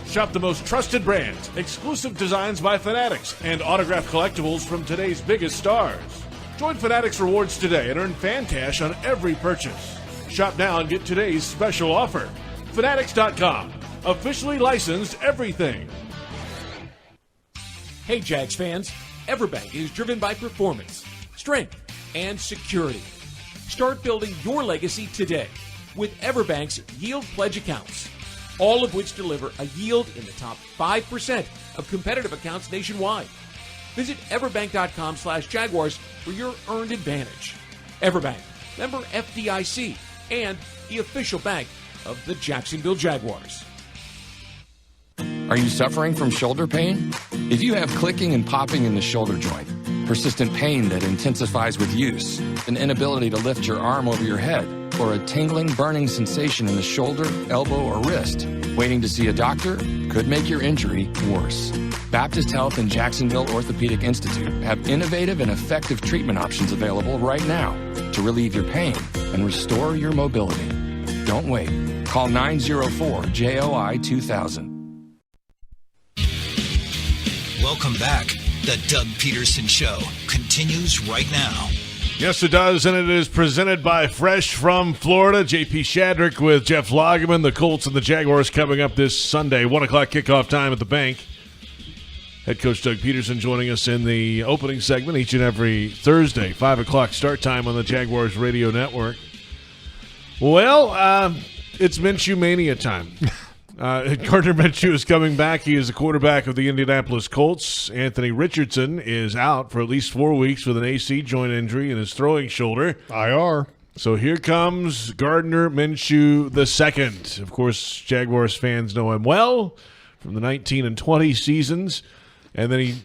Shop the most trusted brands, exclusive designs by Fanatics, and autographed collectibles from today's biggest stars. Join Fanatics Rewards today and earn fan cash on every purchase. Shop now and get today's special offer. Fanatics.com. Officially licensed everything. Hey, Jags fans. Everbank is driven by performance, strength, and security. Start building your legacy today. with Everbank's Yield Pledge accounts, all of which deliver a yield in the top 5% of competitive accounts nationwide. Visit everbank.com/Jaguars for your earned advantage. Everbank, member FDIC, and the official bank of the Jacksonville Jaguars. Are you suffering from shoulder pain? If you have clicking and popping in the shoulder joint, persistent pain that intensifies with use, an inability to lift your arm over your head, or a tingling, burning sensation in the shoulder, elbow, or wrist, waiting to see a doctor could make your injury worse. Baptist Health and Jacksonville Orthopedic Institute have innovative and effective treatment options available right now to relieve your pain and restore your mobility. Don't wait. Call 904-JOI-2000. Welcome back. The Doug Pederson Show continues right now. Yes, it does, and it is presented by Fresh from Florida. JP Shadrick with Jeff Lageman. The Colts and the Jaguars coming up this Sunday. 1 o'clock kickoff time at the bank. Head coach Doug Pederson joining us in the opening segment each and every Thursday. 5 o'clock start time on the Jaguars Radio Network. Well, it's Minshew Mania time. Gardner Minshew is coming back. He is the quarterback of the Indianapolis Colts. Anthony Richardson is out for at least 4 weeks with an AC joint injury in his throwing shoulder. IR. So here comes Gardner Minshew II. Of course, Jaguars fans know him well from the 19 and 20 seasons. And then he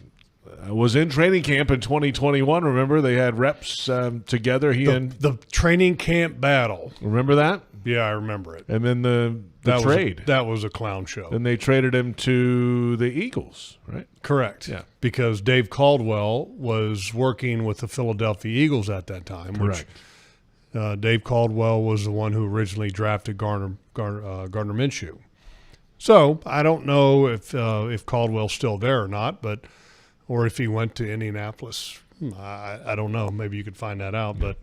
was in training camp in 2021. Remember, they had reps together. The training camp battle. Remember that? Yeah, I remember it. And then the trade. That was a clown show. And they traded him to the Eagles, right? Correct. Yeah. Because Dave Caldwell was working with the Philadelphia Eagles at that time. Correct. Which Dave Caldwell was the one who originally drafted Gardner Minshew. So I don't know if Caldwell's still there or not, or if he went to Indianapolis. I don't know. Maybe you could find that out, but.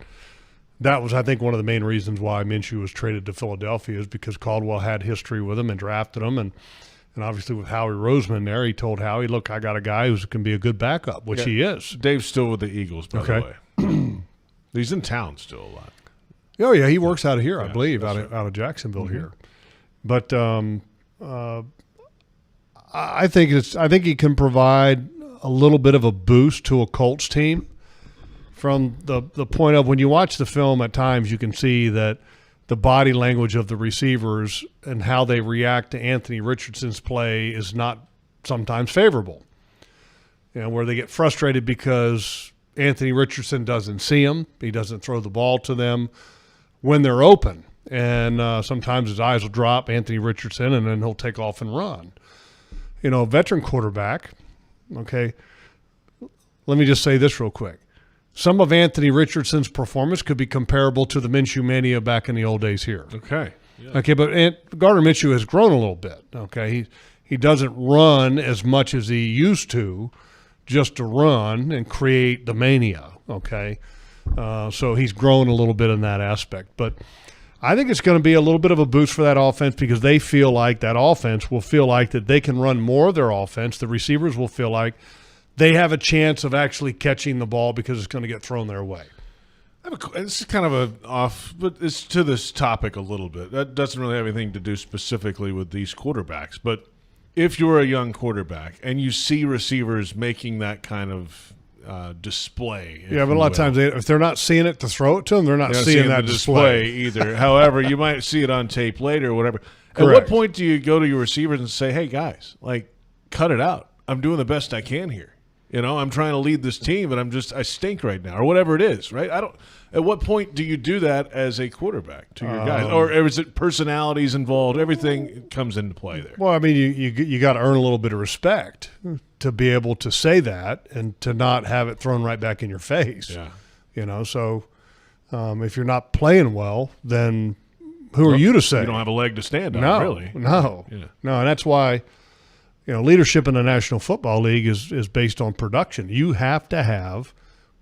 That was, I think, one of the main reasons why Minshew was traded to Philadelphia is because Caldwell had history with him and drafted him. And obviously with Howie Roseman there, he told Howie, look, I got a guy who can be a good backup, which he is. Dave's still with the Eagles, by the way. He's in town still a lot. Oh, yeah, he works out of here, I believe, out of Jacksonville here. But I think he can provide a little bit of a boost to a Colts team. From the point of when you watch the film at times, you can see that the body language of the receivers and how they react to Anthony Richardson's play is not sometimes favorable. You know, where they get frustrated because Anthony Richardson doesn't see them. He doesn't throw the ball to them when they're open. And sometimes his eyes will drop, Anthony Richardson, and then he'll take off and run. You know, a veteran quarterback, okay, let me just say this real quick. Some of Anthony Richardson's performance could be comparable to the Minshew Mania back in the old days here. Okay. Yeah. Okay, but Gardner Minshew has grown a little bit. Okay, he doesn't run as much as he used to, just to run and create the mania. Okay, so he's grown a little bit in that aspect. But I think it's going to be a little bit of a boost for that offense because they feel like that offense will feel like that they can run more of their offense. The receivers will feel like they have a chance of actually catching the ball because it's going to get thrown their way. This is kind of but it's to this topic a little bit. That doesn't really have anything to do specifically with these quarterbacks. But if you're a young quarterback and you see receivers making that kind of display. Yeah, but a lot of times if they're not seeing it to throw it to them, they're not seeing that display either. However, you might see it on tape later or whatever. Correct. At what point do you go to your receivers and say, hey, guys, like, cut it out. I'm doing the best I can here. You know, I'm trying to lead this team, and I stink right now, or whatever it is, right? At what point do you do that as a quarterback to your guys, or is it personalities involved? Everything comes into play there. Well, I mean, you got to earn a little bit of respect to be able to say that and to not have it thrown right back in your face. Yeah, you know. So if you're not playing well, then who are you to say? You don't have a leg to stand on, really. No, and that's why. You know, leadership in the National Football League is based on production. You have to have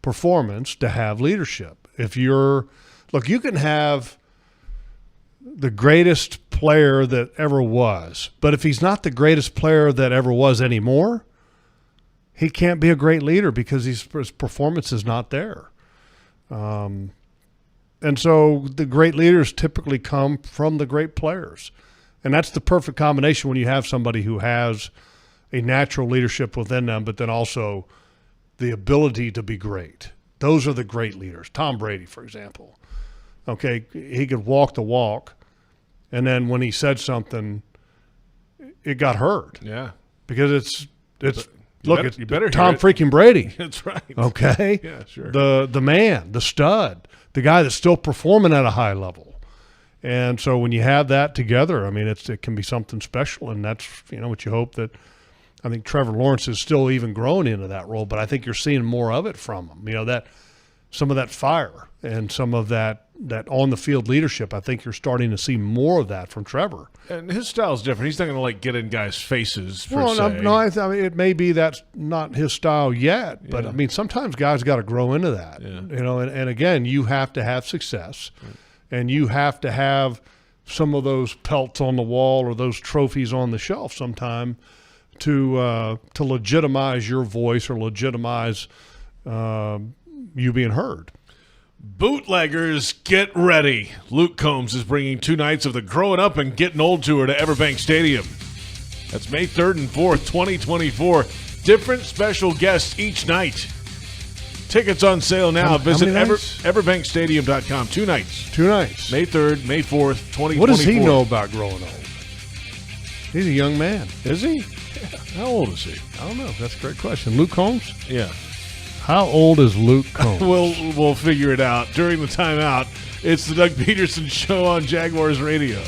performance to have leadership. You can have the greatest player that ever was, but if he's not the greatest player that ever was anymore, he can't be a great leader because his performance is not there. And And so the great leaders typically come from the great players. And that's the perfect combination when you have somebody who has a natural leadership within them, but then also the ability to be great. Those are the great leaders. Tom Brady, for example. Okay, he could walk the walk, and then when he said something, it got heard. Yeah. Because it's you better Tom hear it. freaking Brady. That's right. Okay? Yeah, sure. The man, the stud, the guy that's still performing at a high level. And so when you have that together, I mean, it can be something special, and that's, what you hope that I think Trevor Lawrence is still even growing into that role, but I think you're seeing more of it from him. That some of that fire and some of that on-the-field leadership, I think you're starting to see more of that from Trevor. And his style's different. He's not going to, get in guys' faces, per Well, se. no, I mean, it may be that's not his style yet, but, I mean, sometimes guys got to grow into that. Yeah. And again, you have to have success, and you have to have some of those pelts on the wall or those trophies on the shelf sometime to legitimize your voice or legitimize you being heard. Bootleggers, get ready. Luke Combs is bringing 2 nights of the Growing Up and Getting Old tour to Everbank Stadium. That's May 3rd and 4th, 2024. Different special guests each night. Tickets on sale now. Visit everbankstadium.com. 2 nights. 2 nights. May 3rd, May 4th, 2024. What does he know about growing old? He's a young man. Is he? How old is he? I don't know. That's a great question. Luke Combs? Yeah. How old is Luke Combs? We'll figure it out during the timeout. It's the Doug Pederson Show on Jaguars Radio.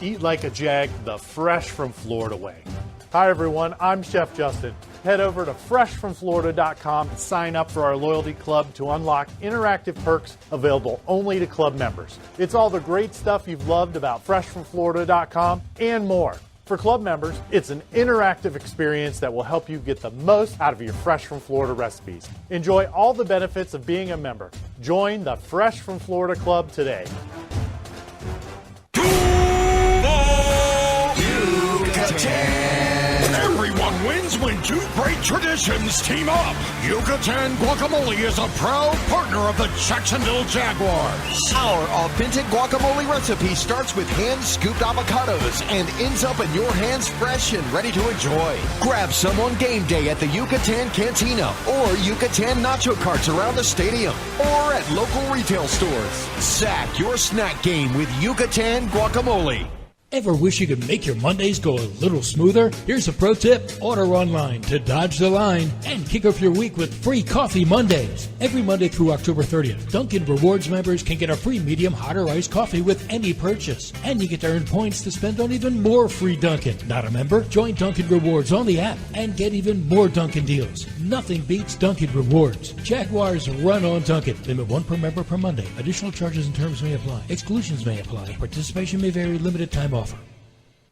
Eat like a Jag the fresh from Florida way. Hi everyone, I'm Chef Justin. Head over to freshfromflorida.com and sign up for our loyalty club to unlock interactive perks available only to club members. It's all the great stuff you've loved about freshfromflorida.com and more. For club members, it's an interactive experience that will help you get the most out of your Fresh from Florida recipes. Enjoy all the benefits of being a member. Join the Fresh from Florida Club today. Everyone wins when 2 great traditions team up. Yucatan Guacamole is a proud partner of the Jacksonville Jaguars. Our authentic guacamole recipe starts with hand-scooped avocados and ends up in your hands fresh and ready to enjoy. Grab some on game day at the Yucatan Cantina or Yucatan nacho carts around the stadium or at local retail stores. Sack your snack game with Yucatan Guacamole. Ever wish you could make your Mondays go a little smoother? Here's a pro tip. Order online to dodge the line and kick off your week with free coffee Mondays. Every Monday through October 30th, Dunkin' Rewards members can get a free medium hot or iced coffee with any purchase. And you get to earn points to spend on even more free Dunkin'. Not a member? Join Dunkin' Rewards on the app and get even more Dunkin' deals. Nothing beats Dunkin' Rewards. Jaguars run on Dunkin'. Limit 1 per member per Monday. Additional charges and terms may apply. Exclusions may apply. Participation may vary. Limited time offer.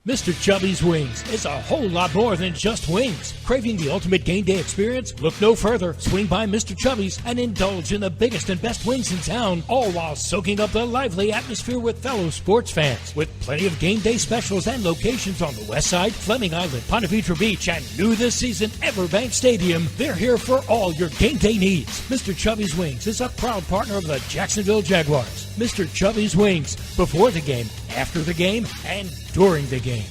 Mr. Chubby's Wings is a whole lot more than just wings. Craving the ultimate game day experience? Look no further. Swing by Mr. Chubby's and indulge in the biggest and best wings in town, all while soaking up the lively atmosphere with fellow sports fans. With plenty of game day specials and locations on the West Side, Fleming Island, Ponte Vedra Beach, and new this season, Everbank Stadium, they're here for all your game day needs. Mr. Chubby's Wings is a proud partner of the Jacksonville Jaguars. Mr. Chubby's Wings, before the game, after the game, and during the game.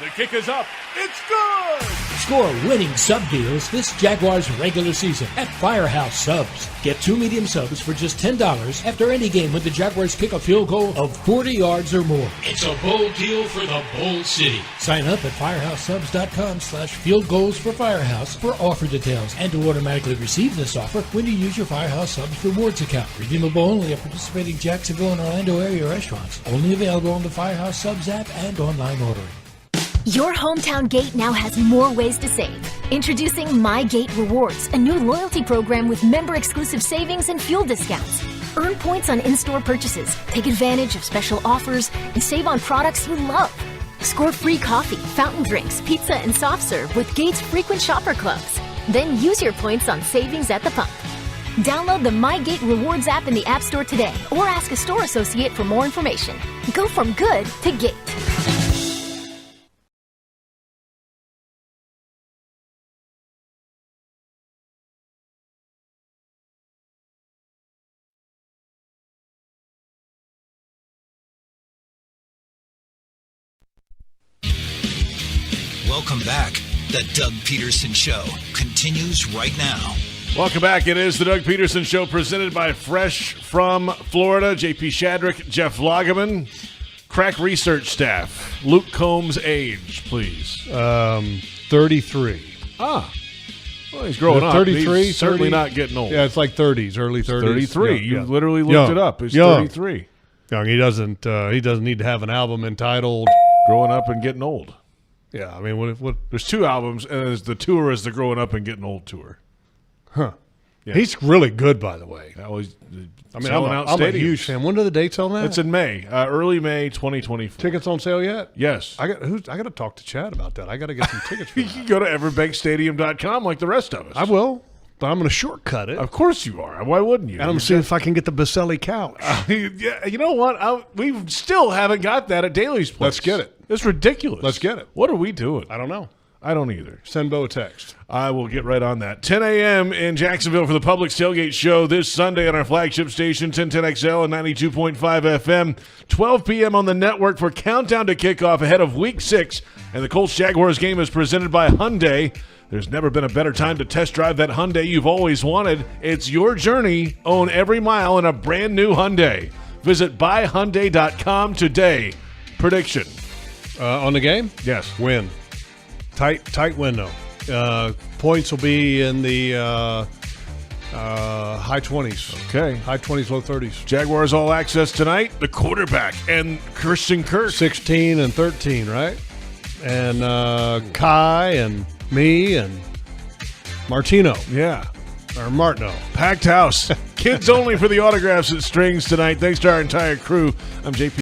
The kick is up. It's good! Score winning sub deals this Jaguars regular season at Firehouse Subs. Get 2 medium subs for just $10 after any game when the Jaguars kick a field goal of 40 yards or more. It's a bold deal for the bold city. Sign up at firehousesubs.com/field goals for Firehouse for offer details and to automatically receive this offer when you use your Firehouse Subs rewards account. Redeemable only at participating Jacksonville and Orlando area restaurants. Only available on the Firehouse Subs app and online ordering. Your hometown gate now has more ways to save. Introducing My Gate Rewards, a new loyalty program with member-exclusive savings and fuel discounts. Earn points on in-store purchases, take advantage of special offers, and save on products you love. Score free coffee, fountain drinks, pizza, and soft serve with Gate's frequent shopper clubs. Then use your points on savings at the pump. Download the My Gate Rewards app in the App Store today or ask a store associate for more information. Go from good to Gate. Welcome back. The Doug Pederson Show continues right now. Welcome back. It is the Doug Pederson Show presented by Fresh from Florida. JP Shadrick, Jeff Lageman, crack research staff. Luke Combs' age, please. 33. Well, he's growing up. 33, He's certainly 30? not getting old. Yeah, it's like 30s, early 30s. 33. Yeah, You literally looked it up. He's 33. Young. He doesn't need to have an album entitled Growing Up and Getting Old. Yeah, I mean, what? There's 2 albums, and the tour is the Growing Up and Getting Old tour. Huh. Yeah. He's really good, by the way. I'm a huge fan. When are the dates on that? It's in May, early May 2024. Tickets on sale yet? Yes. I got to talk to Chad about that. I got to get some tickets for You that. can go to everbankstadium.com like the rest of us. I will, but I'm going to shortcut it. Of course you are. Why wouldn't you? And I'm going to see if I can get the Baselli couch. Yeah, you know what? We still haven't got that at Daly's place. Let's get it. It's ridiculous. Let's get it. What are we doing? I don't know. I don't either. Send Bo a text. I will get right on that. 10 a.m. in Jacksonville for the Publix Tailgate Show this Sunday on our flagship station, 1010XL and 92.5 FM. 12 p.m. on the network for Countdown to Kickoff ahead of Week 6. And the Colts-Jaguars game is presented by Hyundai. There's never been a better time to test drive that Hyundai you've always wanted. It's your journey. Own every mile in a brand new Hyundai. Visit buyhyundai.com today. Prediction. On the game? Yes. Win. Tight win, though. Points will be in the high 20s. Okay. High 20s, low 30s. Jaguars All Access tonight. The quarterback and Christian Kirk. 16 and 13, right? And Kai and me and Martino. Yeah. Or Martino. Packed house. Kids only for the autographs at Strings tonight. Thanks to our entire crew. I'm JP.